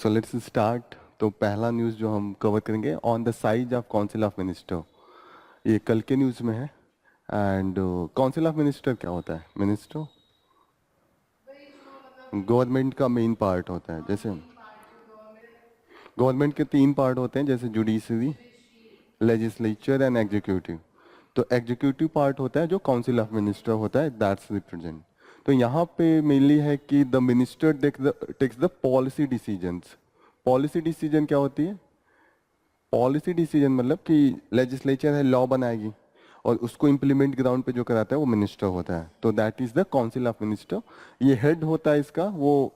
So let's start. तो पहला news जो हम कवर करेंगे on the size of council of minister, ये कल के न्यूज़ में है। एंड काउंसिल ऑफ मिनिस्टर क्या होता है? मिनिस्टर गवर्नमेंट का मेन पार्ट होता है। जैसे गवर्नमेंट के तीन पार्ट होते हैं, जैसे जुडिशरी, लेजिस्लेचर एंड एग्जीक्यूटिव। तो एग्जीक्यूटिव पार्ट होता है जो काउंसिल ऑफ मिनिस्टर होता है, दैट्स रिप्रेजेंट। तो यहाँ पे मेनली है कि the minister takes the policy decisions. Policy decision क्या होती है? पॉलिसी डिसीजन मतलब कि लेजिस्लेचर है, लॉ बनाएगी और उसको इम्प्लीमेंट ग्राउंड पे जो कराता है वो मिनिस्टर होता है। तो that is the council of minister. ये हेड होता है इसका, वो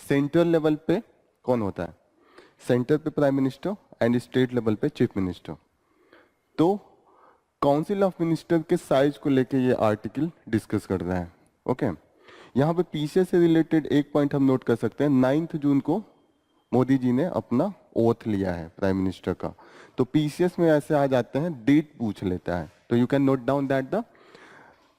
सेंट्रल लेवल पे कौन होता है? सेंटर पे prime minister and state level पे चीफ मिनिस्टर। तो काउंसिल ऑफ मिनिस्टर के साइज को लेके ये आर्टिकल डिस्कस कर रहा है। ओके, यहाँ पे पीछे से रिलेटेड एक पॉइंट हम नोट कर सकते हैं। 9 जून को मोदी जी ने अपना ओथ लिया है प्राइम मिनिस्टर का। तो पीसीएस में ऐसे आ जाते हैं, डेट पूछ लेता है। तो you can note down that the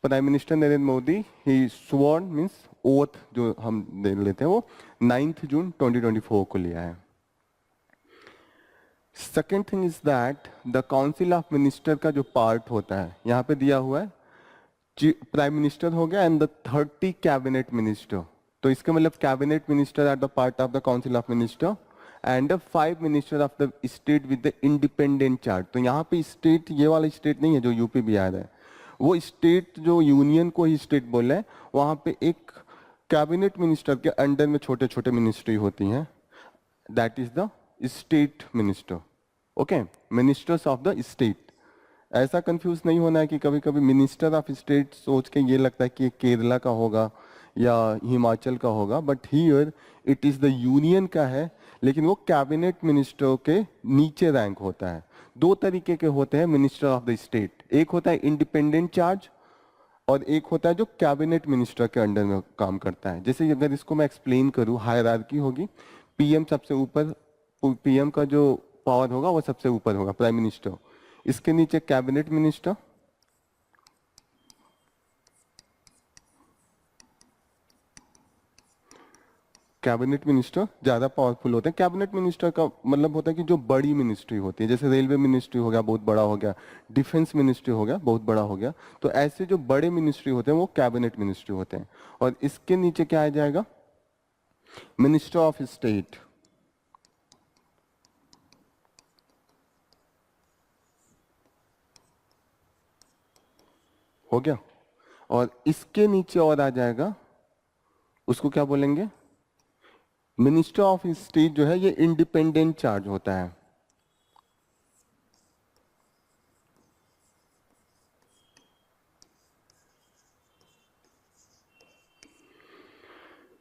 prime minister Narendra Modi he sworn means oath जो हम दे लेते हैं वो 9 जून 2024 को लिया है। Second thing is that the council of minister का जो पार्ट होता है यहाँ पे दिया हुआ है, प्राइम मिनिस्टर हो गया एंड द 30 कैबिनेट मिनिस्टर। तो इसका मतलब cabinet minister are the part of the council of minister and 5 minister of the state with the independent charge. तो यहाँ पे स्टेट ये वाला स्टेट नहीं है जो यूपी बिहार है, वो स्टेट जो यूनियन को ही स्टेट बोले हैं, वहां पे एक कैबिनेट मिनिस्टर के अंडर में छोटे छोटे मिनिस्ट्री होती हैं, that is the state minister. Okay, ministers of the state. ऐसा कंफ्यूज नहीं होना है कि कभी कभी मिनिस्टर ऑफ स्टेट सोच के ये लगता है कि ये केरला का होगा या हिमाचल का होगा, but here it is the union का है, लेकिन वो कैबिनेट मिनिस्टर के नीचे रैंक होता है। दो तरीके के होते हैं मिनिस्टर ऑफ द स्टेट, एक होता है इंडिपेंडेंट चार्ज और एक होता है जो कैबिनेट मिनिस्टर के अंडर में काम करता है। जैसे अगर इसको मैं एक्सप्लेन करूं, हायरार्की होगी, पीएम सबसे ऊपर, पीएम का जो पावर होगा वो सबसे ऊपर होगा, प्राइम मिनिस्टर। इसके नीचे कैबिनेट मिनिस्टर, कैबिनेट मिनिस्टर ज्यादा पावरफुल होते हैं। कैबिनेट मिनिस्टर का मतलब होता है कि जो बड़ी मिनिस्ट्री होती है, जैसे रेलवे मिनिस्ट्री हो गया, बहुत बड़ा हो गया, डिफेंस मिनिस्ट्री हो गया, बहुत बड़ा हो गया। तो ऐसे जो बड़े मिनिस्ट्री होते हैं वो कैबिनेट मिनिस्ट्री होते हैं। और इसके नीचे क्या आ जाएगा? Minister of state. हो गया। और इसके नीचे और आ जाएगा, उसको क्या बोलेंगे? मिनिस्टर ऑफ स्टेट जो है ये इंडिपेंडेंट चार्ज होता है।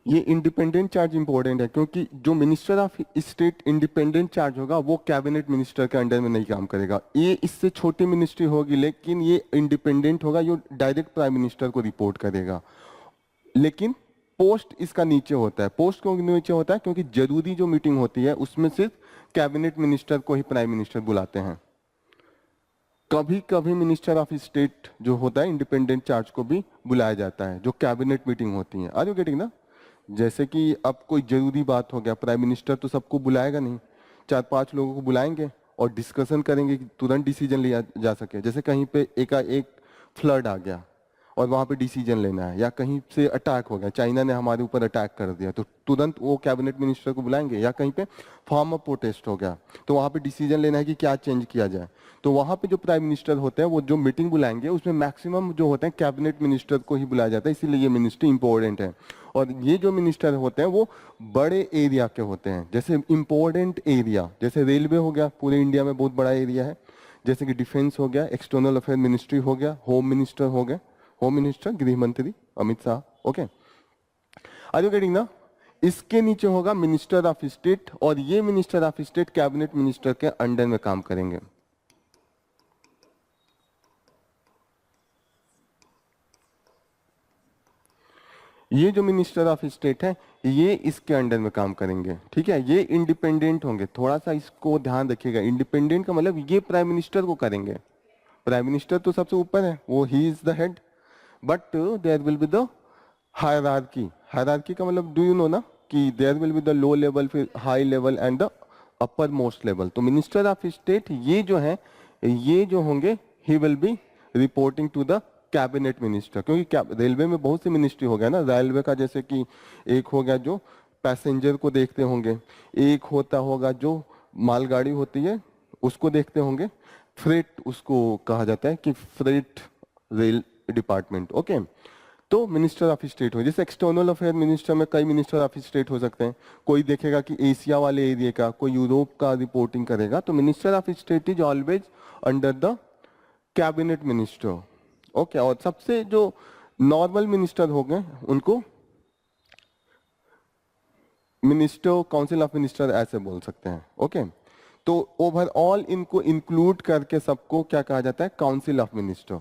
ये इंडिपेंडेंट चार्ज इंपॉर्टेंट है क्योंकि जो minister of state independent charge होगा वो कैबिनेट मिनिस्टर के अंडर में नहीं काम करेगा। ये इससे छोटी मिनिस्ट्री होगी लेकिन ये इंडिपेंडेंट होगा, ये डायरेक्ट प्राइम मिनिस्टर को रिपोर्ट करेगा। लेकिन पोस्ट इसका नीचे होता है। पोस्ट क्यों नीचे होता है? क्योंकि जरूरी जो मीटिंग होती है उसमें सिर्फ कैबिनेट मिनिस्टर को ही प्राइम मिनिस्टर बुलाते हैं। कभी कभी मिनिस्टर ऑफ स्टेट जो होता है इंडिपेंडेंट चार्ज को भी बुलाया जाता है जो कैबिनेट मीटिंग होती है। आर यू गेटिंग ना? जैसे कि अब कोई जरूरी बात हो गया, प्राइम मिनिस्टर तो सबको बुलाएगा नहीं, 4-5 लोगों को बुलाएंगे और डिस्कशन करेंगे कि तुरंत डिसीजन लिया जा सके। जैसे कहीं पे एक फ्लड आ गया और वहां पे डिसीजन लेना है, या कहीं से अटैक हो गया, चाइना ने हमारे ऊपर अटैक कर दिया, तो तुरंत वो कैबिनेट मिनिस्टर को बुलाएंगे। या कहीं पे फॉर्म ऑफ प्रोटेस्ट हो गया तो वहां पे डिसीजन लेना है कि क्या चेंज किया जाए, तो वहां पे जो प्राइम मिनिस्टर होते हैं वो जो मीटिंग बुलाएंगे उसमें मैक्सिमम जो होते हैं कैबिनेट मिनिस्टर को ही बुलाया जाता है, इसीलिए ये मिनिस्ट्री इंपॉर्टेंट है। और ये जो मिनिस्टर होते हैं वो बड़े एरिया के होते हैं। जैसे इंपॉर्टेंट एरिया, जैसे रेलवे हो गया, पूरे इंडिया में बहुत बड़ा एरिया है। जैसे कि डिफेंस हो गया, एक्सटर्नल अफेयर मिनिस्ट्री हो गया, होम मिनिस्टर हो गया, होम मिनिस्टर गृह मंत्री Amit Shah. Okay, are you getting ना? इसके नीचे होगा मिनिस्टर ऑफ स्टेट और ये minister of state cabinet minister के अंडर में काम करेंगे। ये जो मिनिस्टर ऑफ स्टेट है ये इसके अंडर में काम करेंगे, ठीक है। ये इंडिपेंडेंट होंगे, थोड़ा सा इसको ध्यान रखिएगा। इंडिपेंडेंट का मतलब ये प्राइम मिनिस्टर को करेंगे। प्राइम मिनिस्टर तो सबसे ऊपर है, वो ही is the head, but there will be the hierarchy. Hierarchy का मतलब डू यू नो ना? कि there will be the low level, फिर high level and the upper most level. तो मिनिस्टर ऑफ स्टेट ये जो है, ये जो होंगे, he will be reporting to the cabinet minister. क्योंकि रेलवे में बहुत सी मिनिस्ट्री हो गया ना, रेलवे का जैसे कि एक हो गया जो पैसेंजर को देखते होंगे, एक होता होगा जो मालगाड़ी होती है उसको देखते होंगे, फ्रेट उसको कहा जाता है कि फ्रेट रेल डिपार्टमेंट। ओके, तो मिनिस्टर ऑफ स्टेट हो, जैसे एक्सटर्नल अफेयर मिनिस्टर में कई मिनिस्टर ऑफ स्टेट हो सकते हैं। कोई देखेगा कि एशिया वाले एरिया का, कोई यूरोप का रिपोर्टिंग करेगा, तो minister of state is always under the cabinet minister. Okay, और सबसे जो नॉर्मल मिनिस्टर हो गए उनको मिनिस्टर, काउंसिल ऑफ मिनिस्टर ऐसे बोल सकते हैं। ओके, तो ओवरऑल इनको इंक्लूड करके सबको क्या कहा जाता है, काउंसिल ऑफ मिनिस्टर।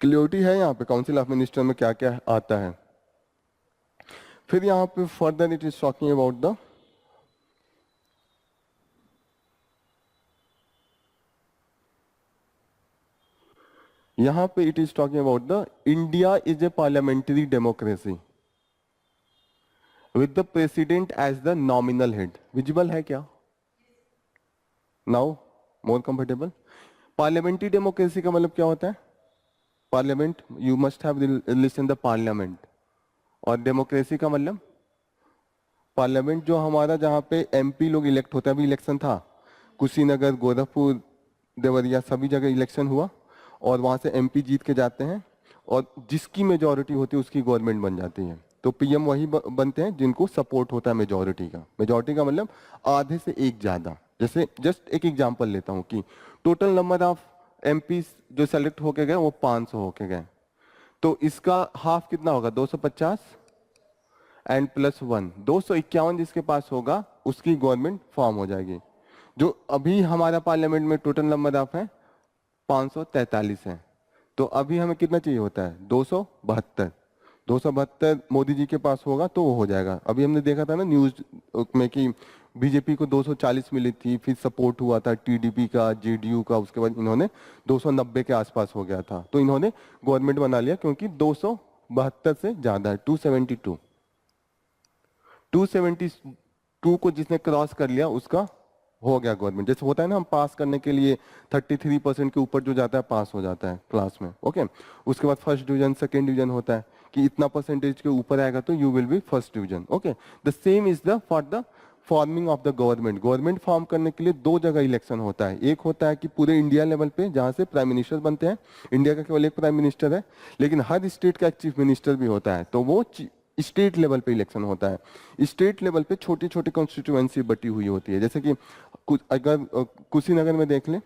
क्लियरिटी है यहाँ पे काउंसिल ऑफ मिनिस्टर में क्या क्या आता है। फिर यहाँ पे further it is talking about the यहाँ पे it is talking about the India is a parliamentary democracy with the president as the nominal head. Visible है क्या? Now more comfortable. Parliamentary democracy का मतलब क्या होता है? Parliament, you must have listen the parliament. और डेमोक्रेसी का मतलब पार्लियामेंट जो हमारा जहाँ पे एमपी लोग इलेक्ट होते हैं, अभी इलेक्शन था कुशीनगर, गोरखपुर, देवरिया, सभी जगह इलेक्शन हुआ और वहाँ से एमपी जीत के जाते हैं और जिसकी मेजॉरिटी होती है उसकी गवर्नमेंट बन जाती है। तो पीएम वही बनते हैं जिनको सपोर्ट होता है मेजॉरिटी का। मेजॉरिटी का मतलब आधे से एक ज्यादा। जैसे जस्ट एक एग्जांपल लेता हूँ कि टोटल नंबर ऑफ एमपी जो सेलेक्ट होके गए वो 500 होके गए, तो इसका हाफ कितना होगा? 250 एंड प्लस 1, 251 जिसके पास होगा उसकी गवर्नमेंट फॉर्म हो जाएगी। जो अभी हमारा पार्लियामेंट में टोटल नंबर ऑफ है 543 है, तो अभी हमें कितना चाहिए होता है? 272। 272 मोदी जी के पास होगा तो वो हो जाएगा। अभी हमने देखा था ना न्यूज में कि बीजेपी को 240 मिली थी, फिर सपोर्ट हुआ था टीडीपी का, जेडीयू का, उसके बाद इन्होंने 290 के आसपास हो गया था, तो इन्होंने गवर्नमेंट बना लिया क्योंकि 272 से ज्यादा है। 272 को जिसने क्रॉस कर लिया उसका हो गया गवर्नमेंट। जैसे होता है ना, हम पास करने के लिए 33% के ऊपर जो जाता है पास हो जाता है क्लास में। ओके, उसके बाद फर्स्ट डिवीजन, सेकेंड डिवीजन होता है कि इतना परसेंटेज के ऊपर आएगा तो you will be first division. Okay, the same is the for the forming of the government. Government form करने के लिए दो जगह इलेक्शन होता है। एक होता है कि पूरे इंडिया लेवल पे जहां से प्राइम मिनिस्टर बनते हैं, इंडिया का केवल एक प्राइम मिनिस्टर है, लेकिन हर स्टेट का एक चीफ मिनिस्टर भी होता है, तो वो स्टेट लेवल पे इलेक्शन होता है। स्टेट लेवल पे छोटी छोटी कॉन्स्टिट्यूएंसी बटी हुई होती है। जैसे कि अगर कुशीनगर में देख लें,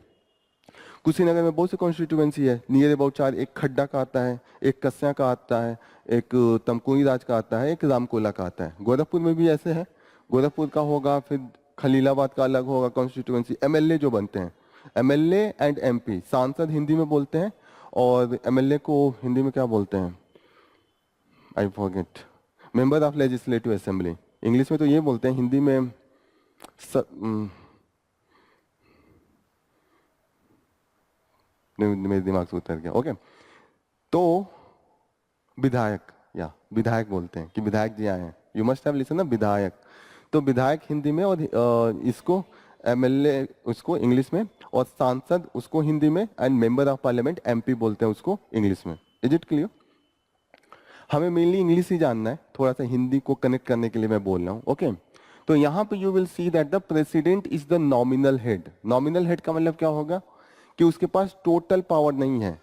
कुशीनगर में बहुत सी कॉन्स्टिट्यूएंसी है, नियर अबाउट 4, एक खड्डा का आता है, एक कस्या का आता है, एक तमकुही राज का आता है, एक रामकोला का आता है। गोरखपुर में भी ऐसे है, गोरखपुर का होगा, फिर खलीलाबाद का अलग होगा कॉन्स्टिट्यूएंसी। एमएलए जो बनते हैं, एमएलए एंड एमपी, सांसद हिंदी में बोलते हैं और एमएलए को हिंदी में क्या बोलते हैं? I forget. Member of legislative assembly, English में तो ये बोलते हैं, हिंदी में मेरे दिमाग से उतर गया। ओके, तो विधायक, या विधायक बोलते हैं कि विधायक जी आए हैं, यू मस्ट हैव लिसन ना, विधायक। तो विधायक हिंदी में और इसको एमएलए उसको इंग्लिश में, और सांसद उसको हिंदी में, and member of parliament MP बोलते हैं उसको इंग्लिश में। Is it clear? हमें मेनली इंग्लिश ही जानना है, थोड़ा सा हिंदी को कनेक्ट करने के लिए मैं बोल रहा हूँ। ओके, तो यहाँ पे you will see that the president is the nominal head. Nominal head का मतलब क्या होगा कि उसके पास टोटल पावर नहीं है।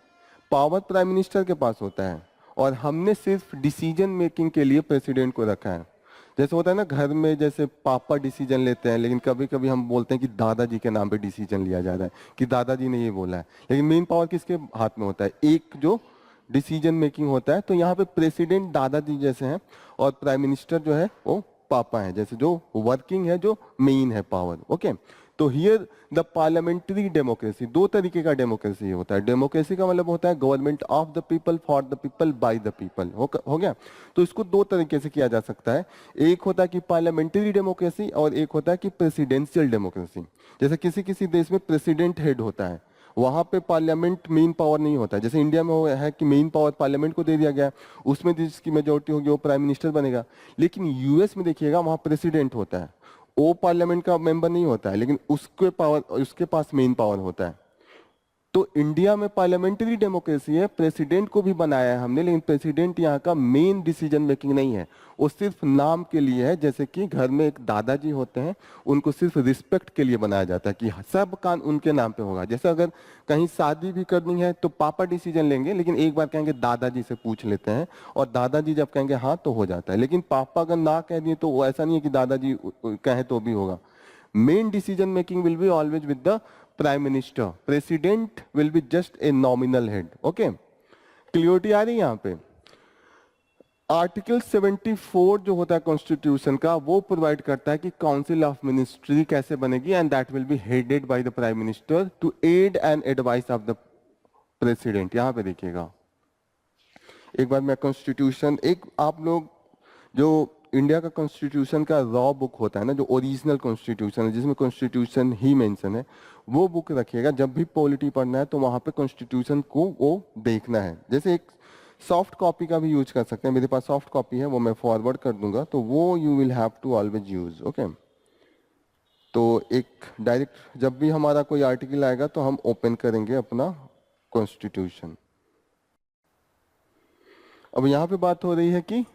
पावर प्राइम मिनिस्टर के पास होता है और हमने सिर्फ डिसीजन मेकिंग के लिए प्रेसिडेंट को रखा है। जैसे होता है ना घर में, जैसे पापा डिसीजन लेते हैं, लेकिन कभी कभी हम बोलते हैं कि दादाजी के नाम पे डिसीजन लिया जा रहा है कि दादाजी ने ये बोला है, लेकिन मेन पावर किसके हाथ में होता है? एक जो डिसीजन मेकिंग होता है। तो यहाँ पे प्रेसिडेंट दादाजी जैसे हैं और प्राइम मिनिस्टर जो है वो पापा है, जैसे जो वर्किंग है, जो मेन है पावर। ओके, तो हियर द पार्लियामेंट्री डेमोक्रेसी, दो तरीके का डेमोक्रेसी होता है। डेमोक्रेसी का मतलब होता है government of the people, for the people, by the people. हो गया? तो इसको दो तरीके से किया जा सकता है। एक होता है कि पार्लियामेंट्री डेमोक्रेसी और एक होता है कि प्रेसिडेंशियल डेमोक्रेसी। जैसे किसी किसी देश में प्रेसिडेंट हेड होता है वहां पे पार्लियामेंट मेन पावर नहीं होता है। जैसे इंडिया में वो है कि मेन पावर पार्लियामेंट को दे दिया गया है, उसमें जिसकी मेजोरिटी होगी वो प्राइम मिनिस्टर बनेगा। लेकिन यूएस में देखिएगा वहां प्रेसिडेंट होता है, वो पार्लियामेंट का मेंबर नहीं होता है, लेकिन उसके पास मेन पावर होता है। तो इंडिया में पार्लियामेंट्री डेमोक्रेसी है, प्रेसिडेंट को भी बनाया है हमने, लेकिन प्रेसिडेंट यहाँ का मेन डिसीजन मेकिंग नहीं है, वो सिर्फ नाम के लिए है। जैसे कि घर में एक दादाजी होते हैं, उनको सिर्फ रिस्पेक्ट के लिए बनाया जाता है कि सब काम उनके नाम पे होगा। जैसे अगर कहीं शादी भी करनी है तो पापा डिसीजन लेंगे, लेकिन एक बार कहेंगे दादाजी से पूछ लेते हैं, और दादाजी जब कहेंगे हाँ तो हो जाता है। लेकिन पापा अगर ना कह दिए तो वो ऐसा नहीं है कि दादाजी कहे तो भी होगा। Main decision making will be always with the prime minister, president will be just a nominal head. Okay, clarity आ रही है यहाँ पे। आर्टिकल 74 जो होता है कॉन्स्टिट्यूशन का, वो प्रोवाइड करता है कि काउंसिल ऑफ मिनिस्ट्री कैसे बनेगी, and that will be headed by the prime minister to aid and advice of the president. यहाँ पे देखिएगा, एक बार मैं कॉन्स्टिट्यूशन, एक आप लोग जो इंडिया का कॉन्स्टिट्यूशन का रॉ बुक होता है ना, जो ओरिजिनल कॉन्स्टिट्यूशन है जिसमें कॉन्स्टिट्यूशन ही मेंशन है, वो बुक रखिएगा। जब भी पॉलिटी पढ़ना है तो वहां पे कॉन्स्टिट्यूशन को वो देखना है। जैसे एक सॉफ्ट कॉपी का भी यूज कर सकते हैं, मेरे पास सॉफ्ट कॉपी है, वो मैं फॉरवर्ड कर दूंगा, तो वो you will have to always use. Okay, तो एक डायरेक्ट जब भी हमारा कोई आर्टिकल आएगा तो हम ओपन करेंगे अपना कॉन्स्टिट्यूशन। अब यहाँ पे बात हो रही है कि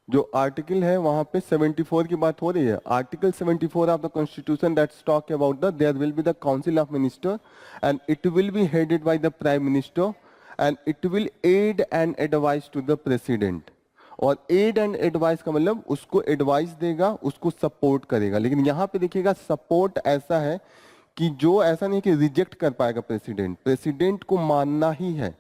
जो आर्टिकल है वहां पे 74 की बात हो रही है। Article 74 of the constitution that's talk about the there will be the council of minister and it will be headed by the prime minister and it will aid and advice to the president. और aid and advice का मतलब उसको advice देगा, उसको support करेगा। लेकिन यहाँ पे देखिएगा सपोर्ट ऐसा है कि जो ऐसा नहीं कि रिजेक्ट कर पाएगा प्रेसिडेंट, प्रेसिडेंट को मानना ही है।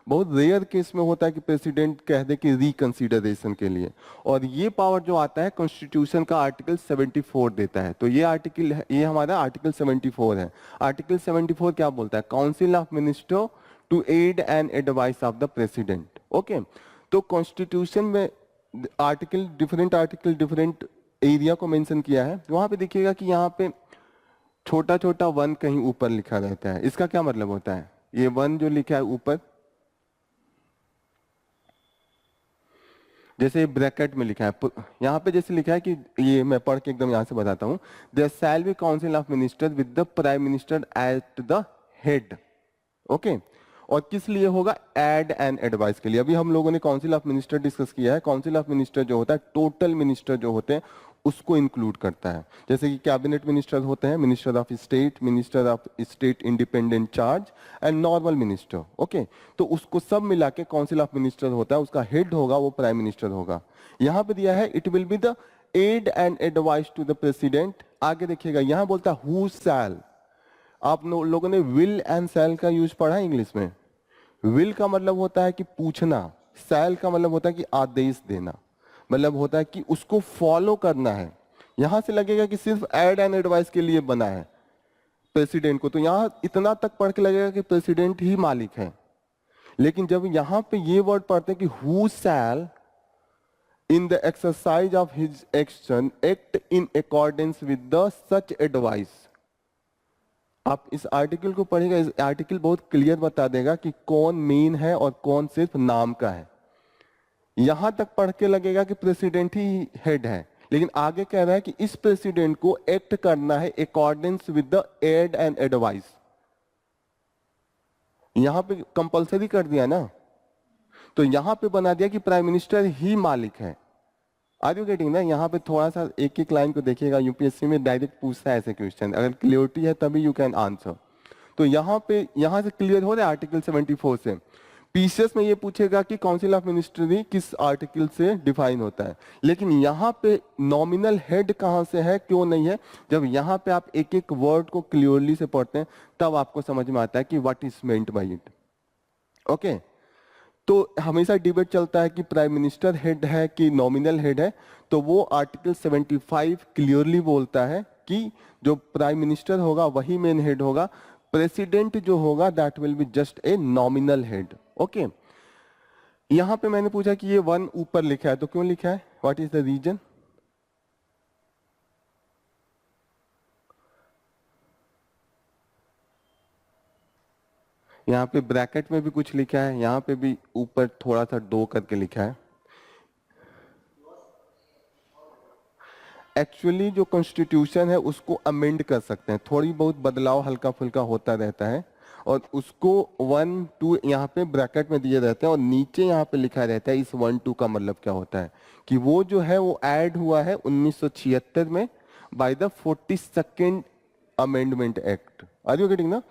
बहुत रेयर केस में होता है कि प्रेसिडेंट कह दे कि रिकंसीडरेशन के लिए, और ये पावर जो आता है कॉन्स्टिट्यूशन का आर्टिकल 74 देता है। तो ये आर्टिकल है, ये हमारा आर्टिकल 74 है। आर्टिकल 74 क्या बोलता है? Council of minister to aid and advice of the president. Okay, तो कॉन्स्टिट्यूशन में आर्टिकल डिफरेंट एरिया को मेंशन किया है। वहां पे देखिएगा कि यहाँ पे छोटा छोटा वन कहीं ऊपर लिखा रहता है। इसका क्या मतलब होता है? ये वन जो लिखा है ऊपर, जैसे ब्रैकेट में लिखा है, यहाँ पे जैसे लिखा है कि ये मैं पढ़ के एकदम यहाँ से बताता हूँ, there shall be council of minister with the prime minister at the head. Okay, और किस लिए होगा? एड एंड एडवाइस के लिए। अभी हम लोगों ने काउंसिल ऑफ मिनिस्टर डिस्कस किया है। काउंसिल ऑफ मिनिस्टर जो होता है टोटल मिनिस्टर जो होते हैं उसको इंक्लूड करता है। जैसे कि कैबिनेट मिनिस्टर होते हैं, minister of state, minister of state independent charge and normal minister. Okay, तो उसको सब मिला के काउंसिल ऑफ मिनिस्टर होता है, उसका हेड होगा वो प्राइम मिनिस्टर होगा। यहाँ पे दिया है it will be the aid and advice to the president. आगे देखिएगा यहाँ बोलता है हु शैल। आप लोगों ने विल एंड शैल का यूज पढ़ा है इंग्लिश में। विल का मतलब होता है कि पूछना, शैल का मतलब होता है कि आदेश देना, मतलब होता है कि उसको फॉलो करना है। यहां से लगेगा कि सिर्फ एड एंड एडवाइस के लिए बना है प्रेसिडेंट को, तो यहां इतना तक पढ़ के लगेगा कि प्रेसिडेंट ही मालिक है। लेकिन जब यहां पे ये वर्ड पढ़ते हैं कि who shell in the exercise of his action act in accordance with the such advice, आप इस आर्टिकल को पढ़ेगा, इस आर्टिकल बहुत क्लियर बता देगा कि कौन मेन है और कौन सिर्फ नाम का है। यहां तक पढ़ के लगेगा कि प्रेसिडेंट ही हेड है, लेकिन आगे कह रहा है कि इस प्रेसिडेंट को एक्ट करना है accordance with the aid and advice. यहां पे कंपलसरी कर दिया ना, तो यहां पे बना दिया कि प्राइम मिनिस्टर ही मालिक है। आर यू गेटिंग ना? यहाँ पे थोड़ा सा एक एक लाइन को देखिएगा, यूपीएससी में डायरेक्ट पूछता है ऐसे क्वेश्चन, अगर क्लियरिटी है तभी यू कैन आंसर। तो यहाँ पे यहाँ से क्लियर हो रहा है आर्टिकल 74 से। पीसीएस में ये पूछेगा कि काउंसिल ऑफ मिनिस्ट्री किस आर्टिकल से डिफाइन होता है, लेकिन यहाँ पे नॉमिनल हेड कहाँ से है, क्यों नहीं है? जब यहाँ पे आप एक एक वर्ड को क्लियरली से पढ़ते हैं तब आपको समझ में आता है कि what is meant by it. Okay, तो हमेशा डिबेट चलता है कि प्राइम मिनिस्टर हेड है कि नॉमिनल हेड है। तो वो आर्टिकल 75 क्लियरली बोलता है कि जो प्राइम मिनिस्टर होगा वही मेन हेड होगा, प्रेसिडेंट जो होगा that will be just a nominal head. Okay, यहां पे मैंने पूछा कि ये वन ऊपर लिखा है, तो क्यों लिखा है? What is the reason? यहाँ पे ब्रैकेट में भी कुछ लिखा है, यहाँ पे भी ऊपर थोड़ा सा 2 करके लिखा है। एक्चुअली जो कॉन्स्टिट्यूशन है उसको अमेंड कर सकते हैं, थोड़ी बहुत बदलाव हल्का फुल्का होता रहता है, और उसको 1 2 यहाँ पे ब्रैकेट में दिए रहते हैं, और नीचे यहाँ पे लिखा रहता है इस 1 2 का मतलब क्या होता है, कि वो जो है वो ऐड हुआ है 1976 में by the 42nd amendment act. Are you getting ना?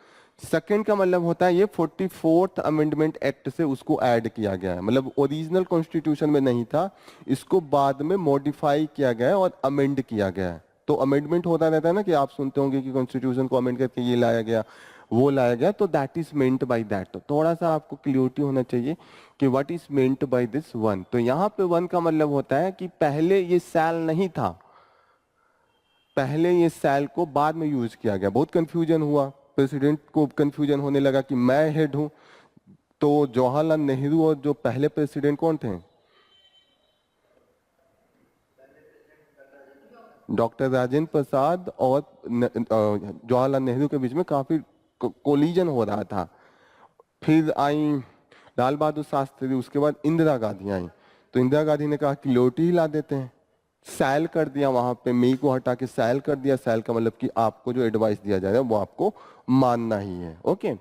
सेकेंड का मतलब होता है ये 44th अमेंडमेंट एक्ट से उसको ऐड किया गया है, मतलब ओरिजिनल कॉन्स्टिट्यूशन में नहीं था, इसको बाद में मॉडिफाई किया गया है और अमेंड किया गया है। तो अमेंडमेंट होता रहता है ना, कि आप सुनते होंगे कि कॉन्स्टिट्यूशन को अमेंड करके ये लाया गया, वो लाया गया, तो that is meant by that. तो थोड़ा सा आपको क्लियरिटी होना चाहिए कि what is meant by this 1। तो यहाँ पे 1 का मतलब होता है कि पहले ये सेल नहीं था, पहले ये सेल को बाद में यूज किया गया। बहुत कंफ्यूजन हुआ, प्रेसिडेंट को कंफ्यूजन होने लगा कि मैं हेड हूं। तो जवाहरलाल नेहरू और जो पहले प्रेसिडेंट कौन थे? डॉक्टर राजेंद्र प्रसाद और जवाहरलाल नेहरू के बीच में काफी कोलिजन हो रहा था। फिर आई लाल बहादुर शास्त्री, उसके बाद इंदिरा गांधी आई। तो इंदिरा गांधी ने कहा कि लोटी ही ला देते हैं, सैल कर दिया, वहां पे मई को हटा के सैल कर दिया। सैल का मतलब कि आपको जो एडवाइस दिया जा रहा है वो आपको मानना ही है। ओके,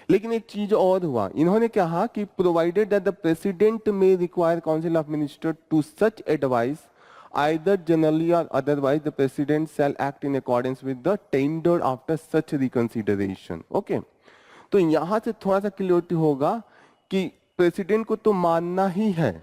लेकिन एक चीज और हुआ, इन्होंने कहा कि provided that the president may require council of minister to such advice either generally or otherwise the president shall act in accordance with the tender after such reconsideration. Okay, तो यहां से थोड़ा सा क्लियरिटी होगा कि प्रेसिडेंट को तो मानना ही है,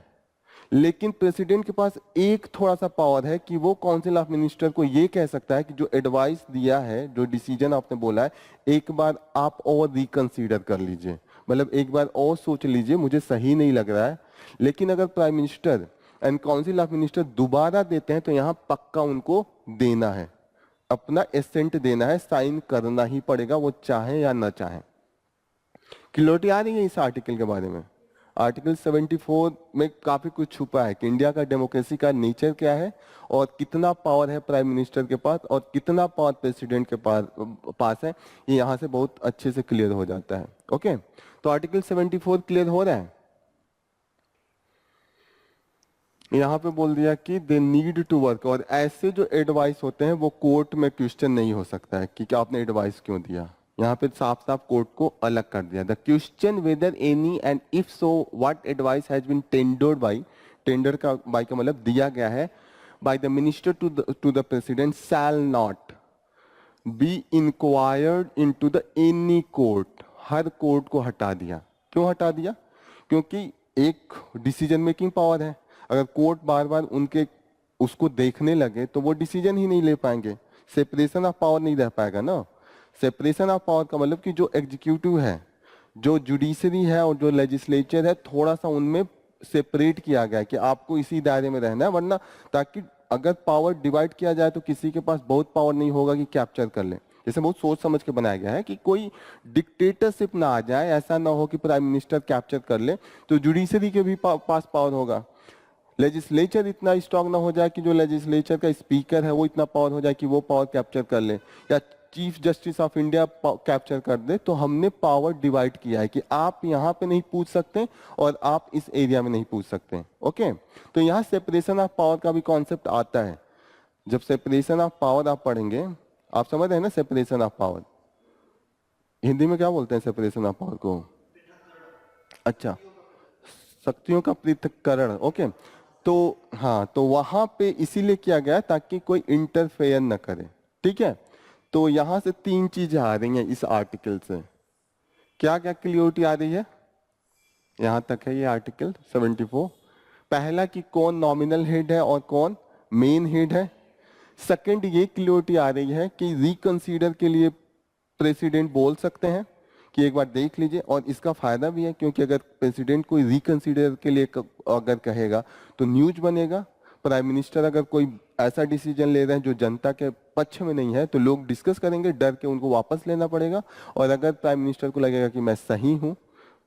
लेकिन प्रेसिडेंट के पास एक थोड़ा सा पावर है कि वो काउंसिल ऑफ मिनिस्टर को ये कह सकता है कि जो एडवाइस दिया है, जो डिसीजन आपने बोला है, एक बार आप और रिकंसीडर कर लीजिए, मतलब एक बार और सोच लीजिए, मुझे सही नहीं लग रहा है। लेकिन अगर prime minister and council of minister दोबारा देते हैं तो यहाँ पक्का उनको देना है, अपना एसेंट देना है, साइन करना ही पड़ेगा, वो चाहे या ना चाहे। क्लियरिटी आ रही है इस आर्टिकल के बारे में? आर्टिकल 74 में काफी कुछ छुपा है कि इंडिया का डेमोक्रेसी का नेचर क्या है, और कितना पावर है प्राइम मिनिस्टर के पास, और कितना पावर प्रेसिडेंट के पास है, ये यहाँ से बहुत अच्छे से क्लियर हो जाता है। ओके, तो आर्टिकल 74 क्लियर हो रहा है। यहाँ पे बोल दिया कि दे नीड टू वर्क, और ऐसे जो एडवाइस होते हैं वो कोर्ट में क्वेश्चन नहीं हो सकता है कि क्या आपने एडवाइस क्यों दिया। यहाँ पे साफ साफ कोर्ट को अलग कर दिया। The question whether any and if so what advice has been tendered by, tender का बाय का मतलब दिया गया है, by the minister to the president shall not be inquired into the any court. हर कोर्ट को हटा दिया। क्यों हटा दिया? क्योंकि एक डिसीजन मेकिंग पावर है, अगर कोर्ट बार बार उनके उसको देखने लगे तो वो डिसीजन ही नहीं ले पाएंगे, सेपरेशन ऑफ पावर नहीं रह पाएगा ना। सेपरेशन ऑफ पावर का मतलब कि जो एग्जीक्यूटिव है, जो जुडिशरी है और जो लेजिस्लेचर है, थोड़ा सा उनमें सेपरेट किया गया है कि आपको इसी दायरे में रहना है, वरना ताकि अगर पावर डिवाइड किया जाए तो किसी के पास बहुत पावर नहीं होगा कि कैप्चर कर ले। जैसे बहुत सोच समझ के बनाया गया है कि कोई डिक्टेटरशिप ना आ जाए, ऐसा ना हो कि प्राइम मिनिस्टर कैप्चर कर ले, तो जुडिशरी के भी पास पावर होगा। लेजिस्लेचर इतना स्ट्रांग ना हो जाए कि जो लेजिस्लेचर का स्पीकर है वो इतना पावर हो जाए कि वो पावर कैप्चर कर ले, या chief justice of India capture कर दे। तो हमने पावर डिवाइड किया है कि आप यहाँ पे नहीं पूछ सकते और आप इस एरिया में नहीं पूछ सकते। ओके, तो यहाँ सेपरेशन ऑफ पावर का भी कॉन्सेप्ट आता है। जब सेपरेशन ऑफ पावर आप पढ़ेंगे, आप समझ रहे हैं ना सेपरेशन ऑफ पावर? हिंदी में क्या बोलते हैं सेपरेशन ऑफ पावर को? अच्छा, शक्तियों का पृथक्करण। ओके, तो हाँ, तो वहां पे इसीलिए किया गया ताकि कोई इंटरफेयर न करे। ठीक है, तो यहां से 3 चीजें आ रही हैं इस आर्टिकल से। क्या क्या क्लियरिटी आ रही है? यहां तक है ये आर्टिकल 74। पहला कि कौन नॉमिनल हेड है और कौन मेन हेड है। सेकंड, ये क्लियरिटी आ रही है कि रिकंसीडर के लिए प्रेसिडेंट बोल सकते हैं कि एक बार देख लीजिए, और इसका फायदा भी है क्योंकि अगर प्रेसिडेंट कोई रिकंसीडर के लिए अगर कहेगा तो न्यूज बनेगा। प्राइम मिनिस्टर अगर कोई ऐसा डिसीजन ले रहे हैं जो जनता के पक्ष में नहीं है तो लोग डिस्कस करेंगे, डर के उनको वापस लेना पड़ेगा। और अगर प्राइम मिनिस्टर को लगेगा कि मैं सही हूं,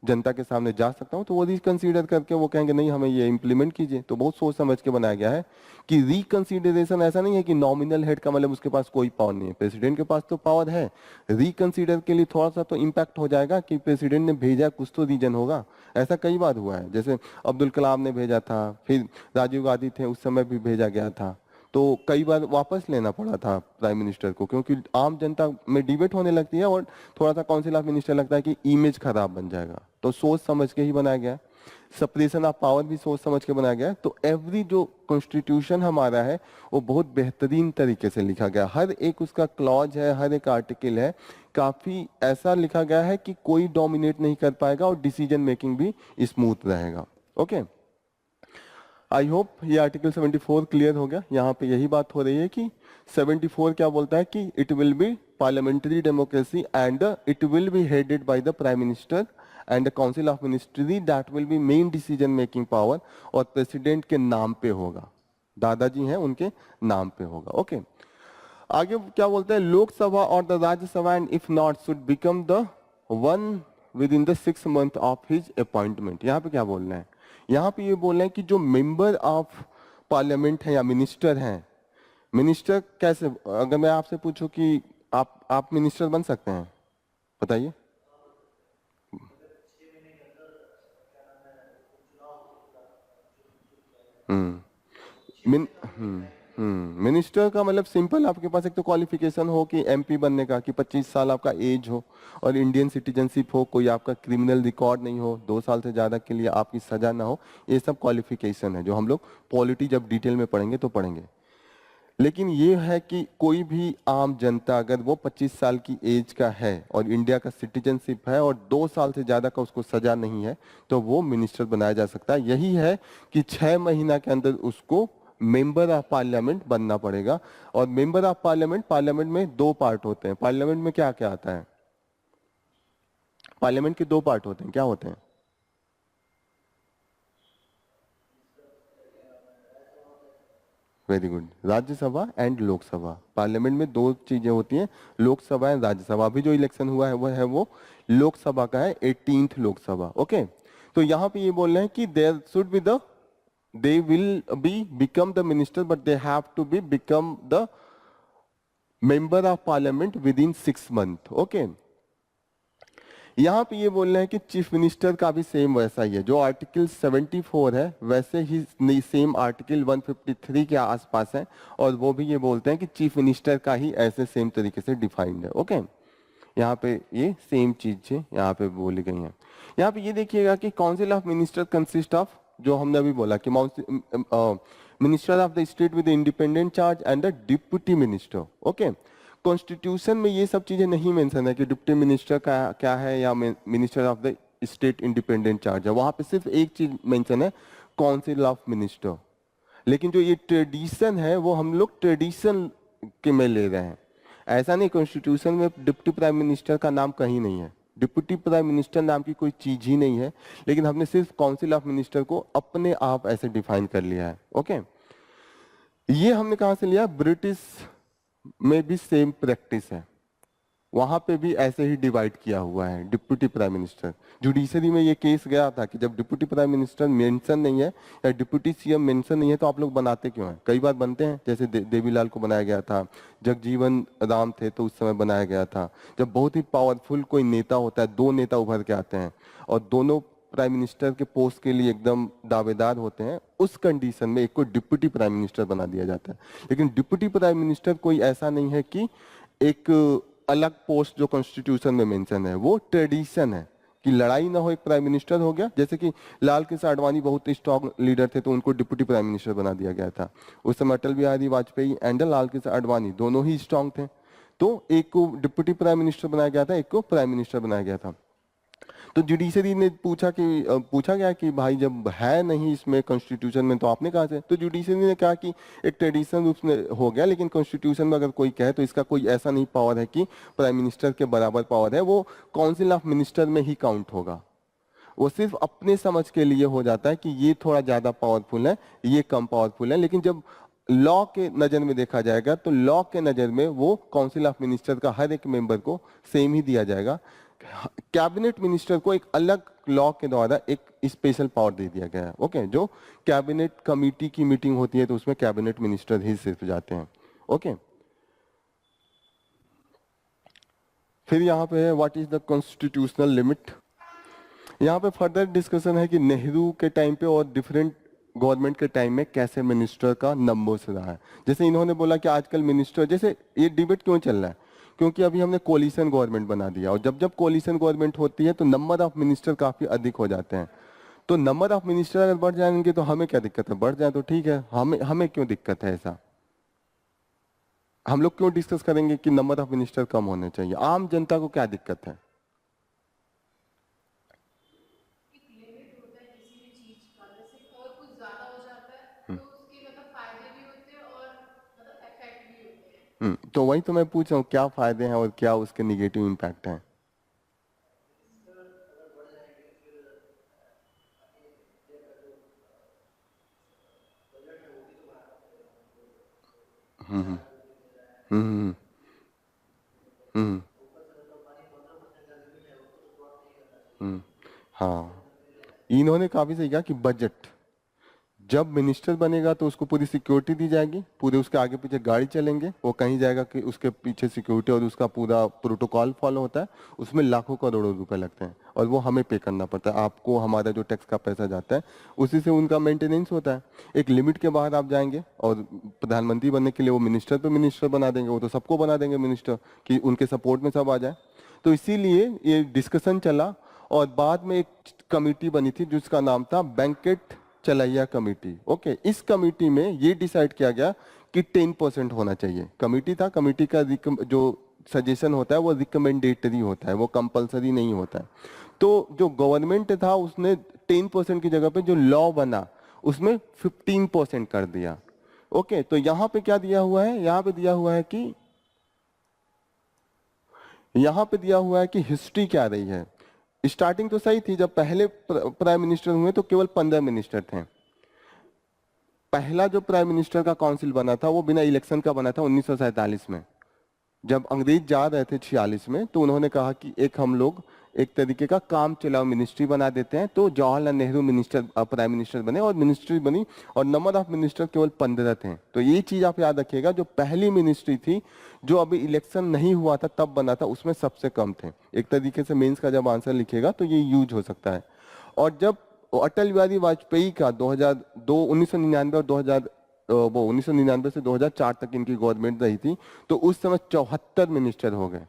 जनता के सामने जा सकता हूं, तो वो रिकंसीडर करके वो कहेंगे नहीं हमें ये इंप्लीमेंट कीजिए। तो बहुत सोच समझ के बनाया गया है कि रिकंसीडरेशन ऐसा नहीं है कि नॉमिनल हेड का मतलब उसके पास कोई पावर नहीं है, प्रेसिडेंट के पास तो पावर है। रिकंसीडर के लिए थोड़ा सा तो इम्पैक्ट हो जाएगा कि प्रेसिडेंट ने भेजा, कुछ तो रीजन होगा। ऐसा कई बार हुआ है, जैसे अब्दुल कलाम ने भेजा था, फिर राजीव गांधी थे उस समय भी भेजा गया था, तो कई बार वापस लेना पड़ा था प्राइम मिनिस्टर को, क्योंकि आम जनता में डिबेट होने लगती है और थोड़ा सा काउंसिल ऑफ मिनिस्टर लगता है कि इमेज खराब बन जाएगा, तो सोच समझ के ही बनाया गया। सेपरेशन ऑफ पावर भी सोच समझ के बनाया गया है। तो एवरी जो कॉन्स्टिट्यूशन हमारा है वो बहुत बेहतरीन तरीके से लिखा गया, हर एक उसका क्लॉज है, हर एक आर्टिकल है, काफी ऐसा लिखा गया है कि कोई डोमिनेट नहीं कर पाएगा और डिसीजन मेकिंग भी स्मूथ रहेगा। ओके, आई होप ये आर्टिकल 74 क्लियर हो गया। यहाँ पे यही बात हो रही है कि 74 क्या बोलता है कि it will B parliamentary democracy and it will be headed by the prime minister and the council of ministry that will B main decision making power, और प्रेसिडेंट के नाम पे होगा, दादाजी हैं उनके नाम पे होगा। ओके, आगे क्या बोलते हैं, लोकसभा और the Rajya Sabha and if not should become the one with in the 6 months of his appointment. यहाँ पे क्या बोलना है, यहाँ पे ये बोल रहे हैं कि जो मेंबर ऑफ पार्लियामेंट है या मिनिस्टर हैं, मिनिस्टर कैसे, अगर मैं आपसे पूछूं कि आप मिनिस्टर बन सकते हैं, बताइए। मिन मिनिस्टर का मतलब सिंपल, आपके पास एक तो क्वालिफिकेशन हो कि एमपी बनने का, कि 25 साल आपका एज हो और इंडियन सिटीजनशिप हो, कोई आपका क्रिमिनल रिकॉर्ड नहीं हो, 2 साल से ज़्यादा के लिए आपकी सजा ना हो, ये सब क्वालिफिकेशन है जो हम लोग पॉलिटी जब डिटेल में पढ़ेंगे तो पढ़ेंगे। लेकिन ये है कि कोई भी आम जनता अगर वो 25 साल की एज का है और इंडिया का सिटीजनशिप है और 2 साल से ज़्यादा का उसको सजा नहीं है, तो वो मिनिस्टर बनाया जा सकता है। यही है कि 6 महीना के अंदर उसको मेंबर ऑफ पार्लियामेंट बनना पड़ेगा। और मेंबर ऑफ पार्लियामेंट, पार्लियामेंट में 2 पार्ट होते हैं। पार्लियामेंट में क्या क्या आता है, पार्लियामेंट के 2 पार्ट होते हैं, क्या होते हैं? Very good, Rajya Sabha and Lok Sabha. Parliament में 2 चीजें होती हैं, लोकसभा एंड राज्यसभा। अभी जो इलेक्शन हुआ है वो लोकसभा का है, 18th लोकसभा। ओके, तो यहाँ पे ये बोल रहे हैं कि there should be the, they will be become the minister but they have to be become the member of parliament within 6 months. okay, यहाँ पे ये बोल रहे हैं कि चीफ मिनिस्टर का भी सेम वैसा ही है, जो आर्टिकल 74 है वैसे ही सेम आर्टिकल 153 के आसपास है, और वो भी ये बोलते हैं कि चीफ मिनिस्टर का ही ऐसे सेम तरीके से डिफाइंड है। ओके, यहाँ पे ये सेम चीजें यहाँ पे बोली गई हैं। यहाँ पे ये देखिएगा कि council of minister consist of, जो हमने अभी बोला कि minister of the state with independent charge and the deputy minister. Okay, constitution में ये सब चीजें नहीं मेंशन है कि डिप्टी मिनिस्टर का क्या है या minister of the state independent charge है, वहां पे सिर्फ एक चीज मेंशन है, काउंसिल ऑफ मिनिस्टर। लेकिन जो ये ट्रेडिशन है वो हम लोग ट्रेडिशन के में ले रहे हैं, ऐसा नहीं, कॉन्स्टिट्यूशन में डिप्टी प्राइम मिनिस्टर का नाम कहीं नहीं है, डिप्टी प्राइम मिनिस्टर नाम की कोई चीज ही नहीं है, लेकिन हमने सिर्फ काउंसिल ऑफ मिनिस्टर को अपने आप ऐसे डिफाइन कर लिया है। ओके, ये हमने कहां से लिया, ब्रिटिश में भी सेम प्रैक्टिस है, वहां पे भी ऐसे ही डिवाइड किया हुआ है डिप्टी प्राइम मिनिस्टर। जुडिशरी में ये केस गया था कि जब डिप्टी प्राइम मिनिस्टर मेंशन नहीं है या डिप्टी सीएम मेंशन नहीं है तो आप लोग बनाते क्यों हैं? कई बार बनते हैं, जैसे देवीलाल को बनाया गया था, जगजीवन राम थे तो उस समय बनाया गया था। जब बहुत ही पावरफुल कोई नेता होता है, 2 नेता उभर के आते हैं और दोनों प्राइम मिनिस्टर के पोस्ट के लिए एकदम दावेदार होते हैं, उस कंडीशन में एक को डिप्टी प्राइम मिनिस्टर बना दिया जाता है। लेकिन डिप्टी प्राइम मिनिस्टर कोई ऐसा नहीं है कि एक अलग पोस्ट जो कॉन्स्टिट्यूशन में मेंशन है, वो ट्रेडिशन है कि लड़ाई ना हो, एक प्राइम मिनिस्टर हो गया। जैसे कि लाल कृष्ण आडवाणी बहुत स्ट्रॉन्ग लीडर थे तो उनको डिप्टी प्राइम मिनिस्टर बना दिया गया था। उस समय अटल बिहारी वाजपेयी एंड लाल कृष्ण आडवाणी दोनों ही स्ट्रॉन्ग थे, तो एक को डिप्टी प्राइम मिनिस्टर बनाया गया था, एक को प्राइम मिनिस्टर बनाया गया था। तो जुडिशरी ने पूछा गया कि भाई जब है नहीं इसमें कॉन्स्टिट्यूशन में तो आपने कहा से, तो जुडिशरी ने कहा कि एक ट्रेडिशन रूप में हो गया, लेकिन कॉन्स्टिट्यूशन में अगर कोई कहे तो इसका कोई ऐसा नहीं पावर है कि प्राइम मिनिस्टर के बराबर पावर है, वो काउंसिल ऑफ मिनिस्टर में ही काउंट होगा। वो सिर्फ अपने समझ के लिए हो जाता है कि ये थोड़ा ज्यादा पावरफुल है, ये कम पावरफुल है, लेकिन जब लॉ के नजर में देखा जाएगा तो लॉ के नजर में वो काउंसिल ऑफ मिनिस्टर का हर एक मेंबर को सेम ही दिया जाएगा। कैबिनेट मिनिस्टर को एक अलग लॉ के द्वारा एक स्पेशल पावर दे दिया गया है। ओके, जो कैबिनेट कमेटी की मीटिंग होती है तो उसमें कैबिनेट मिनिस्टर ही सिर्फ जाते हैं। ओके, फिर यहाँ पे है what is the constitutional limit. यहाँ पे फर्दर डिस्कशन है कि नेहरू के टाइम पे और डिफरेंट गवर्नमेंट के टाइम में कैसे मिनिस्टर का नंबर्स रहा है। जैसे इन्होंने बोला कि आजकल मिनिस्टर, जैसे ये डिबेट क्यों चल रहा है, क्योंकि अभी हमने कोलिशन गवर्नमेंट बना दिया और जब जब कोलिशन गवर्नमेंट होती है तो नंबर ऑफ मिनिस्टर काफी अधिक हो जाते हैं। तो नंबर ऑफ मिनिस्टर अगर बढ़ जाएंगे तो हमें क्या दिक्कत है, बढ़ जाए तो ठीक है, हमें हमें क्यों दिक्कत है ऐसा। हम लोग क्यों डिस्कस करेंगे कि नंबर ऑफ मिनिस्टर कम होने चाहिए, आम जनता को क्या दिक्कत है। तो वही तो मैं पूछ रहा हूँ, क्या फायदे हैं और क्या उसके निगेटिव इम्पैक्ट हैं। हम्म हम्म हम्म हाँ, इन्होंने काफी सही कहा कि बजट, जब मिनिस्टर बनेगा तो उसको पूरी सिक्योरिटी दी जाएगी, पूरे उसके आगे पीछे गाड़ी चलेंगे, वो कहीं जाएगा कि उसके पीछे सिक्योरिटी और उसका पूरा प्रोटोकॉल फॉलो होता है, उसमें लाखों करोड़ों रुपए लगते हैं और वो हमें पे करना पड़ता है। आपको हमारा जो टैक्स का पैसा जाता है उसी से उनका मेंटेनेंस होता है। एक लिमिट के बाहर आप जाएंगे और प्रधानमंत्री बनने के लिए वो मिनिस्टर पे मिनिस्टर बना देंगे, वो तो सबको बना देंगे मिनिस्टर कि उनके सपोर्ट में सब आ जाए। तो इसीलिए ये डिस्कशन चला और बाद में एक कमेटी बनी थी जिसका नाम था बैंकेट चलैया कमेटी। ओके, इस कमेटी में ये डिसाइड किया गया कि 10% होना चाहिए। कमेटी था, कमेटी का जो सजेशन होता है वो रिकमेंडेटरी होता है, वो कंपलसरी नहीं होता है। तो जो गवर्नमेंट था उसने 10% की जगह पे जो लॉ बना उसमें 15% कर दिया। ओके, तो यहाँ पे क्या दिया हुआ है, यहाँ पे दिया हुआ है कि हिस्ट्री क्या रही है। स्टार्टिंग तो सही थी, जब पहले प्राइम मिनिस्टर हुए तो केवल 15 मिनिस्टर थे। पहला जो प्राइम मिनिस्टर का काउंसिल बना था वो बिना इलेक्शन का बना था 1947 में। जब अंग्रेज जा रहे थे 46 में तो उन्होंने कहा कि एक हम लोग एक तरीके का काम चलाओ मिनिस्ट्री बना देते हैं, तो Jawaharlal Nehru minister prime minister बने और मिनिस्ट्री बनी और नंबर ऑफ मिनिस्टर केवल 15 थे। तो ये चीज आप याद रखिएगा, जो पहली मिनिस्ट्री थी जो अभी इलेक्शन नहीं हुआ था तब बना था उसमें सबसे कम थे। एक तरीके से मेंस का जब आंसर लिखेगा तो ये यूज हो सकता है। और जब अटल बिहारी वाजपेयी का 2002 1999 और 2000 वो 1999 से 2004 तक इनकी गवर्नमेंट रही थी, तो उस समय 74 मिनिस्टर हो गए।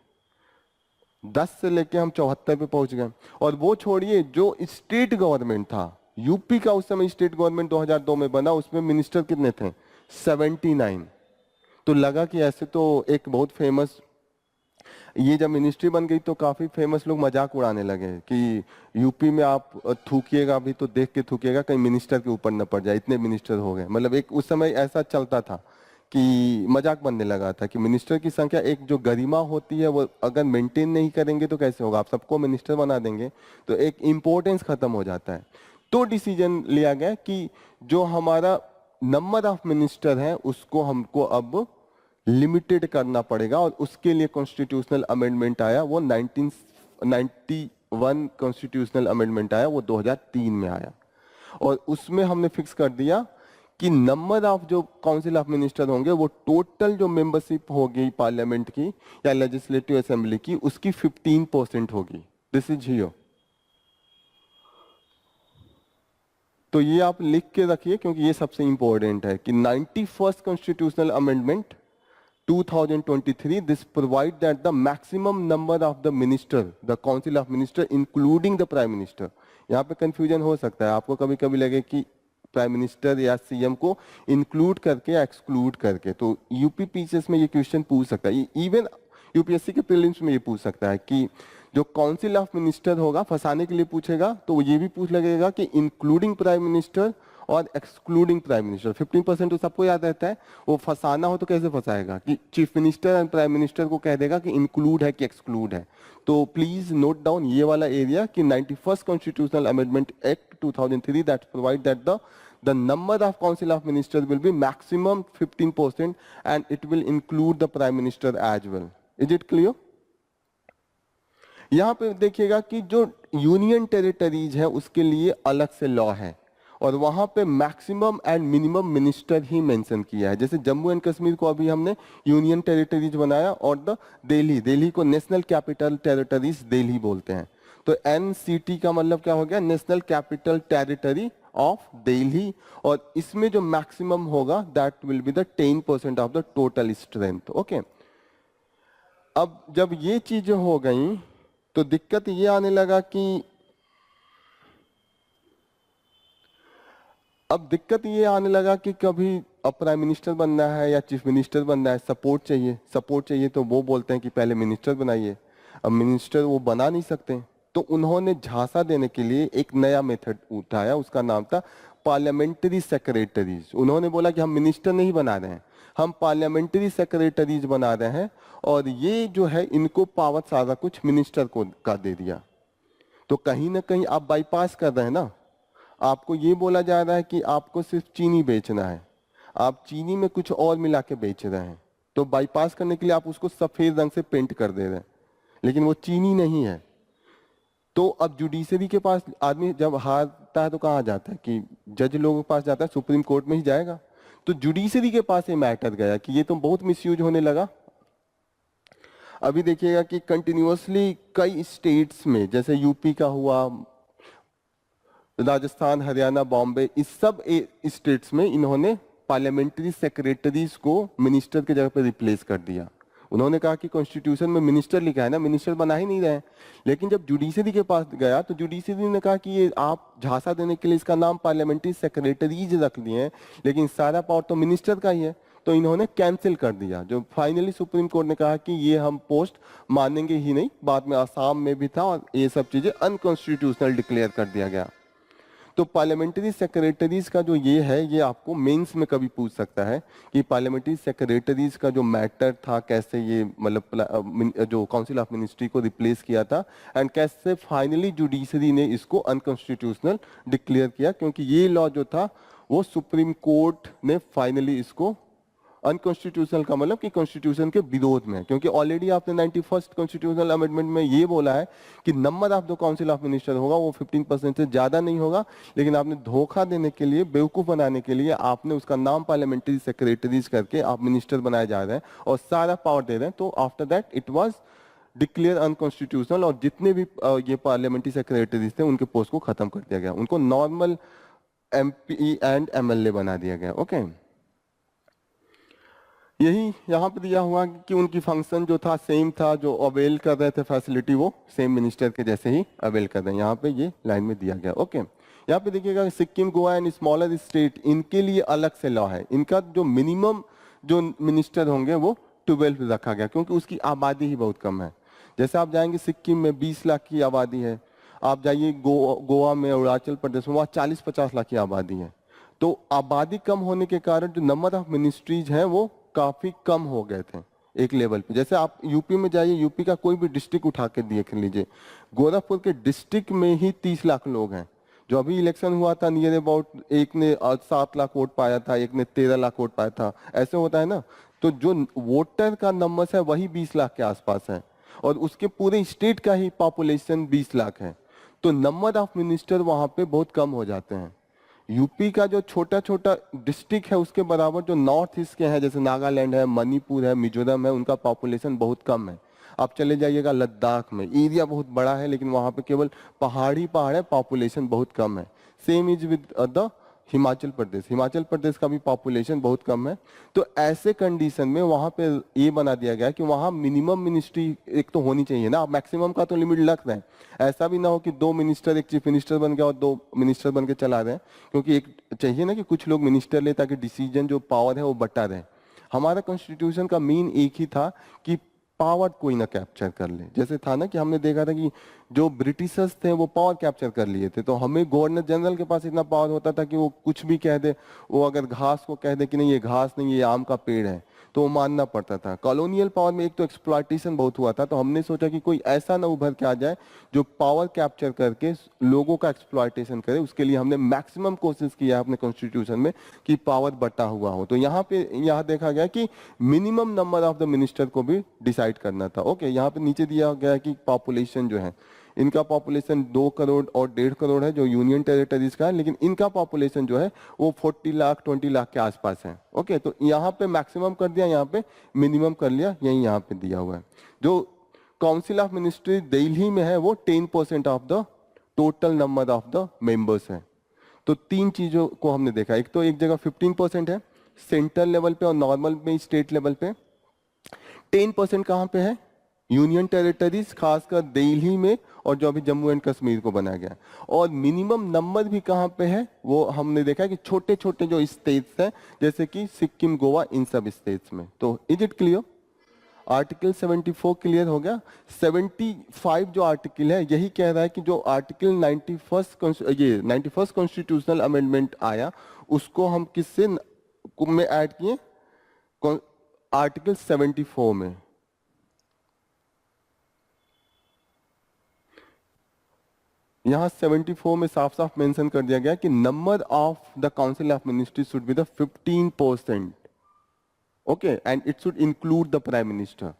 10 से लेके हम 74 पे पहुंच गए। और वो छोड़िए, जो स्टेट गवर्नमेंट था यूपी का, उस समय स्टेट गवर्नमेंट 2002 में बना, उसमें मिनिस्टर कितने थे, 79। तो लगा कि ऐसे तो एक बहुत फेमस, ये जब मिनिस्ट्री बन गई तो काफी फेमस लोग मजाक उड़ाने लगे कि यूपी में आप थूकिएगा भी तो देख के थूकिएगा कहीं मिनिस्टर के ऊपर न पड़ जाए, इतने मिनिस्टर हो गए। मतलब एक उस समय ऐसा चलता था कि मजाक बनने लगा था कि मिनिस्टर की संख्या, एक जो गरिमा होती है वो अगर मेंटेन नहीं करेंगे तो कैसे होगा, आप सबको मिनिस्टर बना देंगे तो एक इम्पोर्टेंस खत्म हो जाता है। तो डिसीजन लिया गया कि जो हमारा नंबर ऑफ मिनिस्टर है उसको हमको अब लिमिटेड करना पड़ेगा और उसके लिए कॉन्स्टिट्यूशनल अमेंडमेंट आया, वो 1991 कॉन्स्टिट्यूशनल अमेंडमेंट आया, वो 2003 में आया। और उसमें हमने फिक्स कर दिया कि नंबर ऑफ जो काउंसिल ऑफ मिनिस्टर होंगे वो टोटल जो मेंबरशिप होगी पार्लियामेंट की या लेजिस्लेटिव असेंबली की उसकी 15% होगी। This is here. तो ये आप लिख के रखिए क्योंकि ये सबसे इंपॉर्टेंट है कि 91st constitutional amendment 2023, this provide that the maximum number of the minister, the council of minister including the prime minister। यहाँ पे कंफ्यूजन हो सकता है, आपको कभी कभी लगे कि प्राइम मिनिस्टर या सीएम को इंक्लूड करके या एक्सक्लूड करके। तो यूपी पीसीएस में ये क्वेश्चन पूछ सकता है, इवन यूपीएससी के प्रीलिम्स में ये पूछ सकता है कि जो काउंसिल ऑफ मिनिस्टर होगा, फंसाने के लिए पूछेगा तो ये भी पूछ लगेगा कि इंक्लूडिंग प्राइम मिनिस्टर और एक्सक्लूडिंग प्राइम मिनिस्टर। 15% तो सबको याद रहता है, वो फंसाना हो तो कैसे फंसाएगा कि chief minister and prime minister को कह देगा कि इंक्लूड है कि एक्सक्लूड है। तो प्लीज नोट डाउन ये वाला एरिया कि 91st constitutional amendment act 2003 that provide that the number of council of ministers will be maximum 15% and it will include the prime minister as well. Is it clear? यहाँ पे देखिएगा कि जो union territories है उसके लिए अलग से लॉ है और वहां पे maximum and minimum minister he mention किया है। जैसे जम्मू एंड कश्मीर को अभी हमने यूनियन टेरिटरीज बनाया और द दिल्ली को नेशनल कैपिटल टेरिटरीज दिल्ली बोलते हैं। तो एनसीटी का मतलब क्या हो गया, national capital territory of Delhi, और इसमें जो मैक्सिमम होगा that will be the 10% of the total strength. Okay, अब जब ये चीजें हो गई तो दिक्कत ये आने लगा कि कभी अब प्राइम मिनिस्टर बनना है या चीफ मिनिस्टर बनना है, सपोर्ट चाहिए तो वो बोलते हैं कि पहले मिनिस्टर बनाइए। अब मिनिस्टर वो बना नहीं सकते, तो उन्होंने झांसा देने के लिए एक नया मेथड उठाया, उसका नाम था पार्लियामेंट्री सेक्रेटरीज। उन्होंने बोला कि हम मिनिस्टर नहीं बना रहे हैं, हम पार्लियामेंट्री सेक्रेटरीज बना रहे हैं, और ये जो है इनको पावर सारा कुछ मिनिस्टर को का दे दिया। तो कहीं ना कहीं आप बाईपास कर रहे हैं ना, आपको ये बोला जा रहा है कि आपको सिर्फ चीनी बेचना है, आप चीनी में कुछ और मिला के बेच रहे हैं, तो बाईपास करने के लिए आप उसको सफेद रंग से पेंट कर दे रहे हैं, लेकिन वो चीनी नहीं है। तो अब जुडिशरी के पास आदमी जब हारता है तो कहाँ जाता है, कि जज लोगों के पास जाता है, सुप्रीम कोर्ट में ही जाएगा। तो जुडिशरी के पास ये मैटर गया कि ये तो बहुत मिसयूज होने लगा। अभी देखिएगा कि कंटिन्यूअसली कई स्टेट्स में, जैसे यूपी का हुआ, राजस्थान, हरियाणा, बॉम्बे, इस सब स्टेट्स में इन्होंने पार्लियामेंट्री सेक्रेटरीज को मिनिस्टर के जगह पे रिप्लेस कर दिया। उन्होंने कहा कि कॉन्स्टिट्यूशन में मिनिस्टर लिखा है ना, मिनिस्टर बना ही नहीं रहे। लेकिन जब जुडिशरी के पास गया तो जुडिशरी ने कहा कि ये आप झांसा देने के लिए इसका नाम पार्लियामेंट्री सेक्रेटरीज रख दिए हैं, लेकिन सारा पावर तो मिनिस्टर का ही है, तो इन्होंने कैंसिल कर दिया। जो फाइनली सुप्रीम कोर्ट ने कहा कि ये हम पोस्ट मानेंगे ही नहीं। बाद में आसाम में भी था और ये सब चीजें अनकॉन्स्टिट्यूशनल डिक्लेयर कर दिया गया। तो पार्लियामेंट्री सेक्रेटरीज का जो ये है, ये आपको मेंस में कभी पूछ सकता है कि पार्लियामेंट्री सेक्रेटरीज का जो मैटर था, कैसे ये मतलब जो काउंसिल ऑफ मिनिस्ट्री को रिप्लेस किया था, एंड कैसे फाइनली जुडिशरी ने इसको अनकॉन्स्टिट्यूशनल डिक्लेयर किया, क्योंकि ये लॉ जो था वो सुप्रीम कोर्ट ने फाइनली इसको अनकॉन्स्टिट्यूशनल का मतलब कि कॉन्स्टिट्यूशन के विरोध में, क्योंकि ऑलरेडी आपने 91st कॉन्स्टिट्यूशनल अमेंडमेंट में ये बोला है कि number of the council of minister होगा वो 15% से ज्यादा नहीं होगा, लेकिन आपने धोखा देने के लिए, बेवकूफ बनाने के लिए आपने उसका नाम पार्लियामेंट्री सेक्रेटरीज करके आप मिनिस्टर बनाए जा रहे हैं और सारा पावर दे रहे हैं। तो after that it was declare unconstitutional, और जितने भी ये पार्लियामेंट्री सेक्रेटरीज थे उनके पोस्ट को खत्म कर दिया गया, उनको नॉर्मल MP एंड MLA बना दिया गया। ओके, यही यहाँ पे दिया हुआ कि उनकी फंक्शन जो था सेम था, जो अवेल कर रहे थे फैसिलिटी वो सेम मिनिस्टर के जैसे ही अवेल कर रहे हैं, यहाँ पे ये लाइन में दिया गया। ओके, यहाँ पे देखिएगा Sikkim, Goa and smaller state, इनके लिए अलग से लॉ है। इनका जो मिनिमम जो मिनिस्टर होंगे वो 12 रखा गया, क्योंकि उसकी आबादी ही बहुत कम है। जैसे आप जाएंगे सिक्किम में 20 लाख की आबादी है, आप जाइए गोवा में, अरुणाचल प्रदेश में, वहाँ 40-50 लाख की आबादी है। तो आबादी कम होने के कारण जो नंबर ऑफ मिनिस्ट्रीज हैं वो काफी कम हो गए थे एक लेवल पे। जैसे आप यूपी में जाइए, यूपी का कोई भी डिस्ट्रिक्ट उठा के देख लीजिए, गोरखपुर के डिस्ट्रिक्ट में ही 30 लाख लोग हैं। जो अभी इलेक्शन हुआ था नियर अबाउट, एक ने 7 लाख वोट पाया था, एक ने 13 लाख वोट पाया था, ऐसे होता है ना। तो जो वोटर का नंबर है वही 20 लाख के आसपास है, और उसके पूरे स्टेट का ही पॉपुलेशन 20 लाख है। तो नंबर ऑफ मिनिस्टर वहां पे बहुत कम हो जाते हैं। यूपी का जो छोटा छोटा डिस्ट्रिक्ट है उसके बराबर जो नॉर्थ ईस्ट के हैं, जैसे नागालैंड है, मणिपुर है, मिजोरम है, उनका पॉपुलेशन बहुत कम है। आप चले जाइएगा लद्दाख में, एरिया बहुत बड़ा है लेकिन वहां पे केवल पहाड़ है, पॉपुलेशन बहुत कम है। Same is with the Himachal Pradesh का भी पॉपुलेशन बहुत कम है। तो ऐसे कंडीशन में वहां पे ये बना दिया गया कि वहां मिनिमम मिनिस्ट्री एक तो होनी चाहिए ना, आप मैक्सिमम का तो लिमिट रख रहे हैं। ऐसा भी ना हो कि 2 मिनिस्टर, एक चीफ मिनिस्टर बन गया और 2 मिनिस्टर बन के चला रहे हैं, क्योंकि एक चाहिए ना कि कुछ लोग मिनिस्टर ले ताकि डिसीजन जो पावर है वो बटा रहे। हमारा कॉन्स्टिट्यूशन का मेन एक ही था कि पावर कोई ना कैप्चर कर ले। जैसे था ना कि हमने देखा था कि जो ब्रिटिशर्स थे वो पावर कैप्चर कर लिए थे, तो हमें गवर्नर जनरल के पास इतना पावर होता था कि वो कुछ भी कह दे। वो अगर घास को कह दे कि नहीं ये घास नहीं ये आम का पेड़ है, तो वो मानना पड़ता था। कॉलोनियल पावर में एक तो एक्सप्लॉयटेशन बहुत हुआ था, तो हमने सोचा कि कोई ऐसा ना उभर के आ जाए जो पावर कैप्चर करके लोगों का एक्सप्लॉयटेशन करे। उसके लिए हमने मैक्सिमम कोशिश किया है अपने कॉन्स्टिट्यूशन में कि पावर बटा हुआ हो। तो यहाँ पे देखा गया कि minimum number of the minister को भी डिसाइड करना था। ओके, यहाँ पे नीचे दिया गया कि पॉपुलेशन जो है, इनका पॉपुलेशन 2 करोड़ और 1.5 करोड़ है जो यूनियन टेरिटरीज का है, लेकिन इनका पॉपुलेशन जो है वो 40 लाख 20 लाख के आसपास है। ओके, तो यहाँ पे मैक्सिमम कर दिया, यहाँ पे मिनिमम कर लिया, यही यहाँ पे दिया हुआ है। जो काउंसिल ऑफ मिनिस्ट्री दिल्ली में है वो 10% of the total number of the members है। तो 3 चीजों को हमने देखा, एक तो एक जगह 15% है सेंट्रल लेवल पे और नॉर्मल में स्टेट लेवल पे। 10% कहाँ पे है? यूनियन टेरिटरीज, खासकर दिल्ली में और जो अभी जम्मू एंड कश्मीर को बनाया गया। और मिनिमम नंबर भी कहाँ पे है वो हमने देखा कि छोटे छोटे जो स्टेट्स हैं जैसे कि सिक्किम, गोवा, इन सब स्टेट्स में। तो is it clear? Article 74 clear हो गया। 75 जो आर्टिकल है यही कह रहा है कि जो आर्टिकल 91st कॉन्स्टिट्यूशनल अमेंडमेंट आया उसको हम किससे में ऐड किए? आर्टिकल 74 में। यहां 74 में साफ साफ मेंशन कर दिया गया कि number of the council of ministry should be the 15%। Okay, and it should include the prime minister.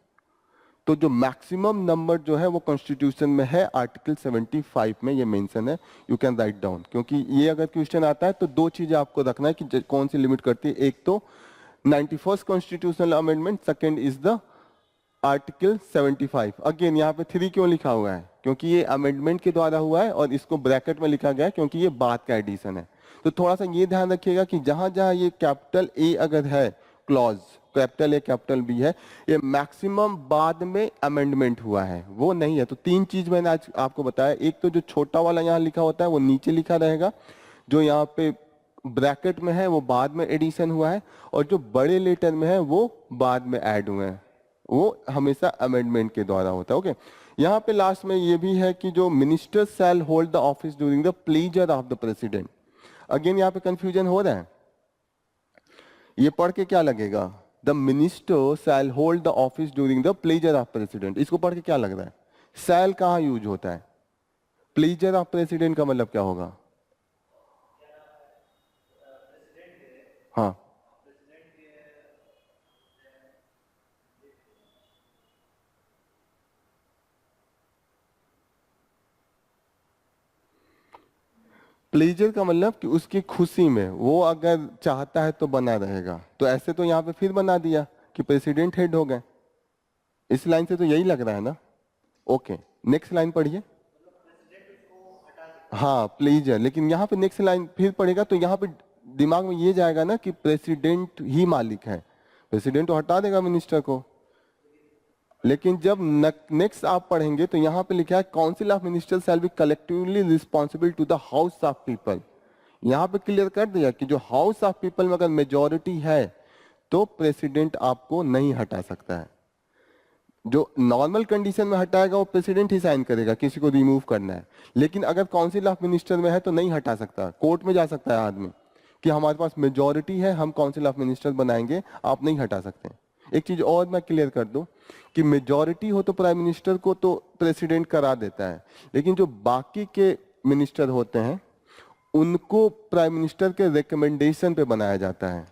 तो जो मैक्सिमम नंबर जो है वो कॉन्स्टिट्यूशन में है, आर्टिकल 75 में ये मेंशन है। यू कैन राइट डाउन, क्योंकि ये अगर क्वेश्चन आता है तो 2 चीजें आपको रखना है कि कौन सी लिमिट करती है। एक तो 91st constitutional amendment, second is the article 75। Again यहाँ पे 3 क्यों लिखा हुआ है? क्योंकि ये अमेंडमेंट के द्वारा हुआ है और इसको ब्रैकेट में लिखा गया है क्योंकि ये बाद का एडिशन है। तो थोड़ा सा ये ध्यान रखिएगा कि जहां जहां ये कैपिटल ए अगर है clause, capital A capital B है, ये मैक्सिमम बाद में अमेंडमेंट हुआ है, वो नहीं है। तो 3 चीज मैंने आज आपको बताया। एक तो जो छोटा वाला यहाँ लिखा होता है वो नीचे लिखा रहेगा, जो यहाँ पे ब्रैकेट में है वो बाद में एडिशन हुआ है, और जो बड़े लेटर में है वो बाद में ऐड हुए हैं, वो हमेशा अमेंडमेंट के द्वारा होता है। ओके, यहाँ पे लास्ट में ये भी है कि जो minister shall hold the office during the pleasure of the president. Again यहाँ पे कंफ्यूजन हो रहा है, ये पढ़ के क्या लगेगा? The minister shall hold the office during the pleasure of president. इसको पढ़ के क्या लग रहा है? शैल कहाँ यूज होता है? प्लेजर ऑफ प्रेसिडेंट का मतलब क्या होगा? हाँ, प्लेजर का मतलब कि उसकी खुशी में वो अगर चाहता है तो बना रहेगा। तो ऐसे तो यहाँ पे फिर बना दिया कि प्रेसिडेंट हेड हो गए। इस लाइन से तो यही लग रहा है ना। ओके, नेक्स्ट लाइन पढ़िए। हाँ, प्लेजर, लेकिन यहाँ पे नेक्स्ट लाइन फिर पढ़ेगा तो यहाँ पे दिमाग में ये जाएगा ना कि प्रेसिडेंट ही मालिक है, प्रेसिडेंट तो हटा देगा मिनिस्टर को। लेकिन जब नेक्स्ट आप पढ़ेंगे तो यहाँ पे लिखा है council of minister shall be collectively responsible to the house of people. यहाँ पे क्लियर कर दिया कि जो हाउस ऑफ पीपल में अगर मेजोरिटी है तो प्रेसिडेंट आपको नहीं हटा सकता है। जो नॉर्मल कंडीशन में हटाएगा वो प्रेसिडेंट ही साइन करेगा, किसी को रिमूव करना है। लेकिन अगर काउंसिल ऑफ मिनिस्टर में है तो नहीं हटा सकता, कोर्ट में जा सकता है आदमी कि हमारे पास मेजोरिटी है, हम काउंसिल ऑफ मिनिस्टर बनाएंगे, आप नहीं हटा सकते। एक चीज और मैं क्लियर कर दूं कि मेजोरिटी हो तो प्राइम मिनिस्टर को तो प्रेसिडेंट करा देता है, लेकिन जो बाकी के मिनिस्टर होते हैं उनको प्राइम मिनिस्टर के रिकमेंडेशन पे बनाया जाता है।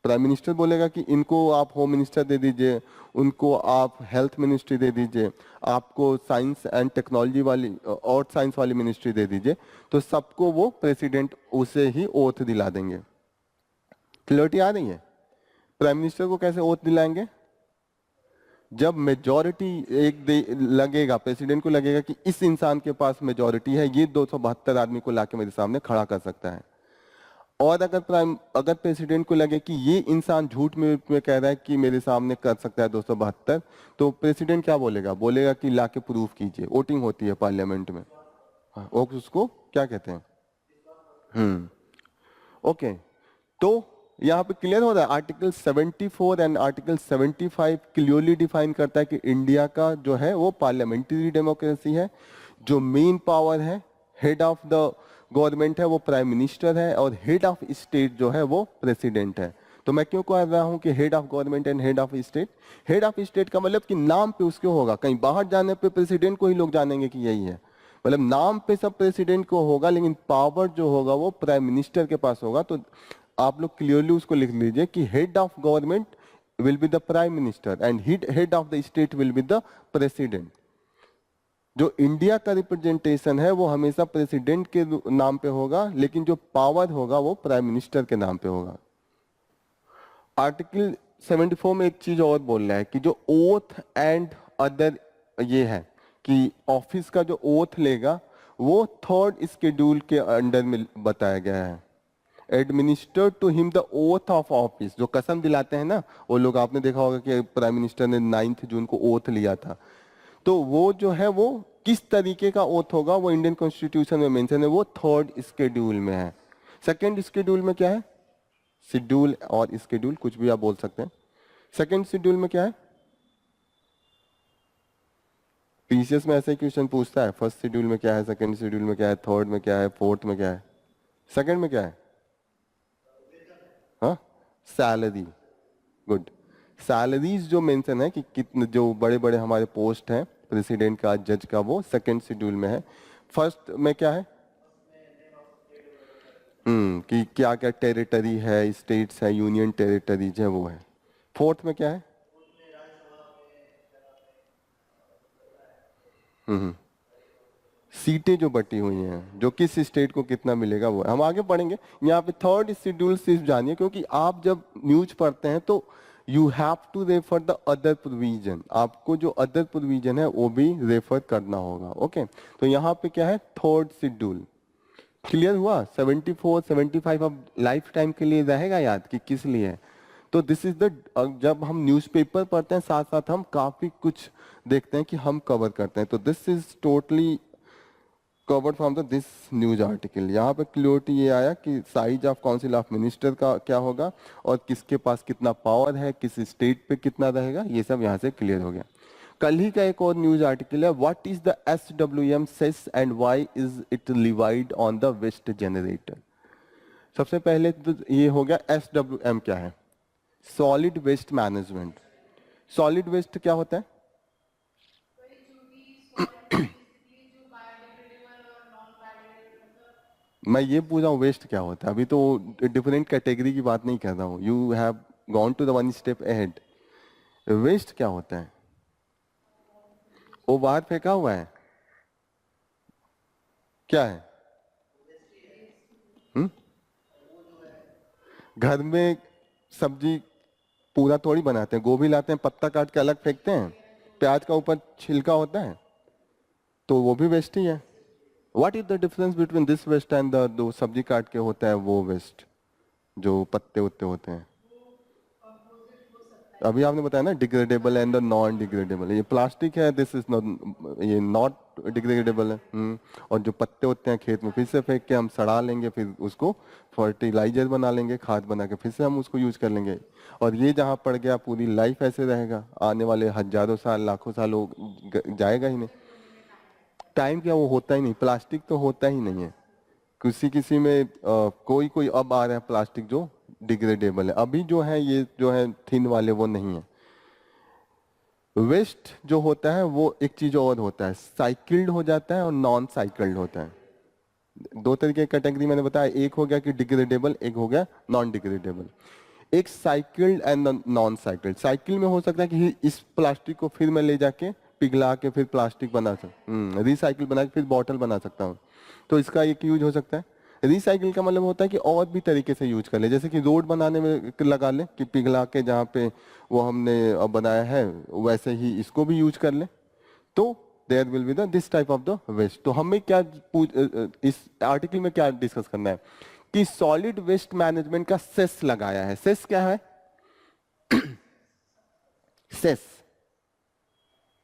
प्राइम मिनिस्टर बोलेगा कि इनको आप होम मिनिस्टर दे दीजिए, उनको आप हेल्थ मिनिस्ट्री दे दीजिए, आपको साइंस एंड टेक्नोलॉजी वाली और साइंस वाली मिनिस्ट्री दे दीजिए, तो सबको वो प्रेसिडेंट उसे ही ओथ दिला देंगे। क्लियरिटी आ रही है? प्राइम मिनिस्टर को कैसे ओथ दिलाएंगे? जब मेजॉरिटी लगेगा, प्रेसिडेंट को लगेगा कि इस इंसान के पास मेजॉरिटी है, ये 272 आदमी को लाके मेरे सामने खड़ा कर सकता है। और अगर प्रेसिडेंट को लगे कि ये इंसान झूठ में कह रहा है कि मेरे सामने कर सकता है 272, तो प्रेसिडेंट क्या बोलेगा? बोलेगा कि लाके प्रूफ कीजिए। वोटिंग होती है पार्लियामेंट में, हाँ, उसको क्या कहते हैं? ओके, तो यहाँ पे क्लियर हो रहा है, article 74 and article 75 clearly define करता है कि इंडिया का जो है वो पार्लियामेंट्री डेमोक्रेसी है, जो मेन पावर है, हेड ऑफ द गवर्नमेंट है वो प्राइम मिनिस्टर है, और हेड ऑफ स्टेट जो है वो प्रेसिडेंट है। तो मैं क्यों कह रहा हूं कि head of government and head of state? Head of state का मतलब कि नाम पे उसके होगा, कहीं बाहर जाने पे प्रेसिडेंट को ही लोग जानेंगे कि यही है, मतलब नाम पे सब प्रेसिडेंट को होगा, लेकिन पावर जो होगा वो प्राइम मिनिस्टर के पास होगा। तो आप लोग क्लियरली उसको लिख लीजिए कि head of government will be the prime minister and head of the state will be the president. जो इंडिया का रिप्रेजेंटेशन है वो हमेशा प्रेसिडेंट के नाम पे होगा, लेकिन जो पावर होगा वो प्राइम मिनिस्टर के नाम पे होगा। आर्टिकल 74 में एक चीज और बोल रहा है कि जो ओथ एंड अदर ये है कि ऑफिस का जो ओथ लेगा वो थर्ड स्केड्यूल के अंडर में बताया गया है। Administer to him the oath of office, जो कसम दिलाते हैं ना वो लोग, आपने देखा होगा कि प्राइम मिनिस्टर ने 9 जून को ओथ लिया था, तो वो जो है वो किस तरीके का ओथ होगा वो इंडियन कॉन्स्टिट्यूशन में मेंशन है, वो थर्ड स्केड्यूल में है। सेकंड स्केड्यूल में क्या है? शेड्यूल और स्केड्यूल कुछ भी आप बोल सकते हैं। सेकंड शेड्यूल में क्या है? पीसीएस में ऐसे क्वेश्चन पूछता है, फर्स्ट शेड्यूल में क्या है, सेकंड शेड्यूल में क्या है, थर्ड में क्या है, फोर्थ में क्या है, सेकंड में क्या है? हाँ, सैलरी। गुड। सैलरीज जो मेंशन है कि कितने जो बड़े बड़े हमारे पोस्ट हैं प्रेसिडेंट का, जज का, वो सेकंड शेड्यूल में है। फर्स्ट में क्या है? कि क्या क्या टेरिटरी है, स्टेट्स है, यूनियन टेरिटरीज है, वो है। फोर्थ में क्या है? सीटें जो बटी हुई हैं, जो किस स्टेट को कितना मिलेगा वो हम आगे पढ़ेंगे। यहाँ पे थर्ड शेड्यूल सिर्फ जानिए, क्योंकि आप जब न्यूज पढ़ते हैं तो you have to refer the other provision, आपको जो अदर प्रोविजन है वो भी रेफर करना होगा। ओके, तो यहाँ पे क्या है? Third schedule. क्लियर हुआ? 74 75 अब लाइफ टाइम के लिए रहेगा याद कि किस लिए है। तो दिस इज द, जब हम न्यूज़पेपर पढ़ते हैं साथ साथ हम काफी कुछ देखते हैं कि हम कवर करते हैं, तो this is totally covered from the this news article. यहाँ पे क्लियरिटी ये आया कि size of council of minister का क्या होगा और किसके पास कितना पावर है, किस स्टेट पे कितना रहेगा, ये सब यहाँ से क्लियर हो गया। कल ही का एक और न्यूज आर्टिकल है, what is the SWM cess and why is it levied on the waste generator. सबसे पहले तो ये हो गया SWM क्या है? Solid waste management. Solid waste क्या होता है? मैं ये पूछ रहा हूँ वेस्ट क्या होता है, अभी तो डिफरेंट कैटेगरी की बात नहीं कर रहा हूँ। You have gone to the one step ahead. Waste क्या होता है? वो बाहर फेंका हुआ है, क्या है? हुँ? घर में सब्जी पूरा थोड़ी बनाते हैं, गोभी लाते हैं पत्ता काट के अलग फेंकते हैं, प्याज का ऊपर छिलका होता है, तो वो भी वेस्ट ही है। What is the difference between this waste and the, जो सब्जी काट के होता है वो वेस्ट, जो पत्ते उत्ते होते हैं? अभी आपने बताया ना डिग्रेडेबल एंड नॉन डिग्रेडेबल, ये प्लास्टिक है, दिस इज नॉट, ये नॉट डिग्रेडेबल है। और जो पत्ते होते हैं खेत में फिर से फेंक के हम सड़ा लेंगे, फिर उसको फर्टिलाइजर बना लेंगे, खाद बना के फिर से हम उसको यूज कर लेंगे, और ये जहाँ पड़ गया पूरी लाइफ ऐसे रहेगा, आने वाले हजारों साल लाखों साल वो जाएगा ही नहीं। टाइम क्या, वो होता ही नहीं, प्लास्टिक तो होता ही नहीं है। किसी किसी में कोई कोई अब आ रहा है प्लास्टिक जो डिग्रेडेबल है, अभी जो है ये जो है थिन वाले वो नहीं है। वेस्ट जो होता है वो एक चीज और होता है, साइकिल्ड हो जाता है और नॉन साइकिल्ड होता है। दो तरीके की कैटेगरी मैंने बताया, एक हो गया कि डिग्रेडेबल, एक हो गया नॉन डिग्रेडेबल। एक cycled and non cycled. Cycle में हो सकता है कि इस प्लास्टिक को फिर मैं ले जाके पिघला के फिर प्लास्टिक बना सकता, रिसाइकिल बना के फिर बॉटल बना सकता हूँ, तो इसका एक यूज हो सकता है। रिसाइकिल का मतलब होता है कि और भी तरीके से यूज कर ले, जैसे कि रोड बनाने में लगा ले कि पिघला के जहाँ पे वो हमने बनाया है वैसे ही इसको भी यूज कर ले, तो there will be the this type of the waste. तो हमें क्या इस आर्टिकल में क्या डिस्कस करना है कि सॉलिड वेस्ट मैनेजमेंट का सेस लगाया है। सेस क्या है? Cess,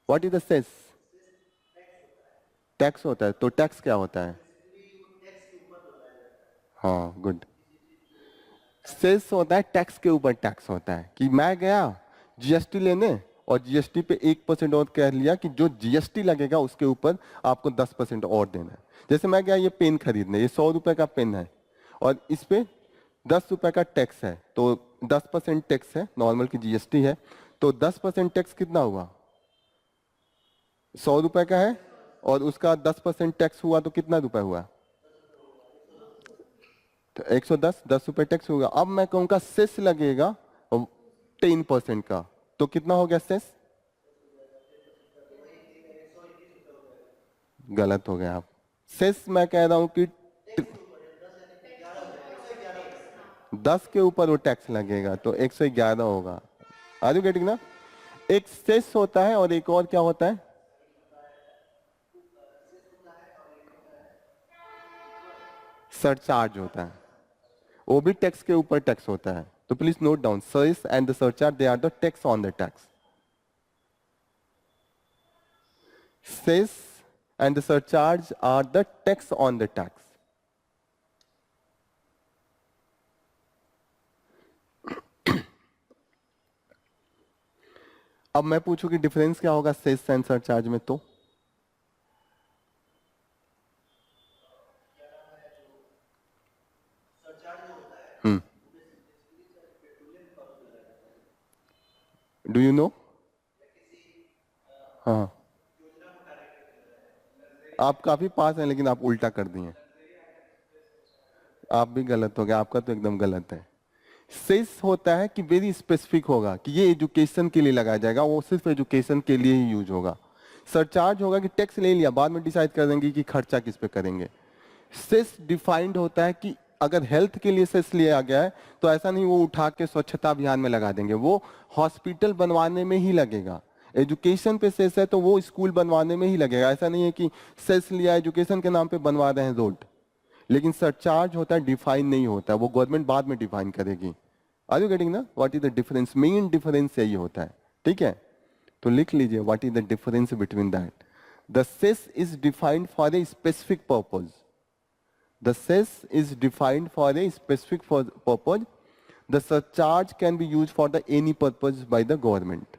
what is the cess? Tax होता है, तो टैक्स क्या होता है? हाँ, गुड। सेस होता है टैक्स के ऊपर टैक्स होता है कि मैं गया जीएसटी लेने और जीएसटी पे 1% और कह लिया कि जो जीएसटी लगेगा उसके ऊपर आपको 10% और देना है। जैसे मैं गया ये पेन खरीदने, ये 100 रुपए का पेन है और इस पे 10 रुपए का टैक्स है, तो 10% टैक्स है, नॉर्मल की जीएसटी है, तो 10% टैक्स कितना हुआ? 100 रुपए का है और उसका 10% टैक्स हुआ तो कितना रुपए हुआ? तो 110, 10 रुपए टैक्स होगा। अब मैं कहूंगा सेस लगेगा 10% का, तो कितना हो गया सेस? गलत हो गया आप। सेस मैं कह रहा हूं कि 10 के ऊपर वो टैक्स लगेगा तो 111 होगा। आर यू गेटिंग ना? एक सेस होता है और एक और क्या होता है? सरचार्ज होता है, वो भी टैक्स के ऊपर टैक्स होता है। तो please note down, cess and the surcharge they are the tax on the tax. Cess and the surcharge are the tax on the tax. अब मैं पूछूं कि डिफरेंस क्या होगा सेस एंड सरचार्ज में, तो डू यू नो? हाँ, आप काफी पास हैं लेकिन आप उल्टा कर दिए। आप भी गलत हो गए, आपका तो एकदम गलत है। सेस होता है कि वेरी स्पेसिफिक होगा कि ये एजुकेशन के लिए लगाया जाएगा, वो सिर्फ एजुकेशन के लिए ही यूज होगा। सरचार्ज होगा कि टैक्स ले लिया, बाद में डिसाइड कर देंगे कि खर्चा किस पे करेंगे। सेस डिफाइंड होता है कि अगर हेल्थ के लिए सेस लिया गया है तो ऐसा नहीं वो उठा के स्वच्छता अभियान में लगा देंगे, वो हॉस्पिटल बनवाने में ही लगेगा। एजुकेशन पे सेस है तो वो स्कूल बनवाने में ही लगेगा। ऐसा नहीं है कि सेस लिया एजुकेशन के नाम पे बनवा रहे हैं रोड। लेकिन सरचार्ज होता है डिफाइन नहीं होता, वो गवर्नमेंट बाद में डिफाइन करेगी। आर यू गेटिंग ना? What is the difference? Main difference यही होता है, ठीक है? तो लिख लीजिए what is the difference between that. The cess is defined for a specific purpose. The cess is defined for a specific purpose. The surcharge can be used for the any purpose by the government.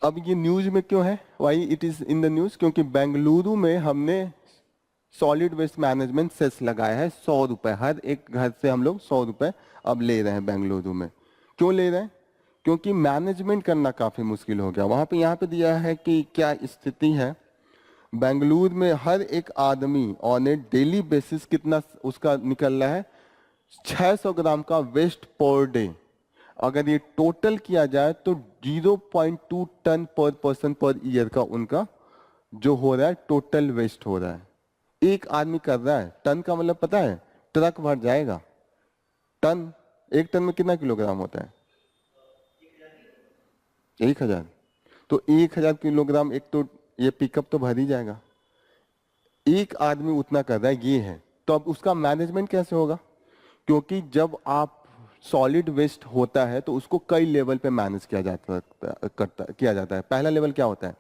अब ये news में क्यों है? Why it is in the news? क्योंकि बेंगलुरु में हमने solid waste management cess लगाया है 100 रुपए। हर एक घर से हम लोग 100 रुपए अब ले रहे हैं बेंगलुरु में। क्यों ले रहे हैं? क्योंकि मैनेजमेंट करना काफी मुश्किल हो गया। वहां पे यहाँ पे दिया है कि क्या स्थिति है। बेंगलुरु में हर एक आदमी ऑन ए डेली बेसिस कितना उसका निकल रहा है? 600 ग्राम का वेस्ट पर डे। अगर ये टोटल किया जाए तो 0.2 टन पर पर्सन पर ईयर का उनका जो हो रहा है टोटल वेस्ट हो रहा है। एक आदमी कर रहा है, टन का मतलब पता है? ट्रक भर जाएगा। टन, एक टन में कितना किलोग्राम होता है? 1000। तो 1000 किलोग्राम एक तो ये पिकअप तो भर ही जाएगा। एक आदमी उतना कर रहा है, ये है। तो अब उसका मैनेजमेंट कैसे होगा? क्योंकि जब आप सॉलिड वेस्ट होता है तो उसको कई लेवल पे मैनेज किया जाता है। पहला लेवल क्या होता है?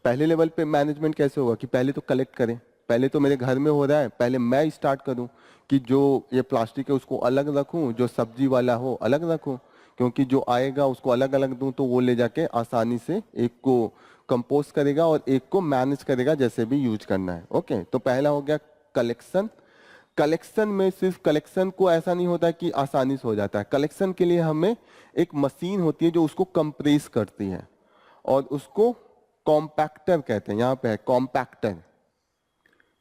पहले लेवल पे मैनेजमेंट कैसे होगा कि पहले तो कलेक्ट करें। पहले तो मेरे घर में हो रहा है, पहले मैं स्टार्ट करूं कि जो ये प्लास्टिक है उसको अलग रखूं, जो सब्जी वाला हो अलग रखूं, क्योंकि जो आएगा उसको अलग अलग दूं तो वो ले जाके आसानी से एक को कंपोस्ट करेगा और एक को मैनेज करेगा जैसे भी यूज करना है। ओके, तो पहला हो गया कलेक्शन। कलेक्शन में सिर्फ कलेक्शन को ऐसा नहीं होता कि आसानी से हो जाता है। कलेक्शन के लिए हमें एक मशीन होती है जो उसको कंप्रेस करती है और उसको कॉम्पैक्टर कहते हैं। यहाँ पे है कॉम्पैक्टर।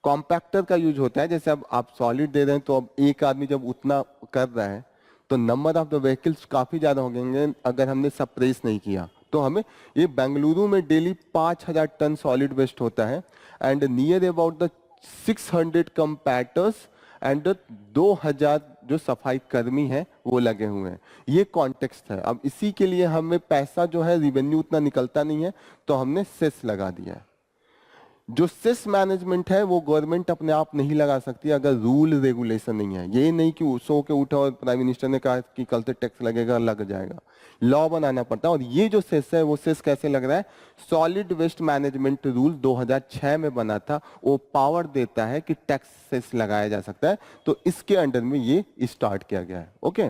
कॉम्पैक्टर का यूज होता है, जैसे अब आप सॉलिड दे रहे हैं तो अब एक आदमी जब उतना कर रहा है तो नंबर ऑफ द व्हीकल्स काफी ज्यादा हो गएंगे अगर हमने सप्रेस नहीं किया तो हमें। ये बेंगलुरु में डेली 5000 टन सॉलिड वेस्ट होता है and near about the 600 compactors and 2000 जो सफाई कर्मी हैं वो लगे हुए हैं। ये कॉन्टेक्स्ट है। अब इसी के लिए हमें पैसा जो है रिवेन्यू उतना निकलता नहीं है तो हमने सेस लगा दिया है। जो सेस मैनेजमेंट है वो गवर्नमेंट अपने आप नहीं लगा सकती अगर रूल रेगुलेशन नहीं है। ये नहीं कि सो के उठा और प्राइम मिनिस्टर ने कहा कि कल से टैक्स लगेगा, लग जाएगा। लॉ बनाना पड़ता है। और ये जो सेस है वो सेस कैसे लग रहा है, सॉलिड वेस्ट मैनेजमेंट रूल 2006 में बना था, वो पावर देता है कि टैक्स सेस लगाया जा सकता है। तो इसके अंडर में ये स्टार्ट किया गया है। ओके,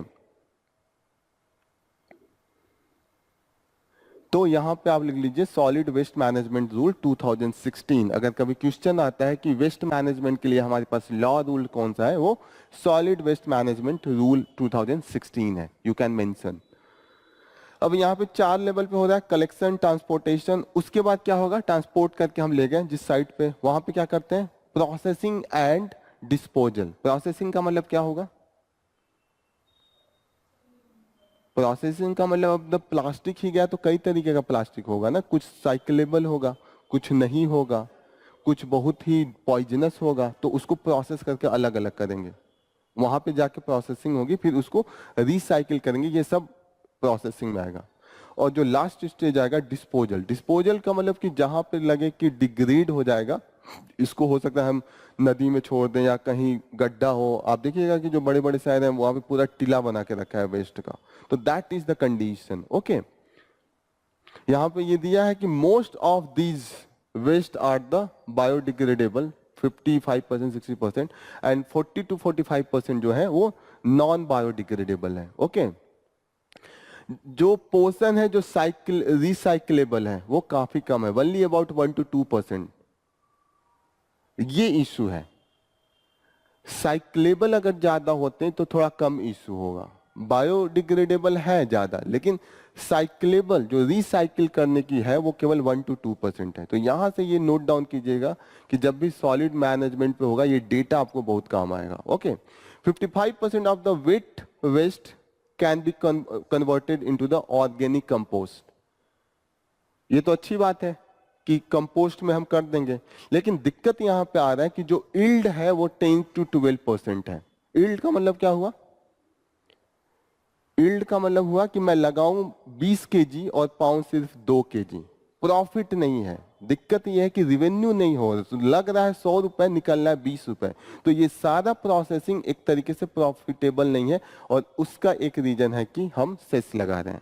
तो यहां पे आप लिख लीजिए सॉलिड वेस्ट मैनेजमेंट रूल 2016। अगर कभी क्वेश्चन आता है कि वेस्ट मैनेजमेंट के लिए हमारे पास लॉ रूल कौन सा है, वो सॉलिड वेस्ट मैनेजमेंट रूल 2016 है, यू कैन मेंशन। अब यहाँ पे 4 लेवल पे हो रहा है, कलेक्शन, ट्रांसपोर्टेशन। उसके बाद क्या होगा, ट्रांसपोर्ट करके हम ले गए जिस साइट पे, वहां पे क्या करते हैं, प्रोसेसिंग एंड डिस्पोजल। प्रोसेसिंग का मतलब क्या होगा, प्रोसेसिंग का मतलब अब प्लास्टिक ही गया तो कई तरीके का प्लास्टिक होगा ना, कुछ साइकिलेबल होगा, कुछ नहीं होगा, कुछ बहुत ही पॉइजनस होगा, तो उसको प्रोसेस करके अलग अलग करेंगे, वहां पे जाके प्रोसेसिंग होगी, फिर उसको रिसाइकिल करेंगे, ये सब प्रोसेसिंग में आएगा। और जो लास्ट स्टेज आएगा डिस्पोजल। डिस्पोजल का मतलब कि जहां पे लगे कि डिग्रेड हो जाएगा, इसको हो सकता है हम नदी में छोड़ दें या कहीं गड्ढा हो। आप देखिएगा कि जो बड़े बड़े शहर हैं वहां पे पूरा टीला बना के रखा है वेस्ट का, तो that is the condition. Okay, यहाँ पे ये दिया है कि most of these waste are the biodegradable 55% 60%, and 40 to 45% जो है वो नॉन बायोडिग्रेडेबल है। ओके, जो पोर्शन है जो साइकिल रिसाइकिलेबल है वो काफी कम है, ओनली अबाउट 1 to 2%। ये इशू है। साइक्लेबल अगर ज्यादा होते हैं तो थोड़ा कम इशू होगा, बायोडिग्रेडेबल है ज्यादा, लेकिन साइक्लेबल जो रिसाइकिल करने की है वो केवल 1 to 2% है। तो यहां से ये नोट डाउन कीजिएगा कि जब भी सॉलिड मैनेजमेंट पे होगा ये डेटा आपको बहुत काम आएगा। Okay, 55% of the wet waste can be converted into the organic compost. ये तो अच्छी बात है कि कंपोस्ट में हम कर देंगे, लेकिन दिक्कत यहां पे आ रहा है कि जो इल्ड है वो 10 to 12% है। इल्ड का मतलब क्या हुआ, इल्ड का मतलब हुआ कि मैं लगाऊं 20 kg और पाऊं सिर्फ 2 kg, प्रॉफिट नहीं है। दिक्कत यह है कि रिवेन्यू नहीं हो रहा, लग रहा है 100 रुपए, निकल रहा है 20 रुपए, तो ये सारा प्रोसेसिंग एक तरीके से प्रॉफिटेबल नहीं है, और उसका एक रीजन है कि हम सेस लगा रहे हैं।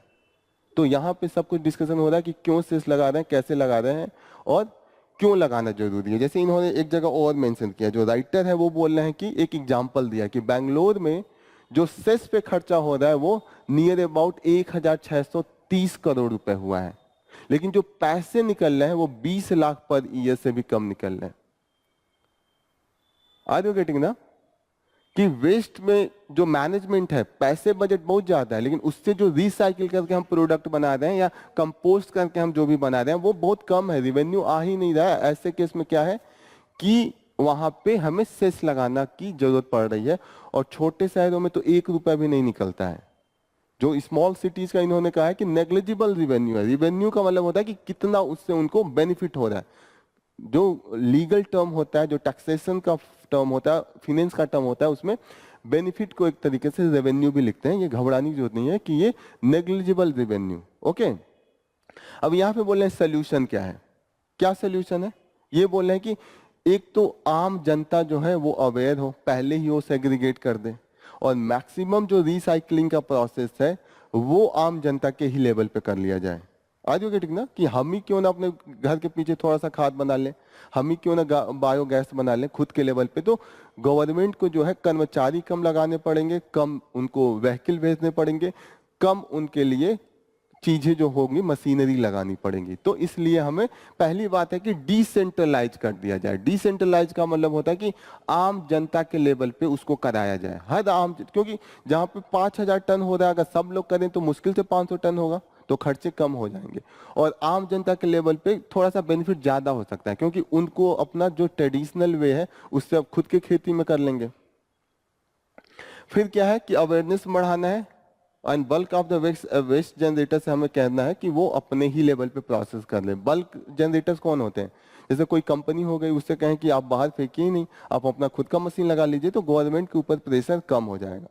तो यहाँ पे सब कुछ डिस्कशन हो रहा है कि क्यों सेस लगा रहे हैं, कैसे लगा रहे हैं, और क्यों लगाना जरूरी है। जैसे इन्होंने एक जगह और मेंशन किया, जो राइटर है वो बोल रहे हैं कि एक एग्जांपल दिया कि बेंगलोर में जो सेस पे खर्चा हो रहा है वो नियर अबाउट 1630 करोड़ रुपए हुआ है, लेकिन जो पैसे निकल रहे हैं वो 20 लाख पर ईयर से भी कम निकल रहे हैं। आर यू गेटिंग ना, कि वेस्ट में जो मैनेजमेंट है, पैसे बजट बहुत ज्यादा है, लेकिन उससे जो रिसाइकिल करके हम प्रोडक्ट बना रहे हैं या कंपोस्ट करके हम जो भी बना रहे हैं वो बहुत कम है, रिवेन्यू आ ही नहीं रहा है। ऐसे केस में क्या है कि वहां पे हमें सेस लगाना की जरूरत पड़ रही है, और छोटे शहरों में तो 1 रुपया भी नहीं निकलता है। जो स्मॉल सिटीज का इन्होंने कहा है कि नेग्लिजिबल रिवेन्यू है। रिवेन्यू का मतलब होता है कि कितना उससे उनको बेनिफिट हो रहा है। जो लीगल टर्म होता है, जो टैक्सेशन का टर्म होता है, फिनेंस का टर्म होता है, उसमें बेनिफिट को एक तरीके से रेवेन्यू भी लिखते हैं। ये घबराने की जरूरत नहीं है कि ये नेग्लिजिबल रेवेन्यू। ओके, अब यहाँ पे बोल रहे हैं सोल्यूशन क्या है, क्या सोल्यूशन है, ये बोल रहे हैं कि एक तो आम जनता जो है वो अवेयर हो, पहले ही वो सेग्रीगेट कर दे, और मैक्सिमम जो रिसाइकलिंग का प्रोसेस है वो आम जनता के ही लेवल पे कर लिया जाए। आज गेटिंग ना, कि हम ही क्यों ना अपने घर के पीछे थोड़ा सा खाद बना लें, हम ही क्यों ना बायोगैस बना लें खुद के लेवल पे। तो गवर्नमेंट को जो है कर्मचारी कम लगाने पड़ेंगे, कम उनको व्हीकल भेजने पड़ेंगे, कम उनके लिए चीजें जो होंगी मशीनरी लगानी पड़ेंगी। तो इसलिए हमें पहली बात है कि डिसेंट्रलाइज कर दिया जाए। डिसेंट्रलाइज का मतलब होता है कि आम जनता के लेवल पे उसको कराया जाए, हर आम, क्योंकि जहां पे 5000 टन हो रहा है, अगर सब लोग करें तो मुश्किल से 500 टन होगा, तो खर्चे कम हो जाएंगे, और आम जनता के लेवल पे थोड़ा सा बेनिफिट ज्यादा हो सकता है, क्योंकि उनको अपना जो ट्रेडिशनल वे है उससे अब खुद के खेती में कर लेंगे। फिर क्या है कि अवेयरनेस बढ़ाना है, and bulk of the waste generator से हमें कहना है कि वो अपने ही लेवल पे प्रोसेस कर ले। बल्क जनरेटर्स कौन होते हैं, जैसे कोई कंपनी हो गई, उससे कहें कि आप बाहर फेंकिए ही नहीं, आप अपना खुद का मशीन लगा लीजिए, तो गवर्नमेंट के ऊपर प्रेशर कम हो जाएगा।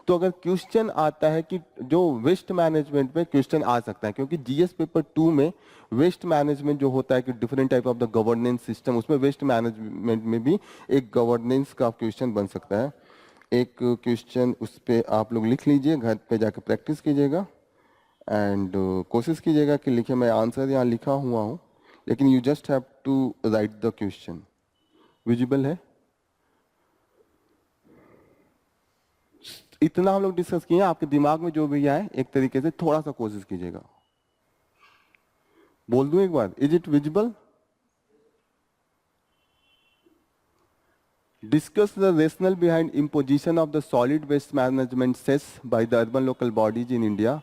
तो अगर क्वेश्चन आता है कि जो वेस्ट मैनेजमेंट में क्वेश्चन आ सकता है, क्योंकि जीएस पेपर 2 में वेस्ट मैनेजमेंट जो होता है कि different type of the governance system, उसमें वेस्ट मैनेजमेंट में भी एक गवर्नेंस का क्वेश्चन बन सकता है। एक क्वेश्चन उस पर आप लोग लिख लीजिए, घर पे जाकर प्रैक्टिस कीजिएगा एंड कोशिश कीजिएगा कि लिखे। मैं आंसर यहाँ लिखा हुआ हूँ, लेकिन you just have to write the question. Visible है? इतना हम लोग डिस्कस किए, आपके दिमाग में जो भी आए एक तरीके से थोड़ा सा कोशिश कीजिएगा। बोल दूं एक बार, is it visible? Discuss the rationale behind imposition of the solid waste management cess by the urban local bodies in India.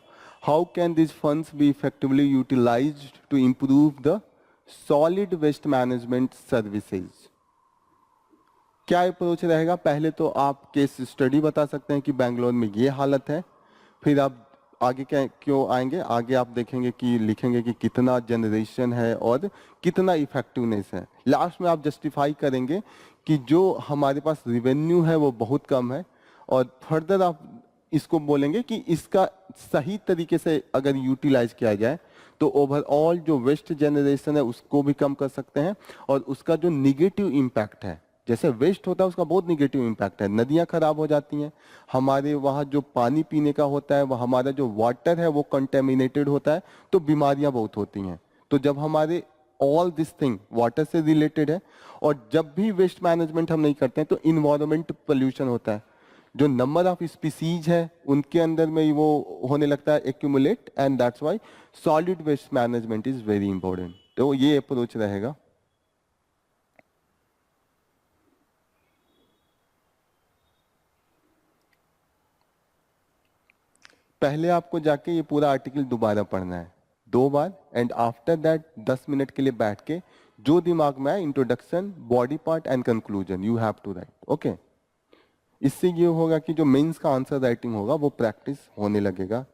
How can these funds be effectively utilized to improve the solid waste management services? क्या approach रहेगा? पहले तो आप case study बता सकते हैं कि बेंगलोर में ये हालत है, फिर आप आगे क्या क्यों आएंगे, आगे आप देखेंगे कि लिखेंगे कि कितना जनरेशन है और कितना इफेक्टिवनेस है। लास्ट में आप जस्टिफाई करेंगे कि जो हमारे पास रिवेन्यू है वो बहुत कम है, और फर्दर आप इसको बोलेंगे कि इसका सही तरीके से अगर यूटिलाइज किया जाए तो ओवरऑल जो वेस्ट जनरेशन है उसको भी कम कर सकते हैं, और उसका जो निगेटिव इम्पैक्ट है, जैसे वेस्ट होता है उसका बहुत निगेटिव इम्पैक्ट है, नदियां खराब हो जाती हैं, हमारे वहाँ जो पानी पीने का होता है, वह हमारा जो वाटर है वो कंटेमिनेटेड होता है, तो बीमारियां बहुत होती हैं। तो जब हमारे ऑल दिस थिंग वाटर से रिलेटेड है, और जब भी वेस्ट मैनेजमेंट हम नहीं करते हैं तो इन्वायरमेंट पोल्यूशन होता है, जो नंबर ऑफ स्पीसीज है उनके अंदर में ही वो होने लगता है accumulate, and that's why solid waste management is very important. तो ये अप्रोच रहेगा। पहले आपको जाके ये पूरा आर्टिकल दोबारा पढ़ना है 2 बार, एंड आफ्टर दैट 10 मिनट के लिए बैठ के जो दिमाग में आए, introduction, body part and conclusion, you have to write. Okay, इससे ये होगा कि जो मेंस का आंसर राइटिंग होगा वो प्रैक्टिस होने लगेगा।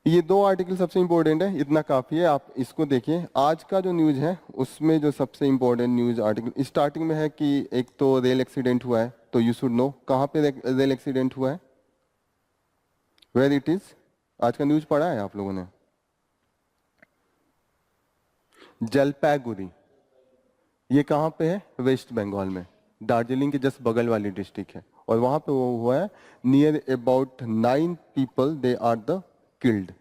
ये 2 आर्टिकल सबसे इंपॉर्टेंट है, इतना काफी है। आप इसको देखिए। आज का जो न्यूज है उसमें जो सबसे इंपॉर्टेंट न्यूज आर्टिकल स्टार्टिंग में है कि एक तो रेल एक्सीडेंट हुआ है, तो यू शुड नो कहाँ पे रेल एक्सीडेंट हुआ है, वेयर इट इज। आज का न्यूज पढ़ा है आप लोगों ने? जलपाईगुड़ी, ये कहाँ पे है? वेस्ट बंगाल में, दार्जिलिंग के जस्ट बगल वाली डिस्ट्रिक्ट है, और वहां पे वो हुआ है। Near about 9 people they are the killed,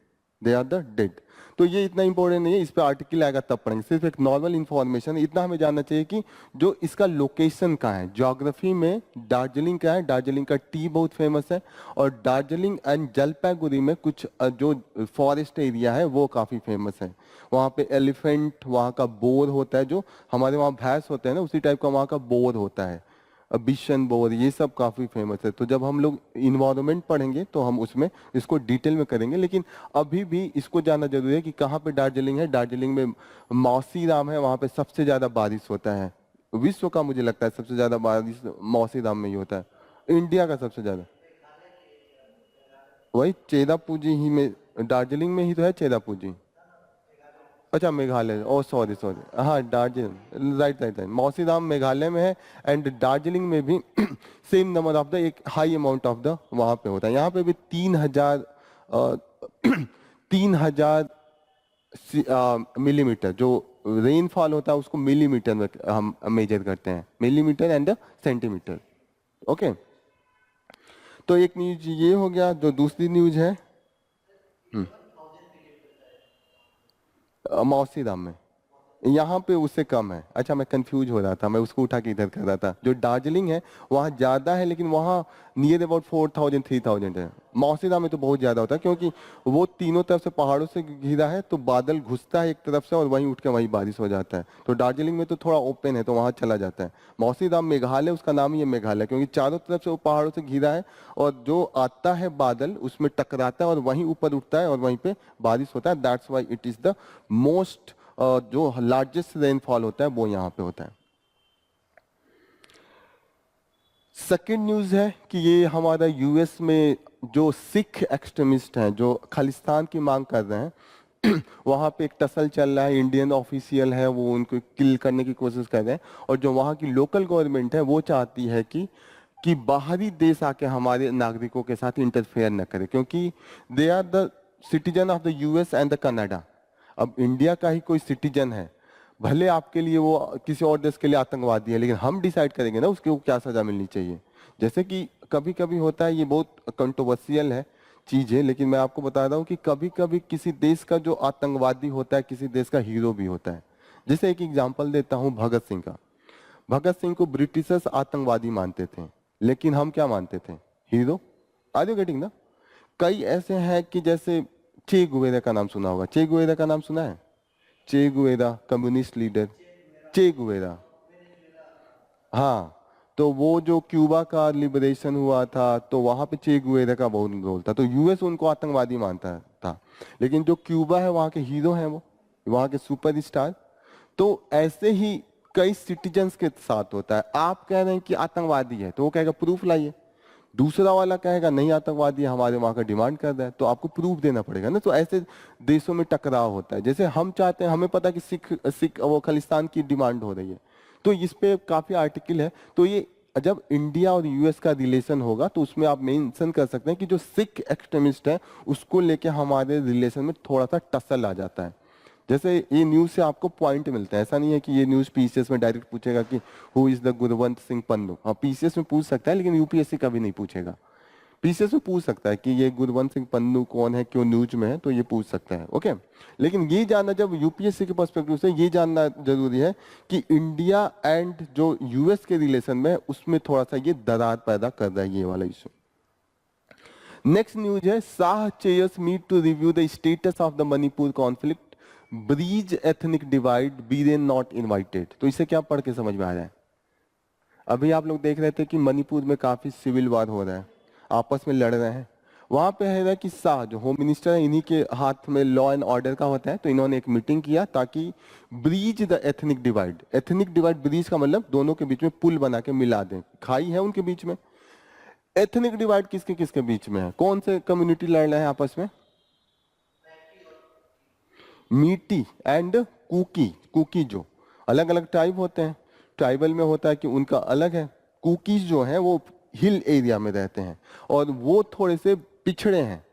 they are the dead. तो ये इतना इंपॉर्टेंट नहीं है, इस पे आर्टिकल आएगा तब पढ़ेंगे, सिर्फ एक नॉर्मल इंफॉर्मेशन। इतना हमें जानना चाहिए कि जो इसका लोकेशन कहाँ है, ज्योग्राफी में दार्जिलिंग का है, दार्जिलिंग का टी बहुत फेमस है, और दार्जिलिंग एंड जलपाईगुड़ी में कुछ जो फॉरेस्ट एरिया है वो काफी फेमस है। वहाँ पे एलिफेंट, वहाँ का बोर होता है, जो हमारे वहाँ भैंस होते हैं ना, उसी टाइप का वहाँ का बोर होता है, बिशन बोर, ये सब काफी फेमस है। तो जब हम लोग इन्वायरमेंट पढ़ेंगे तो हम उसमें इसको डिटेल में करेंगे, लेकिन अभी भी इसको जानना जरूरी है कि कहाँ पे दार्जिलिंग है। दार्जिलिंग में मौसीराम है, वहाँ पे सबसे ज्यादा बारिश होता है, विश्व का मुझे लगता है सबसे ज्यादा बारिश मौसीराम में ही होता है, इंडिया का सबसे ज्यादा। वही चेरापूंजी ही में, दार्जिलिंग में ही तो है चेरापूंजी। अच्छा, मेघालय, ओ सॉरी सॉरी, हाँ Darjeeling, right right right, Mawsynram Meghalaya में है, एंड दार्जिलिंग में भी सेम नंबर ऑफ द, एक हाई अमाउंट ऑफ द वहां पे होता है। यहाँ पे भी 3000 3000 मिलीमीटर जो रेनफॉल होता है उसको मिलीमीटर में हम मेजर करते हैं, मिलीमीटर एंड सेंटीमीटर। ओके, तो एक न्यूज ये हो गया। जो दूसरी न्यूज है मौसीराम में, यहाँ पे उससे कम है। अच्छा, मैं कंफ्यूज हो रहा था, मैं उसको उठा के इधर कर रहा था। जो दार्जिलिंग है वहाँ ज्यादा है, लेकिन वहाँ नियर अबाउट 4000 3000 है। मौसीराम में तो बहुत ज्यादा होता है, क्योंकि वो तीनों तरफ से पहाड़ों से घिरा है, तो बादल घुसता है एक तरफ से और वहीं उठ के वहीं बारिश हो जाता है। तो दार्जिलिंग में तो थोड़ा ओपन है, तो वहाँ चला जाता है। मौसीराम मेघालय, उसका नाम ही है मेघालय, क्योंकि चारों तरफ से वो पहाड़ों से घिरा है, और जो आता है बादल उसमें टकराता है और वहीं ऊपर उठता है और वहीं पे बारिश होता है। That's why it is the most, जो लार्जेस्ट रेनफॉल होता है वो यहाँ पे होता है। सेकेंड न्यूज है कि ये हमारा यूएस में जो सिख एक्सट्रीमिस्ट हैं जो खालिस्तान की मांग कर रहे हैं वहां पे एक टसल चल रहा है, इंडियन ऑफिशियल है वो उनको किल करने की कोशिश कर रहे हैं, और जो वहां की लोकल गवर्नमेंट है वो चाहती है कि कि बाहरी देश आके हमारे नागरिकों के साथ इंटरफेयर न करे, क्योंकि they are the citizen of the US and the Canada. अब इंडिया का ही कोई सिटीजन है, भले आपके लिए वो किसी और देश के लिए आतंकवादी है, लेकिन हम डिसाइड करेंगे ना उसको क्या सजा मिलनी चाहिए। जैसे कि कभी कभी होता है, ये बहुत कंट्रोवर्शियल है चीज है, लेकिन मैं आपको बता रहा हूँ कि कभी कभी किसी देश का जो आतंकवादी होता है किसी देश का हीरो भी होता है। जैसे एक एग्जांपल देता हूँ भगत सिंह का। भगत सिंह को ब्रिटिशर्स आतंकवादी मानते थे, लेकिन हम क्या मानते थे? हीरो। आर यू गेटिंग ना? कई ऐसे हैं कि जैसे चे गुवेरा का नाम सुना होगा। चे गुवेरा का नाम सुना है? चे गुवेरा कम्युनिस्ट लीडर चे गुवेरा। हाँ, तो वो जो क्यूबा का लिबरेशन हुआ था तो वहां पे चे गुवेरा का बहुत रोल था, तो यूएस उनको आतंकवादी मानता था, लेकिन जो क्यूबा है वहां के हीरो हैं, वो वहां के सुपरस्टार। तो ऐसे ही कई सिटीजन्स के साथ होता है। आप कह रहे हैं कि आतंकवादी है तो वो कहेगा प्रूफ लाइए, दूसरा वाला कहेगा नहीं आतंकवादी है, हमारे वहां का डिमांड कर रहा है, तो आपको प्रूफ देना पड़ेगा ना। तो ऐसे देशों में टकराव होता है। जैसे हम चाहते हैं, हमें पता है कि सिख सिख वो खालिस्तान की डिमांड हो रही है, तो इस पे काफी आर्टिकल है। तो ये जब इंडिया और यूएस का रिलेशन होगा तो उसमें आप मेंशन कर सकते हैं कि जो सिख एक्सट्रीमिस्ट है उसको लेके हमारे रिलेशन में थोड़ा सा टसल आ जाता है। जैसे ये न्यूज से आपको पॉइंट मिलता है, ऐसा नहीं है कि ये न्यूज पीसीएस में डायरेक्ट पूछेगा कि who is the Gurwant Singh Pannu. हाँ, पीसीएस में पूछ सकता है, लेकिन यूपीएससी कभी नहीं पूछेगा। पीसीएस में पूछ सकता है कि ये गुरवंत सिंह पन्नू कौन है, क्यों न्यूज में है, तो ये पूछ सकता है। ओके, लेकिन ये जानना, जब यूपीएससी के पर्सपेक्टिव से ये जानना जरूरी है कि इंडिया एंड जो यूएस के रिलेशन में है उसमें थोड़ा सा ये दरार पैदा कर रहा है, ये वाला इशू। नेक्स्ट न्यूज है, Shah chairs meet to review the status of the Manipur conflict, bridge ethnic divide, Biren not invited. तो इसे क्या पढ़ के समझ में आ रहा है? अभी आप लोग देख रहे थे कि मणिपुर में काफी सिविल वार हो रहा है, आपस में लड़ रहे हैं। वहां पे है कि शाह जो होम मिनिस्टर है, इन्हीं के हाथ में लॉ एंड ऑर्डर का होता है, तो इन्होंने एक मीटिंग किया ताकि bridge the ethnic divide. Ethnic divide, bridge का मतलब दोनों के बीच में पुल बना के मिला दें, खाई है उनके बीच में। एथनिक डिवाइड किसके किसके बीच में है? कौन से कम्युनिटी लड़ रहे हैं आपस में? मीटी एंड कुकी। कुकी जो अलग अलग ट्राइब होते हैं, ट्राइबल में होता है कि उनका अलग है। कुकीज जो हैं वो हिल एरिया में रहते हैं और वो थोड़े से पिछड़े हैं,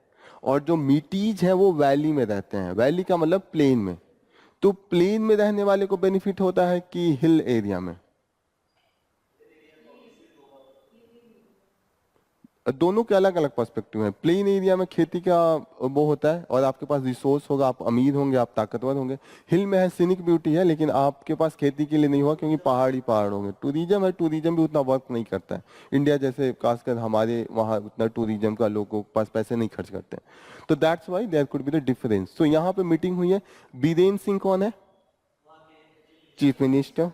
और जो मीटीज हैं वो वैली में रहते हैं। वैली का मतलब प्लेन में। तो प्लेन में रहने वाले को बेनिफिट होता है कि हिल एरिया में? दोनों के अलग अलग पर्सपेक्टिव हैं। प्लेन एरिया में खेती का वो होता है और आपके पास रिसोर्स होगा, आप अमीर होंगे, आप ताकतवर होंगे। हिल में है सीनिक ब्यूटी है, लेकिन आपके पास खेती के लिए नहीं होगा क्योंकि पहाड़ ही पहाड़ होंगे। टूरिज्म है, टूरिज्म भी उतना वर्क नहीं करता है। इंडिया जैसे खासकर हमारे वहाँ उतना टूरिज्म का लोगों के पास पैसे नहीं खर्च करते हैं। तो that's why there could be the difference. तो यहाँ पे मीटिंग हुई है। बीरेन सिंह कौन है? Chief minister.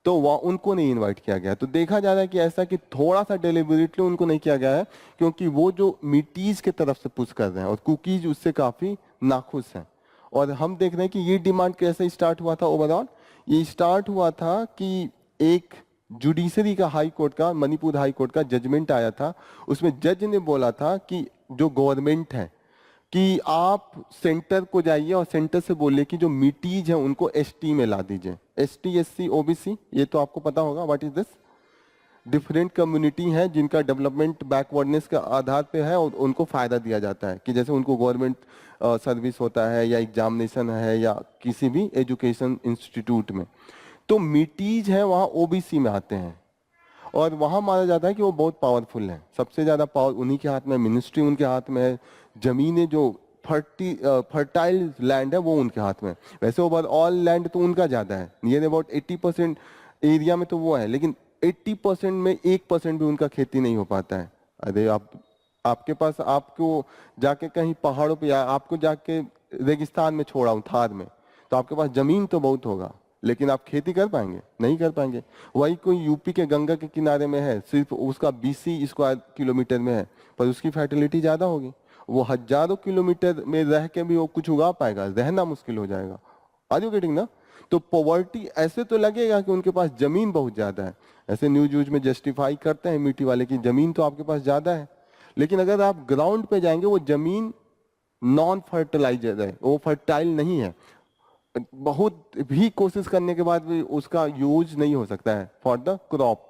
तो वह उनको नहीं इनवाइट किया गया। तो देखा जा रहा है कि ऐसा कि थोड़ा सा डेलिबरेटली उनको नहीं किया गया है, क्योंकि वो जो मीटीज के तरफ से पुश कर रहे हैं और कुकीज उससे काफी नाखुश हैं। और हम देख रहे हैं कि ये डिमांड कैसे स्टार्ट हुआ था ओवरऑल। ये स्टार्ट हुआ था कि एक जुडिशरी का, हाई कोर्ट का, मणिपुर हाई कोर्ट का जजमेंट आया था। उसमें जज ने बोला था कि जो गवर्नमेंट है कि आप सेंटर को जाइए और सेंटर से बोलिए कि जो मीटीज है उनको एसटी में ला दीजिए। एसटी, एससी, ओबीसी, ये तो आपको पता होगा what is this. Different community है जिनका डेवलपमेंट बैकवर्डनेस के आधार पे है और उनको फायदा दिया जाता है कि जैसे उनको गवर्नमेंट सर्विस होता है या एग्जामिनेशन है या किसी भी एजुकेशन इंस्टीट्यूट में। तो मीटीज है वहाँ ओबीसी में आते हैं और वहां माना जाता है कि वो बहुत पावरफुल है। सबसे ज्यादा पावर उन्हीं के हाथ में, मिनिस्ट्री उनके हाथ में है, जमीनें जो फर्टाइल लैंड है वो उनके हाथ में। वैसे ओवरऑल लैंड तो उनका ज्यादा है, नियर अबाउट 80% एरिया में तो वो है, लेकिन 80% में 1% भी उनका खेती नहीं हो पाता है। अरे आपके पास, आपको जाके कहीं पहाड़ों पे या आपको जाके रेगिस्तान में छोड़ा हूँ, थार में, तो आपके पास जमीन तो बहुत होगा, लेकिन आप खेती कर पाएंगे? नहीं कर पाएंगे। वही कोई यूपी के गंगा के किनारे में है, सिर्फ उसका 20 स्क्वायर किलोमीटर में है, पर उसकी फर्टिलिटी ज्यादा होगी। वो हजारों किलोमीटर में रह के भी वो कुछ उगा पाएगा? रहना मुश्किल हो जाएगा। आर यू गेटिंग ना? तो पॉवर्टी ऐसे तो लगेगा कि उनके पास जमीन बहुत ज्यादा है, ऐसे न्यूज व्यूज में जस्टिफाई करते हैं मीठी वाले की जमीन तो आपके पास ज्यादा है, लेकिन अगर आप ग्राउंड पे जाएंगे वो जमीन नॉन फर्टिलाइजर है, वो फर्टाइल नहीं है। बहुत भी कोशिश करने के बाद भी उसका यूज नहीं हो सकता है फॉर द क्रॉप।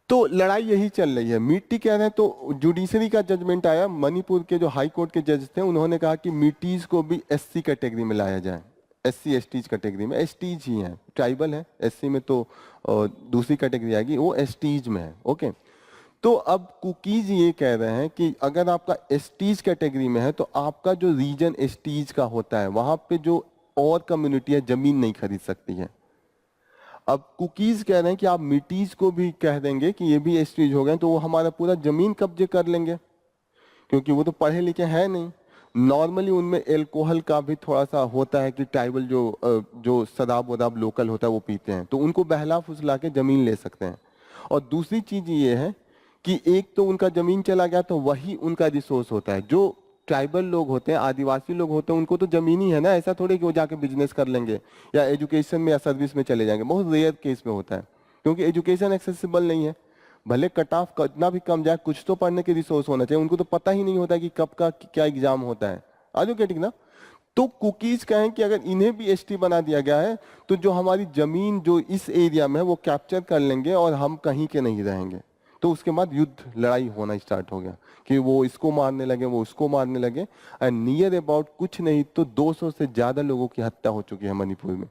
तो लड़ाई यही चल रही है। मिट्टी कह रहे हैं, तो जुडिशरी का जजमेंट आया, मणिपुर के जो हाई कोर्ट के जज थे उन्होंने कहा कि मिट्टीज को भी एससी कैटेगरी में लाया जाए। एससी एसटीज कैटेगरी में, एसटीज ही है, ट्राइबल है, एससी में तो दूसरी कैटेगरी आएगी, वो एसटीज में है। ओके, तो अब कुकीज ये कह रहे हैं कि अगर आपका एसटीज कैटेगरी में है तो आपका जो रीजन एसटीज का होता है वहां पे जो और कम्युनिटी है जमीन नहीं खरीद सकती है। अब कुकीज कह रहे हैं कि आप मिटीज को भी कह देंगे कि ये भी एसटीज हो गए तो वो हमारा पूरा जमीन कब्जे कर लेंगे, क्योंकि वो तो पढ़े लिखे हैं नहीं। नॉर्मली उनमें एल्कोहल का भी थोड़ा सा होता है कि ट्राइबल जो शराब वराब लोकल होता है वो पीते हैं, तो उनको बहला फुसला के जमीन ले सकते हैं। और दूसरी चीज ये है कि एक तो उनका जमीन चला गया तो वही उनका रिसोर्स होता है। जो ट्राइबल लोग होते हैं, आदिवासी लोग होते हैं, उनको तो जमीन ही है ना, ऐसा थोड़े कि वो जाके बिजनेस कर लेंगे या एजुकेशन में या सर्विस में चले जाएंगे। बहुत रेयर केस में होता है, क्योंकि एजुकेशन एक्सेसिबल नहीं है। भले कट ऑफ कितना भी कम जाए, कुछ तो पढ़ने के रिसोर्स होना चाहिए। उनको तो पता ही नहीं होता कि कब का क्या एग्जाम होता है। आज ठीक ना। तो कुकीज कहें कि अगर इन्हें भी एसटी बना दिया गया है तो जो हमारी जमीन जो इस एरिया में है वो कैप्चर कर लेंगे और हम कहीं के नहीं रहेंगे। तो उसके बाद युद्ध लड़ाई होना स्टार्ट हो गया कि वो इसको मारने लगे, वो उसको मारने लगे। एंड नियर अबाउट कुछ नहीं तो 200 से ज्यादा लोगों की हत्या हो चुकी है मणिपुर में।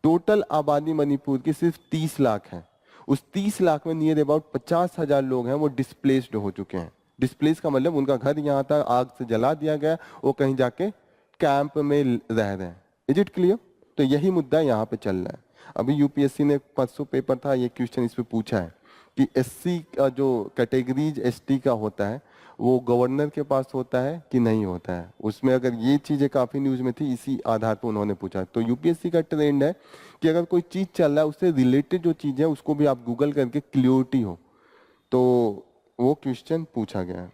टोटल आबादी मणिपुर की सिर्फ 30 लाख है। उस 30 लाख में नियर अबाउट 50,000 लोग हैं वो डिस्प्लेस्ड हो चुके हैं। डिस्प्लेस का मतलब उनका घर यहाँ था, आग से जला दिया गया, वो कहीं जाके कैंप में रह रहे हैं। Is it clear? तो यही मुद्दा यहाँ पे चल रहा है। अभी यूपीएससी ने परसों पेपर था, ये क्वेश्चन इस पे पूछा है कि एससी का जो कैटेगरीज एसटी का होता है वो गवर्नर के पास होता है कि नहीं होता है। उसमें अगर ये चीजें काफी न्यूज में थी, इसी आधार पर उन्होंने पूछा। तो यूपीएससी का ट्रेंड है कि अगर कोई चीज चल रहा है उससे रिलेटेड जो चीज है उसको भी आप गूगल करके क्लियरिटी हो, तो वो क्वेश्चन पूछा गया है।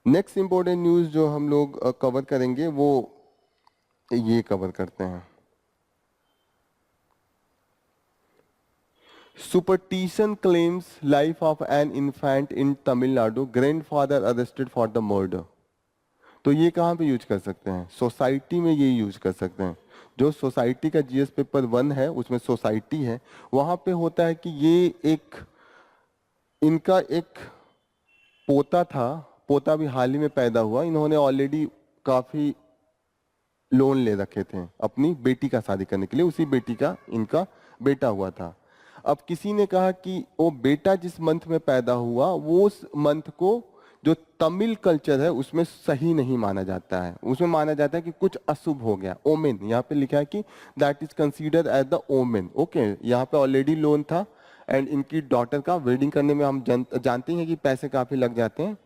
नेक्स्ट इंपॉर्टेंट न्यूज जो हम लोग कवर करेंगे वो ये कवर करते हैं। Superstition claims life of an infant in Tamil Nadu, grandfather arrested for the murder। तो ये कहाँ पे यूज कर सकते हैं? सोसाइटी में ये यूज कर सकते हैं। जो सोसाइटी का जीएस पेपर 1 है उसमें सोसाइटी है, वहां पे होता है कि ये इनका एक पोता था, पोता भी हाल ही में पैदा हुआ। इन्होंने ऑलरेडी काफी लोन ले रखे थे अपनी बेटी का शादी करने के लिए, उसी बेटी का इनका बेटा हुआ था। अब किसी ने कहा कि वो बेटा जिस मंथ में पैदा हुआ वो उस मंथ को जो तमिल कल्चर है उसमें सही नहीं माना जाता है। उसमें माना जाता है कि कुछ अशुभ हो गया, ओमेन। यहाँ पे लिखा है कि that is considered as the omen. Okay, यहाँ पे ऑलरेडी लोन था एंड इनकी डॉटर का वेडिंग करने में हम जानते हैं कि पैसे काफी लग जाते हैं।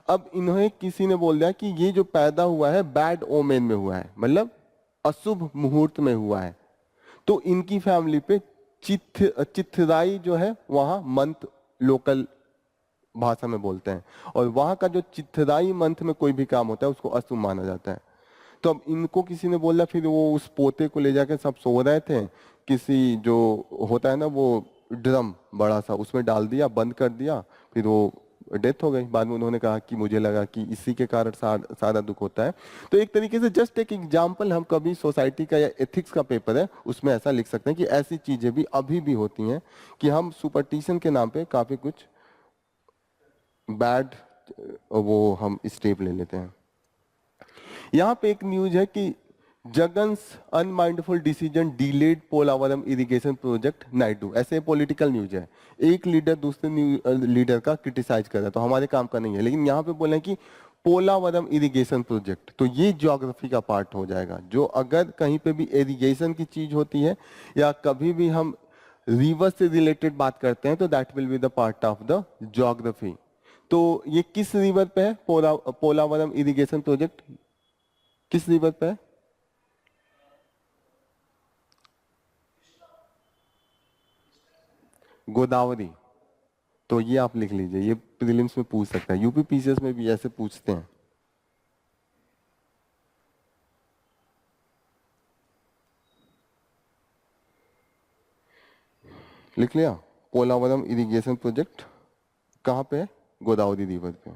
अब इन्हें किसी ने बोल दिया कि ये जो पैदा हुआ है बैड ओमेन में हुआ है, मतलब अशुभ मुहूर्त में हुआ है। तो इनकी फैमिली पे चिथराई जो है वहां मंथ लोकल भाषा में बोलते हैं, और वहां का जो चिथराई मंथ में कोई भी काम होता है उसको अशुभ माना जाता है। तो अब इनको किसी ने बोला, फिर वो उस पोते को ले जाके सब सो रहे थे, किसी जो होता है ना वो ड्रम बड़ा सा, उसमें डाल दिया, बंद कर दिया, फिर वो डेथ हो गई। बाद में उन्होंने कहा कि मुझे लगा कि इसी के कारण सारा दुख होता है। तो एक तरीके से जस्ट एक एग्जाम्पल, हम कभी सोसाइटी का या एथिक्स का पेपर है उसमें ऐसा लिख सकते हैं कि ऐसी चीजें भी अभी भी होती हैं कि हम सुपरस्टिशन के नाम पे काफी कुछ बैड वो हम स्टेप ले लेते हैं। यहाँ पे एक न्यूज है कि Jagan's unmindful decision delayed Polavaram irrigation project Naidu. ऐसे पॉलिटिकल न्यूज है, एक लीडर दूसरे लीडर का क्रिटिसाइज कर रहा है, तो हमारे काम का नहीं है। लेकिन यहाँ पे बोले कि पोलावरम इरिगेशन प्रोजेक्ट, तो ये ज्योग्राफी का पार्ट हो जाएगा। जो अगर कहीं पे भी इरिगेशन की चीज होती है या कभी भी हम रिवर से रिलेटेड बात करते हैं तो that will be the part of the geography. तो ये किस रिवर पे है? पोलावरम इरिगेशन प्रोजेक्ट किस रिवर पे है? गोदावरी। तो ये आप लिख लीजिए, ये प्रीलिम्स में पूछ सकता है, यूपी पीसीएस में भी ऐसे पूछते हैं। लिख लिया? पोलावरम इरिगेशन प्रोजेक्ट कहाँ पे है? गोदावरी रिवर पे।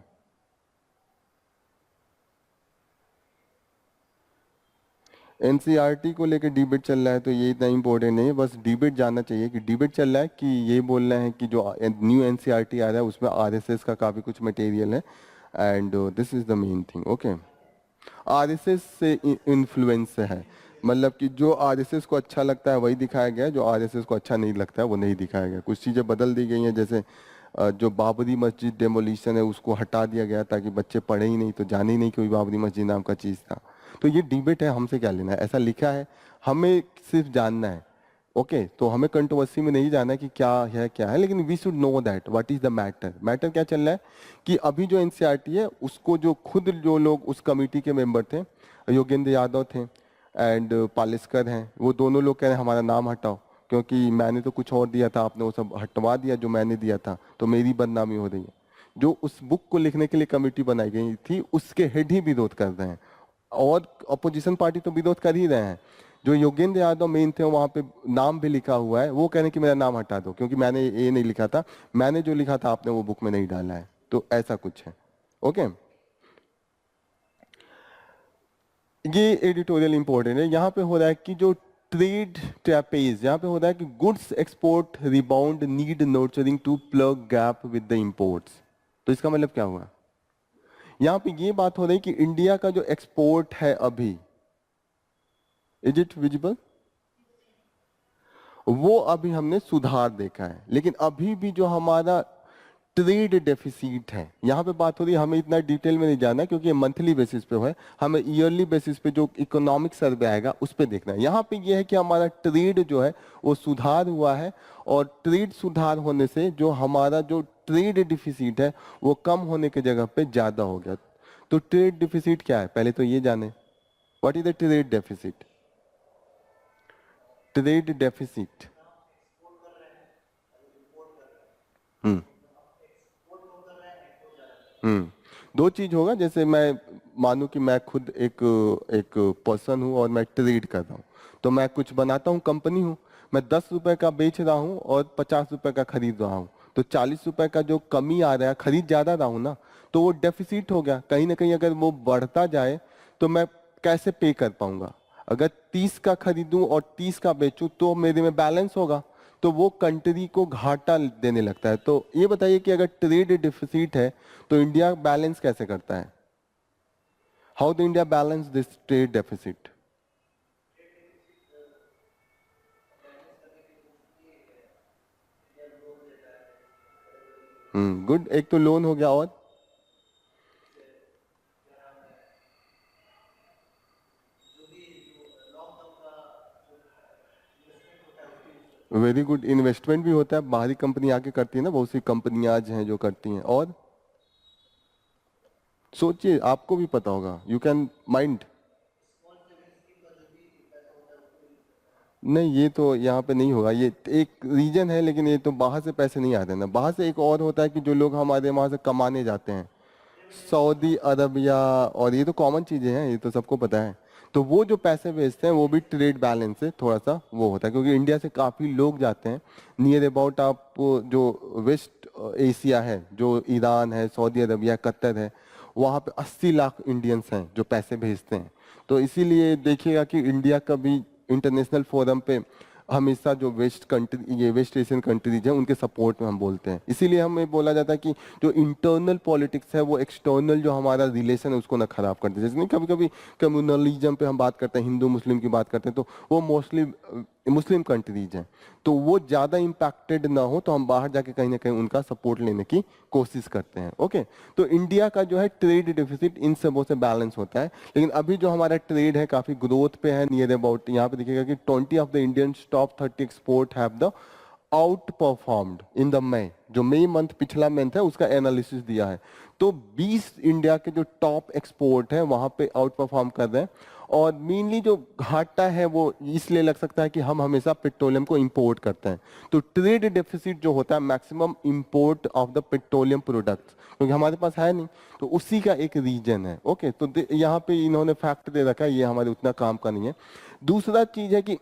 एनसीईआरटी को लेकर डिबेट चल रहा है तो ये इतना इम्पोर्टेंट नहीं है, बस डिबेट जानना चाहिए कि डिबेट चल रहा है कि ये बोल रहे हैं कि जो न्यू एनसीईआरटी आ रहा है उसमें आरएसएस का काफ़ी कुछ मटेरियल है and this is the main thing. Okay, RSS से इन्फ्लुएंस है, मतलब कि जो आरएसएस को अच्छा लगता है वही दिखाया गया है, जो आरएसएस को अच्छा नहीं लगता है वो नहीं दिखाया गया। कुछ चीज़ें बदल दी गई हैं, जैसे जो बाबरी मस्जिद डेमोलिशन है उसको हटा दिया गया ताकि बच्चे पढ़े ही नहीं तो जाने ही नहीं कोई बाबरी मस्जिद नाम का चीज़ था। तो ये डिबेट है, हमसे क्या लेना है, ऐसा लिखा है, हमें सिर्फ जानना है। ओके तो हमें कंट्रोवर्सी में नहीं जाना है कि क्या है, लेकिन we should know that what is the matter. Matter क्या चल रहा है कि अभी जो एनसीईआरटी है उसको जो खुद जो लोग उस कमेटी के मेंबर थे, योगेंद्र यादव थे एंड पालिस्कर हैं, वो दोनों लोग कह रहे हैं हमारा नाम हटाओ क्योंकि मैंने तो कुछ और दिया था, आपने वो सब हटवा दिया जो मैंने दिया था, तो मेरी बदनामी हो रही है। जो उस बुक को लिखने के लिए कमेटी बनाई गई थी उसके हेड ही विरोध कर रहे हैं और अपोजिशन पार्टी तो विरोध कर ही रहे हैं। जो योगेंद्र यादव मेन थे वहां पे नाम भी लिखा हुआ है, वो कह रहे हैं कि मेरा नाम हटा दो क्योंकि मैंने ये नहीं लिखा था, मैंने जो लिखा था आपने वो बुक में नहीं डाला है। तो ऐसा कुछ है। ओके, ये एडिटोरियल इंपॉर्टेंट है। यहाँ पे हो रहा है कि जो ट्रेड ट्रैपेज, यहाँ पे हो रहा है कि goods export rebound need nurturing to plug gap with the imports. तो इसका मतलब क्या हुआ, यहाँ पे ये बात हो रही है कि इंडिया का जो एक्सपोर्ट है अभी, इज इट विजिबल, वो अभी हमने सुधार देखा है, लेकिन अभी भी जो हमारा ट्रेड डेफिसिट है, यहाँ पे बात हो रही है, हमें इतना डिटेल में नहीं जाना है क्योंकि ये मंथली बेसिस पे है, हमें ईयरली बेसिस पे जो इकोनॉमिक सर्वे आएगा उस पे देखना है। यहाँ पे ये है कि हमारा ट्रेड जो है वो सुधार हुआ है और ट्रेड सुधार होने से जो हमारा जो ट्रेड डिफिसिट है वो कम होने की जगह पे ज्यादा हो गया। तो ट्रेड डिफिसिट क्या है, पहले तो ये जाने, what is the trade deficit. Trade deficit, hmm दो चीज होगा, जैसे मैं मानूं कि मैं खुद एक एक पर्सन हूं और मैं ट्रेड कर रहा हूं, तो मैं कुछ बनाता हूं, कंपनी हूं, मैं 10 रुपए का बेच रहा हूं और 50 रुपए का खरीद रहा हूं, तो 40 रुपए का जो कमी आ रहा है, खरीद ज्यादा रहा हूं ना, तो वो डेफिसिट हो गया कहीं ना कहीं। अगर वो बढ़ता जाए तो मैं कैसे पे कर पाऊंगा, अगर 30 का खरीदूं और 30 का बेचूं तो मेरे में बैलेंस होगा, तो वो कंट्री को घाटा देने लगता है। तो ये बताइए कि अगर ट्रेड डिफिसिट है तो इंडिया बैलेंस कैसे करता है, how the India balance this trade deficit. Good, एक तो लोन हो गया और वेरी गुड, इन्वेस्टमेंट भी होता है, बाहरी कंपनी आके करती है ना, बहुत सी कंपनियां आज हैं जो करती हैं। और सोचिए, आपको भी पता होगा, यू कैन माइंड। नहीं, ये तो यहाँ पे नहीं होगा, ये एक रीजन है, लेकिन ये तो बाहर से पैसे नहीं आते ना। बाहर से एक और होता है कि जो लोग हमारे वहां से कमाने जाते हैं, सऊदी अरबिया, और ये तो कॉमन चीजें हैं, ये तो सबको पता है। तो वो जो पैसे भेजते हैं वो भी ट्रेड बैलेंस से थोड़ा सा वो होता है, क्योंकि इंडिया से काफी लोग जाते हैं। नियर अबाउट आप जो वेस्ट एशिया है, जो ईरान है, सऊदी अरबिया, कतर है, वहाँ पे 80 लाख इंडियंस हैं जो पैसे भेजते हैं। तो इसीलिए देखिएगा कि इंडिया का भी इंटरनेशनल फोरम पे हमेशा जो वेस्ट कंट्री, ये वेस्ट एशियन कंट्रीज हैं उनके सपोर्ट में हम बोलते हैं। इसीलिए हमें बोला जाता है कि जो इंटरनल पॉलिटिक्स है वो एक्सटर्नल जो हमारा रिलेशन है उसको ना खराब करते। जैसे नहीं, कभी कभी कम्युनलिज्म पे हम बात करते हैं, हिंदू मुस्लिम की बात करते हैं, तो वो मोस्टली मुस्लिम कंट्रीज हैं, तो वो ज़्यादा इम्पैक्टेड ना हो तो हम बाहर जाके कहीं ना कहीं उनका सपोर्ट लेने की कोशिश करते हैं। ओके, तो इंडिया का जो है ट्रेड डेफिसिट इन सबों से बैलेंस होता है, लेकिन अभी जो हमारा ट्रेड है काफ़ी ग्रोथ पे है, नियर अबाउट यहाँ पे देखिएगा कि 20 of the Indian top 30 export have the outperformed in the May, जो मई मंथ पिछला मंथ है उसका एनालिसिस दिया है, तो 20 इंडिया के जो टॉप एक्सपोर्ट है वहां पे आउट परफॉर्म कर रहे हैं। और मेनली जो घाटा है वो इसलिए लग सकता है कि हम हमेशा पेट्रोलियम को इंपोर्ट करते हैं, तो ट्रेड डेफिसिट जो होता है maximum import of the petroleum products, क्योंकि हमारे पास है नहीं, तो उसी का एक रीजन है। ओके, तो यहाँ पे इन्होंने फैक्ट दे रखा है, ये हमारे उतना काम का नहीं है। दूसरा चीज है कि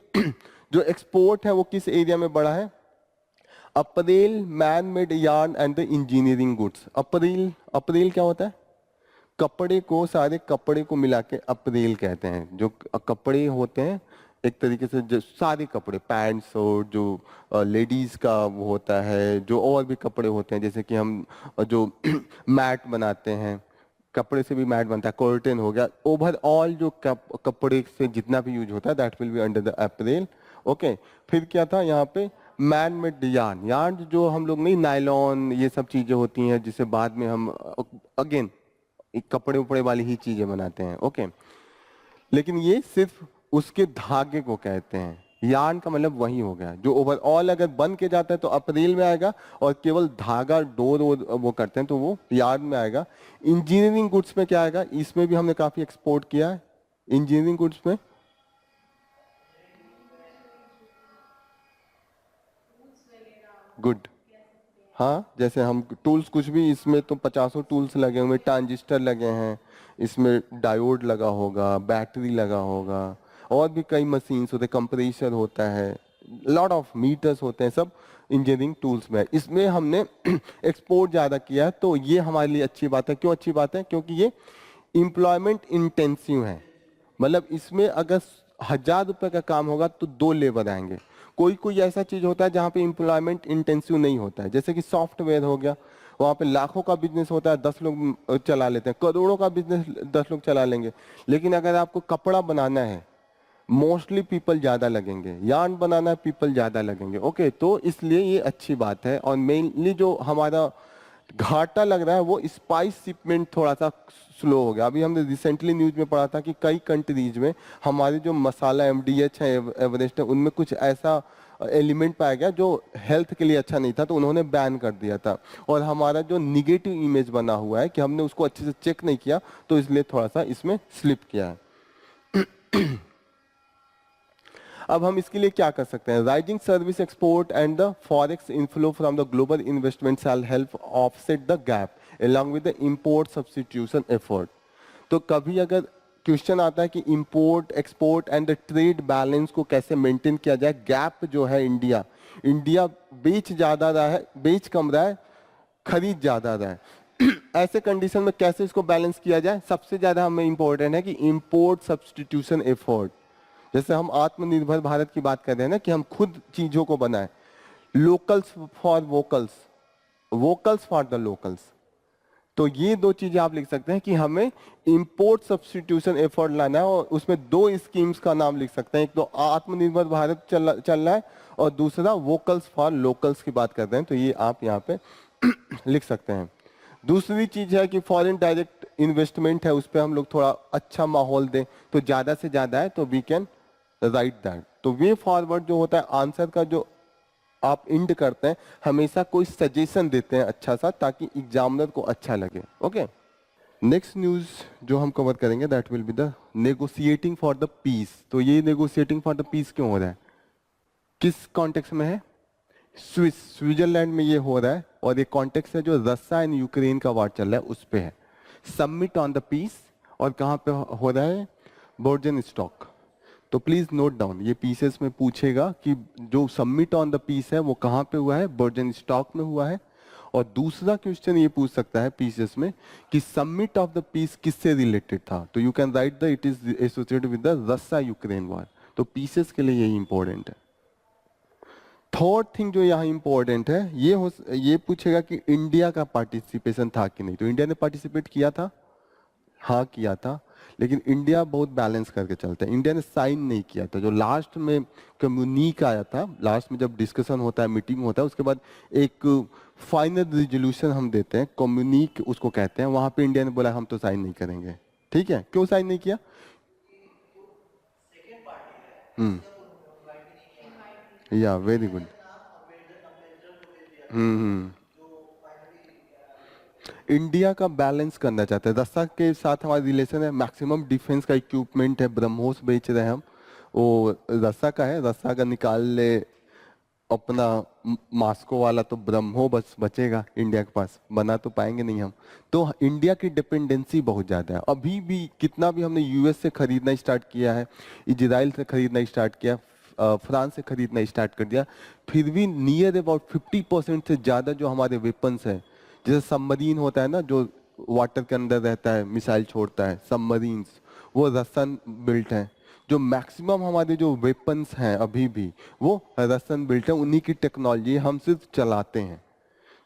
जो एक्सपोर्ट है वो किस एरिया में बढ़ा है, April, man made yarn and the engineering goods. April, April क्या होता है, कपड़े को, सारे कपड़े को मिला के अप्रैल कहते हैं। जो कपड़े होते हैं एक तरीके से, जो सारे कपड़े, पैंट शर्ट, जो लेडीज का वो होता है, जो और भी कपड़े होते हैं, जैसे कि हम जो मैट बनाते हैं, कपड़े से भी मैट बनता है, कर्टन हो गया, ओवरऑल जो कपड़े से जितना भी यूज होता है that will be under the April. Okay, फिर क्या था यहाँ पे, मैन मेड यार्न। यार्न जो हम लोग नहीं, नायलॉन, ये सब चीजें होती हैं जिससे बाद में हम अगेन कपड़े उपड़े वाली ही चीजें बनाते हैं। ओके, लेकिन ये सिर्फ उसके धागे को कहते हैं। यार्न का मतलब वही हो गया जो ओवरऑल अगर बन के जाता है तो अप्रैल में आएगा, और केवल धागा डोर वो करते हैं तो वो यार्न में आएगा। इंजीनियरिंग गुड्स में क्या आएगा, इसमें भी हमने काफी एक्सपोर्ट किया है इंजीनियरिंग गुड्स में। गुड, हाँ, जैसे हम टूल्स कुछ भी, इसमें तो 50 टूल्स लगे हुए, ट्रांजिस्टर लगे हैं, इसमें डायोड लगा होगा, बैटरी लगा होगा, और भी कई मशीन्स होते हैं, कंप्रेसर होता है, लॉट ऑफ मीटर्स होते हैं, सब इंजीनियरिंग टूल्स में है। इसमें हमने एक्सपोर्ट ज़्यादा किया है, तो ये हमारे लिए अच्छी बात है। क्यों अच्छी बात है? क्योंकि ये एम्प्लॉयमेंट इंटेंसिव है। मतलब इसमें अगर 1000 रुपए का काम होगा तो 2 लेबर आएंगे। कोई कोई ऐसा चीज होता है जहाँ पे एम्प्लॉयमेंट इंटेंसिव नहीं होता है, जैसे कि सॉफ्टवेयर हो गया, वहाँ पे लाखों का बिजनेस होता है, 10 लोग चला लेते हैं, करोड़ों का बिजनेस 10 लोग चला लेंगे। लेकिन अगर आपको कपड़ा बनाना है, मोस्टली पीपल ज्यादा लगेंगे, यार्न बनाना है, पीपल ज्यादा लगेंगे। ओके, तो इसलिए ये अच्छी बात है। और मेनली जो हमारा घाटा लग रहा है वो स्पाइस शिपमेंट थोड़ा सा स्लो हो गया। अभी हमने रिसेंटली न्यूज में पढ़ा था कि कई कंट्रीज में हमारे जो मसाला एमडीएच है, एवरेस्ट है, उनमें कुछ ऐसा एलिमेंट पाया गया जो हेल्थ के लिए अच्छा नहीं था, तो उन्होंने बैन कर दिया था। और हमारा जो निगेटिव इमेज बना हुआ है कि हमने उसको अच्छे से चेक नहीं किया, तो इसलिए थोड़ा सा इसमें स्लिप किया है। अब हम इसके लिए क्या कर सकते हैं? Rising service export and the forex inflow from the global investment shell help offset the gap along with the import substitution effort। तो कभी अगर क्वेश्चन आता है कि import export and the trade balance को कैसे मेंटेन किया जाए, गैप जो है इंडिया बेच ज्यादा रहा है, बेच कम रहा है, खरीद ज्यादा रहा है। ऐसे कंडीशन में कैसे इसको बैलेंस किया जाए? सबसे ज्यादा हमें इंपॉर्टेंट है कि इंपोर्ट सब्सटीट्यूशन एफर्ट। जैसे हम आत्मनिर्भर भारत की बात कर रहे हैं ना, कि हम खुद चीजों को बनाएं, locals for vocals, vocals for the locals. तो ये 2 चीजें आप लिख सकते हैं कि हमें इंपोर्ट सब्सटीट्यूशन एफर्ट लाना है, और उसमें 2 स्कीम्स का नाम लिख सकते हैं। एक तो आत्मनिर्भर भारत चल रहा है, और दूसरा वोकल्स फॉर लोकल्स की बात करते हैं, तो ये आप यहाँ पे लिख सकते हैं। दूसरी चीज है कि फॉरेन डायरेक्ट इन्वेस्टमेंट है, उस पर हम लोग थोड़ा अच्छा माहौल दें, तो ज्यादा से ज्यादा है तो वी कैन राइट दैट। तो वे फॉरवर्ड जो होता है, आंसर का जो आप इंड करते हैं, हमेशा कोई सजेशन देते हैं अच्छा सा, ताकि एग्जामिनर को अच्छा लगे। ओके, नेक्स्ट न्यूज जो हम कवर करेंगे that will be the negotiating for the peace. तो ये नेगोशिएटिंग फॉर द पीस क्यों हो रहा है, किस कॉन्टेक्स्ट में है? स्विट्जरलैंड में ये हो रहा है, और ये कॉन्टेक्स्ट है जो रशिया एंड यूक्रेन का वार चल रहा है उस पे है। सबमिट ऑन द पीस, और कहाँ पे हो रहा है? बोर्जन स्टॉक। तो प्लीज नोट डाउन, ये पीसेस में पूछेगा कि जो सबमिट ऑन द पीस है वो कहाँ पे हुआ है? बर्जन स्टॉक में हुआ है। और दूसरा क्वेश्चन ये पूछ सकता है पीसेस में कि सबमिट ऑफ द पीस किससे रिलेटेड था? तो you can write the it is associated with the Russia Ukraine war. तो पीसेस के लिए यही इंपॉर्टेंट है। थर्ड थिंग जो यहाँ इंपॉर्टेंट है, ये पूछेगा कि इंडिया का पार्टिसिपेशन था कि नहीं। तो इंडिया ने पार्टिसिपेट किया था, हाँ किया था, लेकिन इंडिया बहुत बैलेंस करके चलता है। इंडिया ने साइन नहीं किया था। जो लास्ट में कम्युनिक आया था, लास्ट में जब डिस्कशन होता है, मीटिंग होता है, उसके बाद एक फाइनल रिजोल्यूशन हम देते हैं, कम्युनिक उसको कहते हैं, वहां पे इंडिया ने बोला हम तो साइन नहीं करेंगे। ठीक है, क्यों साइन नहीं किया? या वेरी गुड। हम्म, इंडिया का बैलेंस करना चाहते हैं। रशिया के साथ हमारा रिलेशन है, मैक्सिमम डिफेंस का इक्विपमेंट है, ब्रह्मोस बेच रहे हैं हम, वो रशिया का है। रशिया का निकाल ले अपना मास्को वाला, तो ब्रह्मो बस बचेगा इंडिया के पास, बना तो पाएंगे नहीं हम। तो इंडिया की डिपेंडेंसी बहुत ज्यादा है। अभी भी कितना भी हमने यूएस से खरीदना स्टार्ट किया है, इजराइल से खरीदना स्टार्ट किया, फ्रांस से खरीदना स्टार्ट कर दिया, फिर भी नियर अबाउट 50% से ज्यादा जो हमारे वेपन्स है, जैसे सबमरीन होता है ना, जो वाटर के अंदर रहता है, मिसाइल छोड़ता है, सबमरीन्स, वो रशियन बिल्ट हैं। जो मैक्सिमम हमारे जो वेपन्स हैं अभी भी वो रशियन बिल्ट है, उन्हीं की टेक्नोलॉजी हम सिर्फ चलाते हैं।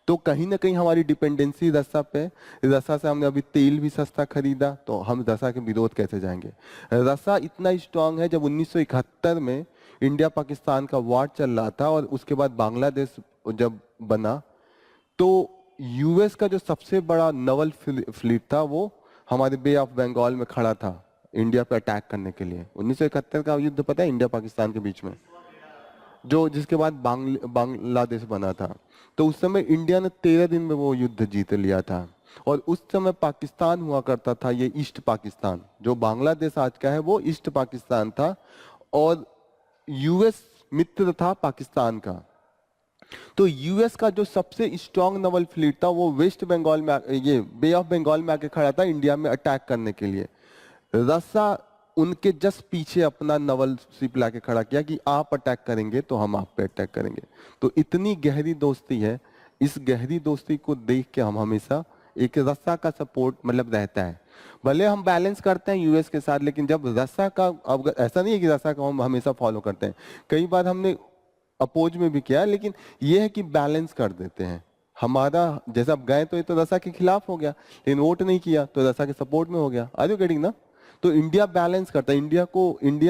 तो कहीं ना कहीं हमारी डिपेंडेंसी रस्सा पे, रस्सा से हमने अभी तेल भी सस्ता खरीदा, तो हम रस्सा के विरोध कैसे जाएंगे। रस्सा इतना स्ट्रांग है, जब 1971 में इंडिया पाकिस्तान का वार चल रहा था और उसके बाद बांग्लादेश जब बना, तो यूएस का जो सबसे बड़ा नवल फ्लीट था वो हमारे बे ऑफ बंगाल में खड़ा था इंडिया पे अटैक करने के लिए। 1971 का युद्ध पता है, इंडिया पाकिस्तान के बीच में, जो जिसके बाद बांग्लादेश बना था। तो उस समय इंडिया ने 13 दिन में वो युद्ध जीत लिया था। और उस समय पाकिस्तान हुआ करता था ये ईस्ट पाकिस्तान, जो बांग्लादेश आज का है वो ईस्ट पाकिस्तान था, और यूएस मित्र था पाकिस्तान का। तो यूएस का जो सबसे स्ट्रांग नवल फ्लीट था वो वेस्ट बंगाल में ये बे ऑफ बंगाल में आके खड़ा था इंडिया में अटैक करने के लिए। रस्सा उनके जस्ट पीछे अपना नवल शिप लाके खड़ा किया कि आप अटैक करेंगे तो हम आप पे अटैक करेंगे। तो इतनी गहरी दोस्ती है, इस गहरी दोस्ती को देख के हम हमेशा एक रस्सा का सपोर्ट मतलब रहता है। भले हम बैलेंस करते हैं यूएस के साथ, लेकिन जब रस्सा का, अब ऐसा नहीं है कि रस्सा का हम हमेशा फॉलो करते हैं, कई बार हमने अपोज में भी किया, लेकिन ये है कि बैलेंस कर देते हैं। हमारा जैसा अब गए तो ये तो रस्सा के खिलाफ हो गया, लेकिन वोट नहीं किया तो रस्सा के सपोर्ट में हो गया। आर यू गेटिंग ना? तो इंडिया बैलेंस करता है। इंडिया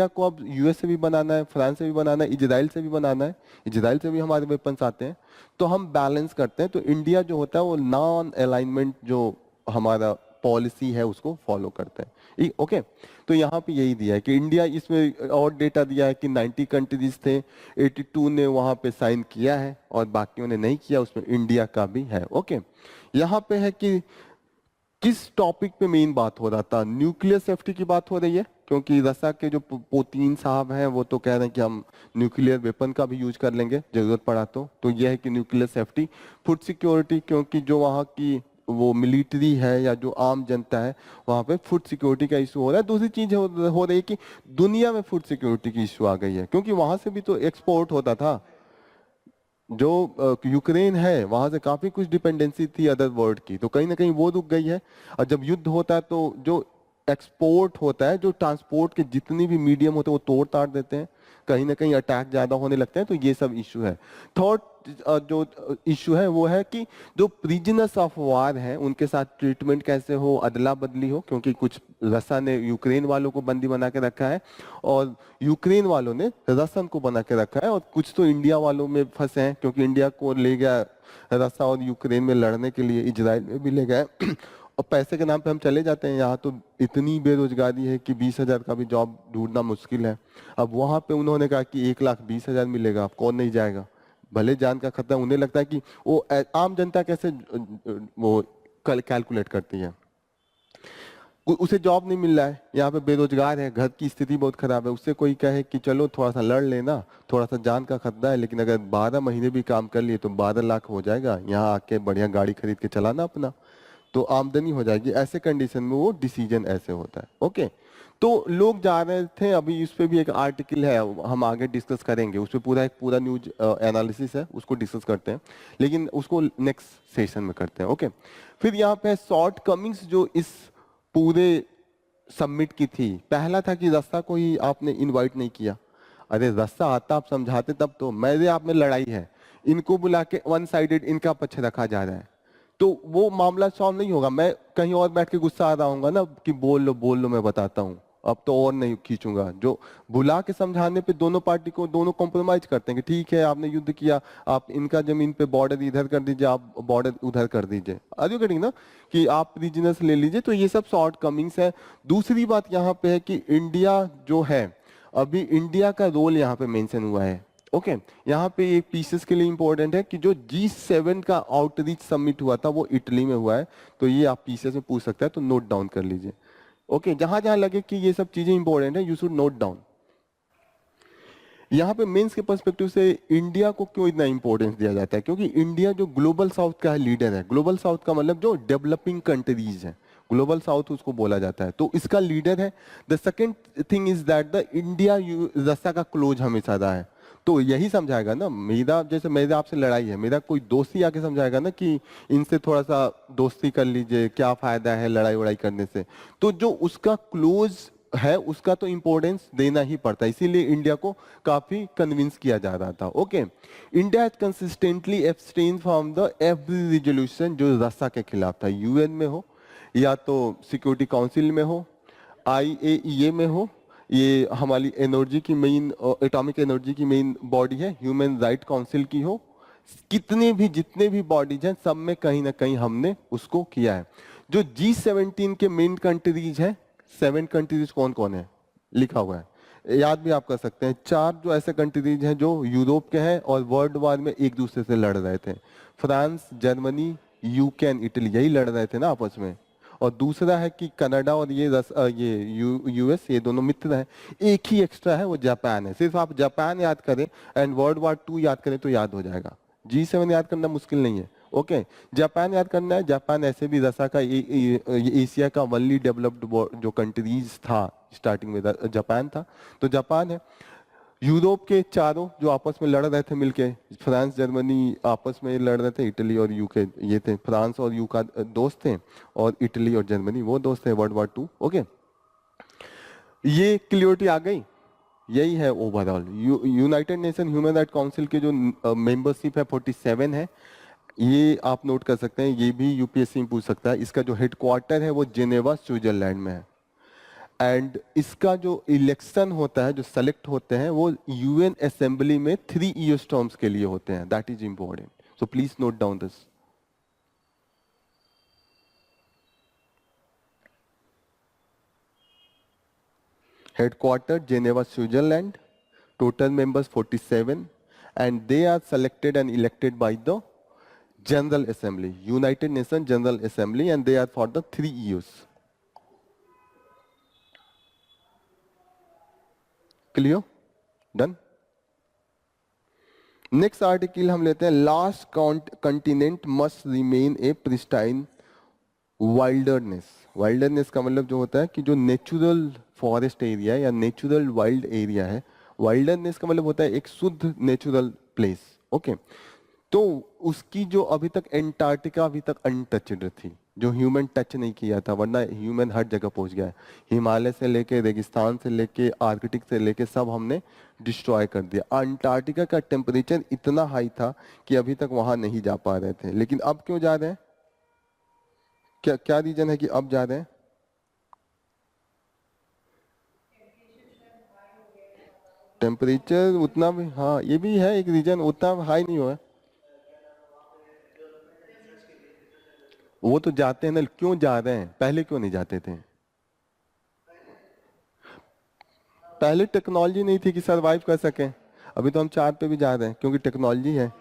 को अब यूएस से भी बनाना है, फ्रांस से भी बनाना है, इजराइल से भी बनाना है, इजराइल से भी हमारे वेपन्स आते हैं, तो हम बैलेंस करते हैं। तो इंडिया जो होता है वो नॉन अलाइनमेंट जो हमारा पॉलिसी है उसको फॉलो करते हैं। ओके, तो यहाँ पे यही दिया है कि इंडिया, इसमें और डेटा दिया है कि 90 कंट्रीज थे, 82 ने वहाँ पे साइन किया है और बाकियों ने नहीं किया, उसमें इंडिया का भी है। ओके, यहाँ पे है कि किस टॉपिक पे मेन बात हो रहा था, न्यूक्लियर सेफ्टी की बात हो रही है, क्योंकि रसा के जो पुतिन साहब हैं वो तो कह रहे हैं कि हम न्यूक्लियर वेपन का भी यूज कर लेंगे जरूरत पड़ा तो यह है कि न्यूक्लियर सेफ्टी, फूड सिक्योरिटी, क्योंकि जो वहाँ की वो मिलिट्री है या जो आम जनता है वहाँ पे फूड सिक्योरिटी का इशू हो रहा है। दूसरी चीज हो रही है कि दुनिया में फूड सिक्योरिटी की इशू आ गई है, क्योंकि वहां से भी तो एक्सपोर्ट होता था। जो यूक्रेन है वहां से काफी कुछ डिपेंडेंसी थी अदर वर्ल्ड की, तो कहीं ना कहीं वो रुक गई है। और जब युद्ध होता है तो जो एक्सपोर्ट होता है, जो ट्रांसपोर्ट के जितनी भी मीडियम होते हैं वो तोड़ ताड़ देते हैं, कहीं ना कहीं अटैक ज्यादा होने लगते हैं, तो ये सब इशू है। थर्ड जो इशू है वो है कि जो प्रिजनर्स ऑफ वार हैं उनके साथ ट्रीटमेंट कैसे हो, अदला बदली हो, क्योंकि कुछ रसा ने यूक्रेन वालों को बंदी बना के रखा है और यूक्रेन वालों ने रसन को बना के रखा है, और कुछ तो इंडिया वालों में फंसे हैं, क्योंकि इंडिया को ले गया रसा और यूक्रेन में लड़ने के लिए, इजराइल में भी ले गए और पैसे के नाम पे हम चले जाते हैं। यहाँ तो इतनी बेरोजगारी है कि 20,000 का भी जॉब ढूंढना मुश्किल है। अब वहां पे उन्होंने कहा कि 1,20,000 मिलेगा, अब कौन नहीं जाएगा, भले जान का खतरा। उन्हें लगता है कि वो आम जनता कैसे वो कैलकुलेट करती है, उसे जॉब नहीं मिल रहा है, यहाँ पे बेरोजगार है, घर की स्थिति बहुत खराब है, उससे कोई कहे कि चलो थोड़ा सा लड़ लेना, थोड़ा सा जान का खतरा है, लेकिन अगर 12 महीने भी काम कर लिए तो 12 लाख हो जाएगा, यहाँ आके बढ़िया गाड़ी खरीद के चलाना अपना, तो आमदनी हो जाएगी। ऐसे कंडीशन में वो डिसीजन ऐसे होता है। ओके, तो लोग जा रहे थे, अभी इस पे भी एक आर्टिकल है, हम आगे डिस्कस करेंगे, उस पर एक पूरा न्यूज एनालिसिस है, उसको डिस्कस करते हैं, लेकिन उसको नेक्स्ट सेशन में करते हैं। ओके, फिर यहाँ पे शॉर्ट कमिंग्स जो इस पूरे सबमिट की थी। पहला था कि रस्सा को ही आपने इनवाइट नहीं किया। अरे रस्सा आता, आप समझाते तब तो। मेरे आप में लड़ाई है, इनको बुला के वन साइडेड इनका पक्ष रखा जा रहा है, तो वो मामला सॉल्व नहीं होगा। मैं कहीं और बैठ के गुस्सा आ रहा हूँ ना कि बोल लो मैं बताता हूँ, अब तो और नहीं खींचूंगा। जो बुला के समझाने पे दोनों पार्टी को, दोनों कॉम्प्रोमाइज करते हैं कि ठीक है आपने युद्ध किया, आप इनका जमीन पे बॉर्डर इधर कर दीजिए, आप बॉर्डर उधर कर दीजिए, आर यू गेटिंग ना, कि आप रीजनस ले लीजिए। तो ये सब शॉर्ट कमिंग्स है। दूसरी बात यहाँ पे है कि इंडिया जो है, अभी इंडिया का रोल यहाँ पे मेंशन हुआ है। ओके, यहाँ पे एक पीसेस के लिए इंपॉर्टेंट है कि जो G7 का आउटरीच समिट हुआ था वो इटली में हुआ है, तो ये आप पीसेस में पूछ सकते हैं, तो नोट डाउन कर लीजिए। ओके, जहां जहां लगे कि ये सब चीजें इंपॉर्टेंट है, यू शुड नोट डाउन। यहाँ पे मेंस के पर्सपेक्टिव से इंडिया को क्यों इतना इंपॉर्टेंस दिया जाता है, क्योंकि इंडिया जो ग्लोबल साउथ का लीडर है, ग्लोबल साउथ का मतलब जो डेवलपिंग कंट्रीज है, ग्लोबल साउथ उसको बोला जाता है, तो इसका लीडर है। The second thing is that the India रसा का क्लोज हमेशा रहा है, तो यही समझाएगा ना, मेरा जैसे मेरा आपसे लड़ाई है, मेरा कोई दोस्त ही आके समझाएगा ना कि इनसे थोड़ा सा दोस्ती कर लीजिए, क्या फायदा है लड़ाई वड़ाई करने से। तो जो उसका क्लोज है उसका तो इम्पोर्टेंस देना ही पड़ता है, इसीलिए इंडिया को काफी कन्विंस किया जा रहा था। Okay, India has consistently abstain from the every resolution जो रसा के खिलाफ था, यूएन में हो या तो सिक्योरिटी काउंसिल में हो, आईएईए में हो, ये हमारी एनर्जी की मेन, एटॉमिक एनर्जी की मेन बॉडी है, ह्यूमन राइट काउंसिल की हो, कितने भी जितने भी बॉडीज हैं सब में कहीं ना कहीं हमने उसको किया है। जो G17 के मेन कंट्रीज हैं, 7 कंट्रीज कौन कौन है लिखा हुआ है, याद भी आप कर सकते हैं। 4 जो ऐसे कंट्रीज हैं जो यूरोप के हैं और वर्ल्ड वार में एक दूसरे से लड़ रहे थे, France, Germany, UK and Italy, यही लड़ रहे थे ना आपस में। और दूसरा है कि कनाडा और यूएस, ये दोनों मित्र हैं। एक ही एक्स्ट्रा है, वो जापान है। सिर्फ आप जापान याद करें एंड वर्ल्ड वार 2 याद करें तो याद हो जाएगा। G7 याद करना मुश्किल नहीं है। ओके, जापान याद करना है। जापान ऐसे भी रसा का एशिया का वनली डेवलप्ड जो कंट्रीज था स्टार्टिंग में जापान था, तो जापान है। यूरोप के चारों जो आपस में लड़ रहे थे मिलके, फ्रांस जर्मनी आपस में लड़ रहे थे, इटली और यूके ये थे, फ्रांस और यू का दोस्त थे और इटली और जर्मनी वो दोस्त थे वर्ल्ड वार 2। ओके, ये क्लियरिटी आ गई। यही है overall United nation human right council के जो मेंबरशिप है 47 है, ये आप नोट कर सकते हैं। ये भी यूपीएससी में पूछ सकता है। इसका जो हेडक्वार्टर है वो जेनेवा स्विट्जरलैंड में है। एंड इसका जो इलेक्शन होता है, जो सेलेक्ट होते हैं, वो यूएन असेंबली में 3 ईयर्स टर्म्स के लिए होते हैं। That is important, so please note down this. Headquarter Geneva Switzerland, total members 47, and they are selected and elected by the General Assembly, United Nations General Assembly, and they are for the 3 years. Clear? Done? Next article हम लेते हैं, last continent must remain a pristine wilderness. Wilderness का मतलब जो होता है कि जो नेचुरल फॉरेस्ट एरिया है या नेचुरल वाइल्ड एरिया है। वाइल्डनेस का मतलब होता है एक शुद्ध नेचुरल प्लेस। ओके, तो उसकी जो अभी तक एंटार्क्टिका अभी तक अनटचड थी, जो ह्यूमन टच नहीं किया था, वरना ह्यूमन हर जगह पहुंच गया है। हिमालय से लेके, रेगिस्तान से लेके, आर्कटिक से लेके सब हमने डिस्ट्रॉय कर दिया। अंटार्कटिका का टेम्परेचर इतना हाई था कि अभी तक वहां नहीं जा पा रहे थे, लेकिन अब क्यों जा रहे हैं? क्या क्या रीजन है कि अब जा रहे हैं? टेम्परेचर उतना भी, हाँ ये भी है एक रीजन, उतना हाई नहीं हुआ है। वो तो जाते हैं ना, क्यों जा रहे हैं? पहले क्यों नहीं जाते थे? पहले टेक्नोलॉजी नहीं थी कि सरवाइव कर सकें। अभी तो हम चांद पे भी जा रहे हैं क्योंकि टेक्नोलॉजी है।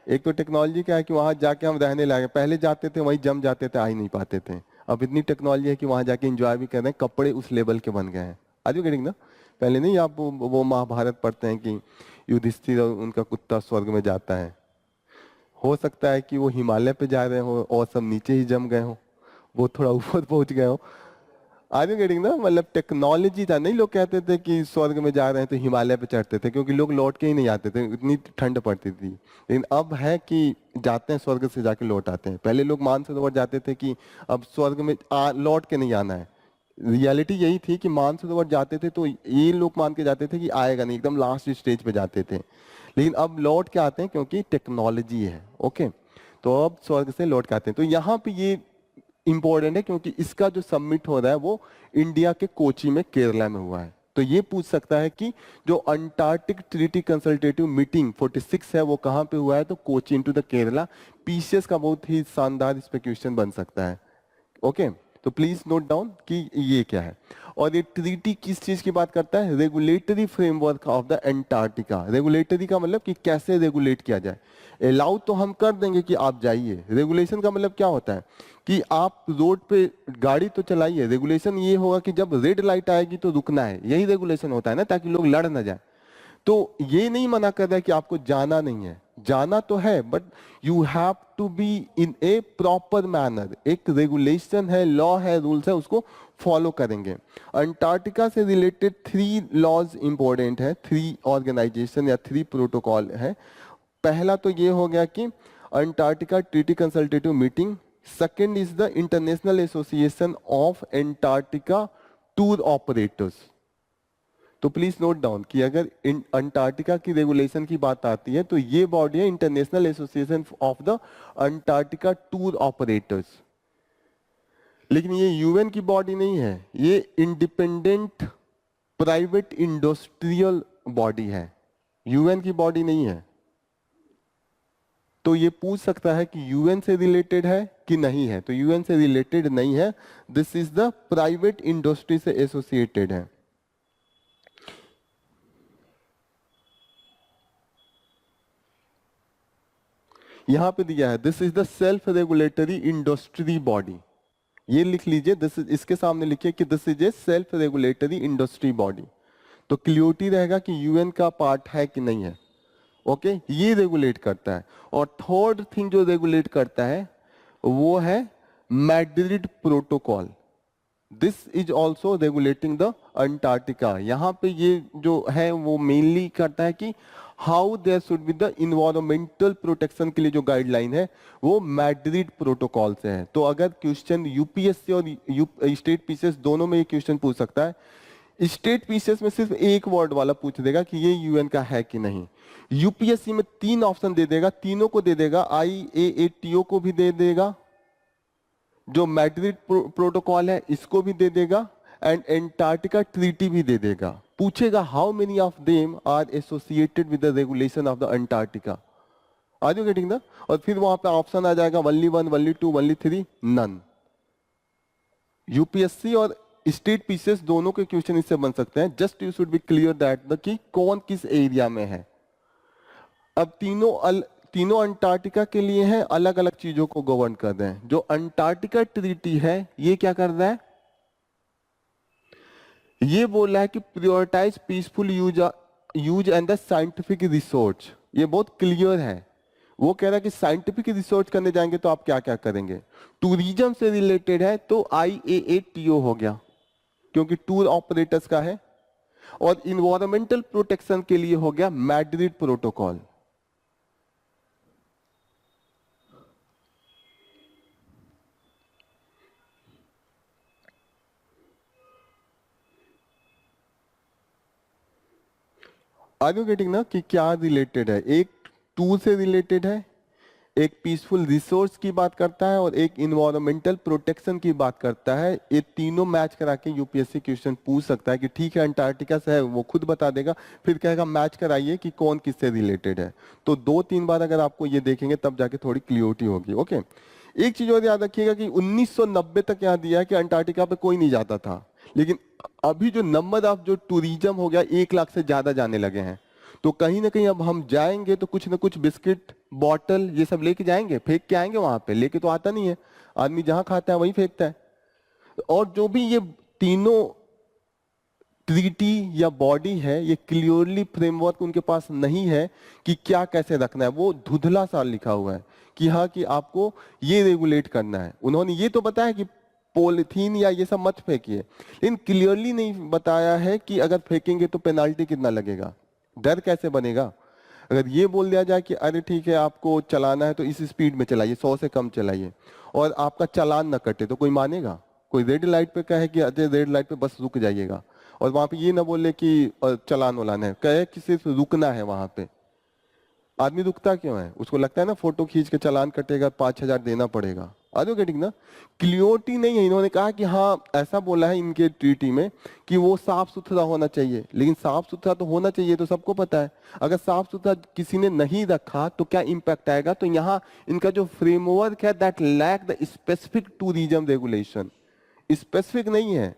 एक तो टेक्नोलॉजी क्या है कि वहां जाके हम रहने लगे, पहले जाते थे वहीं जम जाते थे, आ ही नहीं पाते थे। अब इतनी टेक्नोलॉजी है कि वहां जाके एंजॉय भी कर रहे हैं, कपड़े उस लेवल के बन गए हैं। आर यू गेटिंग ना? पहले नहीं आप वो महाभारत पढ़ते हैं कि युधिष्ठिर और उनका कुत्ता स्वर्ग में जाता है। हो सकता है कि वो हिमालय पे जा रहे हो और सब नीचे ही जम गए हो, वो थोड़ा ऊपर पहुंच गए हो। आर यू गेटिंग ना? मतलब टेक्नोलॉजी था। नहीं, लोग कहते थे कि स्वर्ग में जा रहे हैं तो हिमालय पे चढ़ते थे क्योंकि लोग लौट के ही नहीं आते थे, इतनी ठंड पड़ती थी। लेकिन अब है कि जाते हैं स्वर्ग से जाके लौट आते हैं। पहले लोग मानसरोवर जाते थे कि अब स्वर्ग में लौट के नहीं आना है। रियलिटी यही थी कि मानसरोवर जाते थे तो ये लोग मान के जाते थे कि आएगा नहीं, एकदम लास्ट स्टेज पे जाते थे। लेकिन अब लौट के आते हैं क्योंकि टेक्नोलॉजी है। ओके, तो अब स्वर्ग से लौट के आते हैं। तो यहाँ पे ये इंपॉर्टेंट है क्योंकि इसका जो सबमिट हो रहा है वो इंडिया के कोची में, केरला में हुआ है। तो ये पूछ सकता है कि जो अंटार्कटिक ट्रीटी कंसल्टेटिव मीटिंग 46 है वो कहाँ पे हुआ है? तो Kochi into the Kerala. PCS का बहुत ही शानदार इस पे क्वेश्चन बन सकता है। ओके, तो प्लीज नोट डाउन कि ये क्या है। और ये ट्रीटी किस चीज की बात करता है? Regulatory framework of the Antarctica. Regulatory का मतलब कि कैसे रेगुलेट किया जाए। अलाउ तो हम कर देंगे कि आप जाइए, रेगुलेशन का मतलब क्या होता है कि आप रोड पे गाड़ी तो चलाइए। रेगुलेशन ये होगा कि जब रेड लाइट आएगी तो रुकना है, यही रेगुलेशन होता है ना, ताकि लोग लड़ ना जाए। तो ये नहीं मना कर रहा है कि आपको जाना नहीं है, जाना तो है, but you have to be in a proper manner, एक रेगुलेशन है, लॉ है, रूल्स है, उसको फॉलो करेंगे। अंटार्कटिका से रिलेटेड 3 लॉज इंपॉर्टेंट है, 3 ऑर्गेनाइजेशन या 3 प्रोटोकॉल है। पहला तो ये हो गया कि Antarctica treaty consultative meeting, second is the international association of Antarctica tour operators. तो प्लीज नोट डाउन कि अगर अंटार्कटिका की रेगुलेशन की बात आती है तो ये बॉडी है international association of the Antarctica tour operators. लेकिन ये यूएन की बॉडी नहीं है, ये इंडिपेंडेंट प्राइवेट इंडस्ट्रियल बॉडी है, यूएन की बॉडी नहीं है। तो ये पूछ सकता है कि यूएन से रिलेटेड है कि नहीं है, तो यूएन से रिलेटेड नहीं है, this is the private industry से एसोसिएटेड है। यहां पे दिया है this is the self regulatory industry body, ये लिख लीजिए, दिस इज, इसके सामने लिखिए कि this is a self regulatory industry body. तो क्लियरिटी रहेगा कि यूएन का पार्ट है कि नहीं है। ओके, ये रेगुलेट करता है। और थर्ड थिंग जो रेगुलेट करता है वो है Madrid protocol, this is also regulating the Antarctica. यहां पे ये जो है वो मेनली करता है कि how there should be the environmental protection के लिए जो गाइडलाइन है वो मैड्रिड प्रोटोकॉल से है। तो अगर क्वेश्चन यूपीएससी और स्टेट पीसीएस दोनों में ये क्वेश्चन पूछ सकता है। स्टेट पीसीएस में सिर्फ एक वर्ड वाला पूछ देगा कि ये यूएन का है कि नहीं। यूपीएससी में 3 ऑप्शन दे देगा, तीनों को दे देगा, IAATO को भी दे देगा, जो मैड्रिड प्रोटोकॉल है इसको भी दे देगा, एंड अंटार्कटिका ट्रीटी भी दे देगा। पूछेगा how many of them are associated with the regulation of the Antarctica, are you getting the? और फिर वहां पे ऑप्शन आ जाएगा only 1, only 2, only 3, none। UPSC और स्टेट पीसीएस दोनों के क्वेश्चन इससे बन सकते हैं। Just you should be clear that the कि कौन किस एरिया में है। अब तीनों अंटार्कटिका के लिए हैं, अलग अलग चीजों को गवर्न कर रहे हैं। जो अंटार्कटिका ट्रीटी है ये क्या कर रहा है, ये बोल रहा है कि prioritize peaceful use and the scientific research. ये बहुत क्लियर है, वो कह रहा है कि साइंटिफिक रिसर्च करने जाएंगे तो आप क्या क्या करेंगे। टूरिज्म से रिलेटेड है तो IAATO हो गया क्योंकि टूर ऑपरेटर्स का है, और इन्वायरमेंटल प्रोटेक्शन के लिए हो गया Madrid protocol. Are you getting ना कि क्या रिलेटेड है, एक टूर से रिलेटेड है, एक पीसफुल रिसोर्स की बात करता है, और एक इन्वायरमेंटल प्रोटेक्शन की बात करता है। ये तीनों मैच करा के यूपीएससी क्वेश्चन पूछ सकता है कि ठीक है अंटार्कटिका से है, वो खुद बता देगा, फिर कहेगा मैच कराइए कि कौन किससे रिलेटेड है। तो 2-3 बार अगर आपको ये देखेंगे तब जाके थोड़ी क्लियरिटी होगी। ओके, एक चीज और याद रखिएगा कि 1990 तक यहाँ दिया है कि अंटार्कटिका पे कोई नहीं जाता था, लेकिन अभी जो नंबर ऑफ जो टूरिज्म हो गया 1 लाख से ज्यादा जाने लगे हैं। तो कहीं ना कहीं अब हम जाएंगे तो कुछ ना कुछ बिस्किट, बॉटल ये सब लेके जाएंगे, फेंक के आएंगे वहां पे, लेके तो आता नहीं है आदमी, जहां खाता है वहीं फेंकता है। और जो भी ये तीनों ट्रीटी या बॉडी है ये क्लियरली फ्रेमवर्क उनके पास नहीं है कि क्या कैसे रखना है। वो धुंधला सा लिखा हुआ है कि हाँ कि आपको ये रेगुलेट करना है। उन्होंने ये तो बताया कि पॉलिथीन या ये सब मत फेंकिए, लेकिन क्लियरली नहीं बताया है कि अगर फेंकेंगे तो पेनाल्टी कितना लगेगा, डर कैसे बनेगा। अगर ये बोल दिया जाए कि अरे ठीक है आपको चलाना है तो इस स्पीड में चलाइए, 100 से कम चलाइए, और आपका चालान न कटे, तो कोई मानेगा? कोई रेड लाइट पे कहे कि अजय रेड लाइट पे बस रुक जाइएगा, और वहां पे ये ना बोले कि चालान वालान है, कहे कि सिर्फ रुकना है वहां पे। आदमी रुकता क्यों है? उसको लगता है ना फोटो खींच के चालान कटेगा, 5,000 देना पड़ेगा। आर यू गेटिंग ना? क्लियरिटी नहीं है। इन्होंने कहा कि हाँ ऐसा बोला है इनके ट्रीटी में कि वो साफ सुथरा होना चाहिए, लेकिन साफ सुथरा तो होना चाहिए तो सबको पता है। अगर साफ सुथरा किसी ने नहीं रखा तो क्या इंपैक्ट आएगा। तो यहाँ इनका जो फ्रेमवर्क है that lack the specific tourism regulation, specific नहीं है।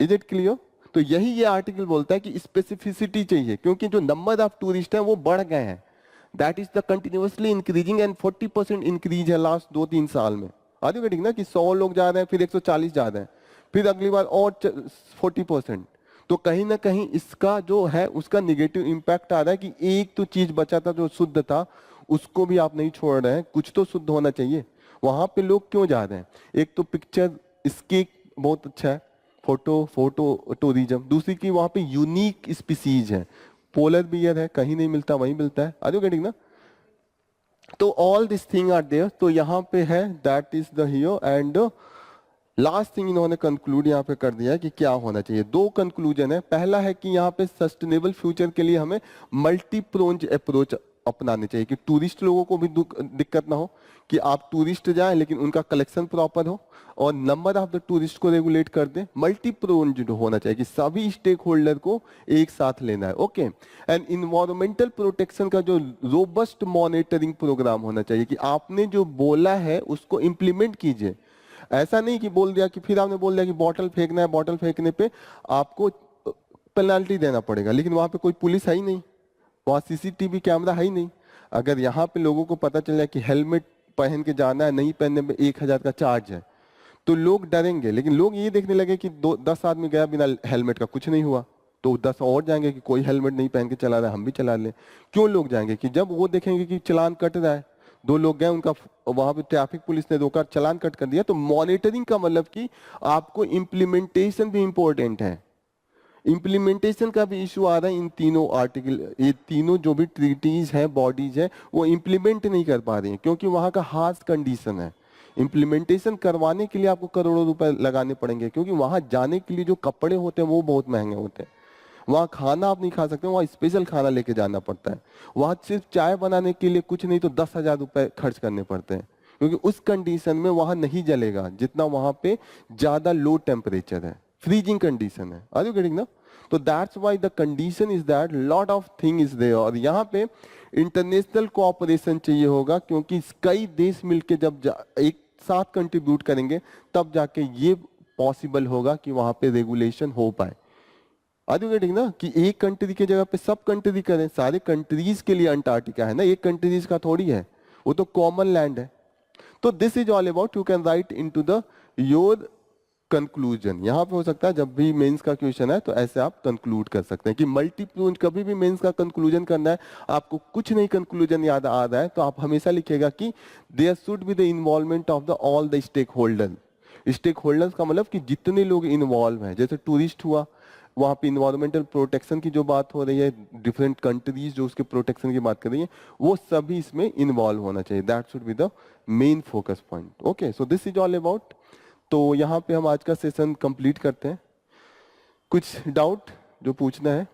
Is it clear? तो यही ये आर्टिकल बोलता है कि स्पेसिफिसिटी चाहिए, क्योंकि जो नंबर ऑफ टूरिस्ट हैं वो बढ़ गए हैं, that is the continuously increasing, and 40% increase है लास्ट 2-3 साल में। आर यू गेटिंग ना कि 100 लोग जा रहे हैं, फिर 140 जा रहे हैं, फिर अगली बार और 40%। तो कहीं ना कहीं इसका जो है उसका निगेटिव इंपैक्ट आ रहा है कि एक तो चीज बचा था जो शुद्ध था, उसको भी आप नहीं छोड़ रहे हैं, कुछ तो शुद्ध होना चाहिए। वहां पे लोग क्यों जा रहे हैं? एक तो पिक्चर इसके बहुत अच्छा है, फोटो टूरिज्म। दूसरी की वहां पे यूनिक स्पीसीज है, पोलर बियर है, कहीं नहीं मिलता वहीं मिलता है। आर यू गेटिंग ना? तो all this thing are there. तो यहाँ पे है दैट इज द हियो एंड लास्ट थिंग इन्होंने कंक्लूड यहाँ पे कर दिया है कि क्या होना चाहिए। दो कंक्लूजन है। पहला है कि यहाँ पे सस्टेनेबल फ्यूचर के लिए हमें मल्टी प्रोन्ज अप्रोच अपनाने चाहिए कि टूरिस्ट लोगों को भी दिक्कत ना हो, कि आप टूरिस्ट जाएं लेकिन उनका कलेक्शन प्रॉपर हो और नंबर ऑफ द टूरिस्ट को रेगुलेट कर दें। मल्टी प्रोन्ज होना चाहिए कि सभी स्टेक होल्डर को एक साथ लेना है। ओके। एंड इन्वायरमेंटल प्रोटेक्शन का जो रोबस्ट मॉनिटरिंग प्रोग्राम होना चाहिए कि आपने जो बोला है उसको इम्प्लीमेंट कीजिए। ऐसा नहीं कि बोल दिया कि फिर आपने बोल दिया कि बॉटल फेंकना है, बॉटल फेंकने पे आपको पेनल्टी देना पड़ेगा, लेकिन वहां पे कोई पुलिस है ही नहीं, वहां सीसीटीवी कैमरा है ही नहीं। अगर यहाँ पे लोगों को पता चल जाए कि हेलमेट पहन के जाना है, नहीं पहनने में 1000 का चार्ज है, तो लोग डरेंगे। लेकिन लोग ये देखने लगे कि 10 आदमी गया बिना हेलमेट का, कुछ नहीं हुआ, तो 10 और जाएंगे कि कोई हेलमेट नहीं पहन के चला रहा है, हम भी चला लें। क्यों लोग जाएंगे? कि जब वो देखेंगे कि चालान कट रहा है, 2 लोग गए, उनका वहां पे ट्रैफिक पुलिस ने रोका, चालान कट कर दिया। तो मॉनिटरिंग का मतलब कि आपको इम्प्लीमेंटेशन भी इंपॉर्टेंट है। इम्प्लीमेंटेशन का भी इशू आ रहा है इन तीनों आर्टिकल, ये तीनों जो भी ट्रीटीज है, बॉडीज है, वो इम्प्लीमेंट नहीं कर पा रही हैं क्योंकि वहां का हार्श कंडीशन है। इम्प्लीमेंटेशन करवाने के लिए आपको करोड़ों रुपए लगाने पड़ेंगे क्योंकि वहां जाने के लिए जो कपड़े होते हैं वो बहुत महंगे होते हैं। वहाँ खाना आप नहीं खा सकते, वहाँ स्पेशल खाना लेके जाना पड़ता है। वहाँ सिर्फ चाय बनाने के लिए कुछ नहीं तो 10,000 रुपए खर्च करने पड़ते हैं क्योंकि उस कंडीशन में वहाँ नहीं जलेगा जितना वहाँ पे ज्यादा लो टेम्परेचर है, फ्रीजिंग कंडीशन है। आर यू गेटिंग ना? तो that's why the condition is that lot of thing is there. और यहाँ पे इंटरनेशनल कोऑपरेशन चाहिए होगा क्योंकि कई देश मिलके जब एक साथ कंट्रीब्यूट करेंगे तब जाके ये पॉसिबल होगा कि वहाँ पे रेगुलेशन हो पाए। आर यू गेटिंग ना? कि एक कंट्री की जगह पे सब कंट्री करें, सारे कंट्रीज के लिए अंटार्कटिका है ना, एक कंट्रीज का थोड़ी है, वो तो कॉमन लैंड है। तो this is all about, you can write into the your conclusion. यहां पे हो सकता है जब भी मेंस का क्वेश्चन है तो ऐसे आप कंक्लूड कर सकते हैं कि मल्टीप्ल कभी भी मेंस का कंक्लूजन करना है, आपको कुछ नहीं कंक्लूजन याद आ रहा है तो आप हमेशा लिखेगा कि there should be the involvement of the all the stakeholder. Stakeholders का मतलब कि जितने लोग इन्वॉल्व हैं, जैसे टूरिस्ट हुआ, वहां पे इन्वायरमेंटल प्रोटेक्शन की जो बात हो रही है, डिफरेंट कंट्रीज जो उसके प्रोटेक्शन की बात कर रही है, वो सभी इसमें इन्वॉल्व होना चाहिए। That should be the main focus point. Okay, so this is all about. तो यहाँ पे हम आज का सेशन कंप्लीट करते हैं। कुछ डाउट जो पूछना है?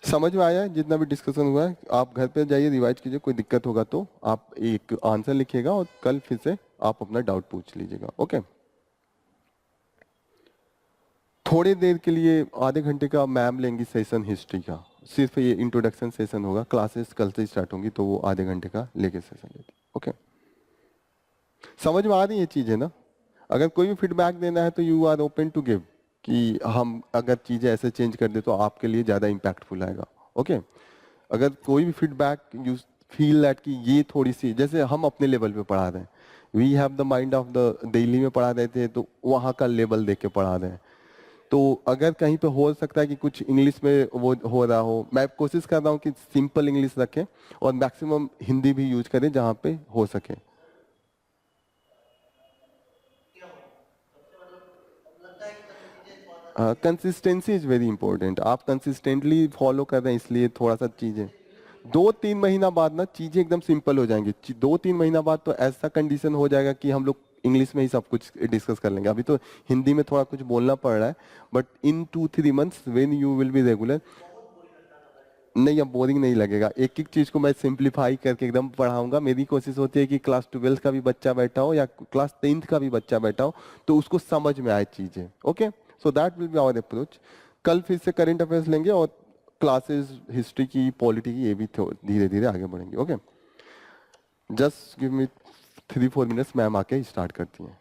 समझ में आया है जितना भी डिस्कशन हुआ है? आप घर पे जाइए, रिवाइज कीजिए, कोई दिक्कत होगा तो आप एक आंसर लिखिएगा और कल फिर से आप अपना डाउट पूछ लीजिएगा। ओके, थोड़ी देर के लिए आधे घंटे का मैम लेंगी सेशन हिस्ट्री का, सिर्फ ये इंट्रोडक्शन सेशन होगा। क्लासेस कल से स्टार्ट होंगी तो वो आधे घंटे का लेके सेशन लेगी। ओके, समझ में आ रही है चीजें ना? अगर कोई भी फीडबैक देना है तो you are open to give, कि हम अगर चीजें ऐसे चेंज कर दे तो आपके लिए ज्यादा इम्पैक्टफुल आएगा। ओके, अगर कोई भी फीडबैक यू फील दैट कि ये थोड़ी सी, जैसे हम अपने लेवल पे पढ़ा रहे हैं, we have the mind of the Delhi में पढ़ा रहे थे तो वहाँ का लेवल देख के पढ़ा रहे हैं। तो अगर कहीं पे हो सकता है कि कुछ इंग्लिश में वो हो रहा हो, मैं कोशिश कर रहा हूँ कि सिंपल इंग्लिश रखें और मैक्सिमम हिंदी भी यूज करें जहाँ पे हो सके। Consistency is very important. आप कंसिस्टेंटली फॉलो कर रहे हैं इसलिए थोड़ा सा चीजें 2-3 महीना बाद ना चीजें एकदम सिंपल हो जाएंगी। 2-3 महीना बाद तो ऐसा कंडीशन हो जाएगा कि हम लोग इंग्लिश में ही सब कुछ डिस्कस कर लेंगे। अभी तो हिंदी में थोड़ा कुछ बोलना पड़ रहा है, but in 2-3 months when you will be regular, नहीं, अब बोरिंग नहीं लगेगा। एक एक चीज को मैं सिंप्लीफाई करके एकदम पढ़ाऊंगा। मेरी कोशिश होती है कि क्लास 12 का भी बच्चा बैठा हो या क्लास 10th का भी बच्चा बैठा हो तो उसको समझ में आए चीजें। Okay, so that will be our approach. कल फिर से करंट अफेयर्स लेंगे और क्लासेस हिस्ट्री की, पॉलिटी की, ये भी धीरे धीरे आगे बढ़ेंगे। Okay, just give me 3-4 minutes, ma'am आके स्टार्ट करती हैं।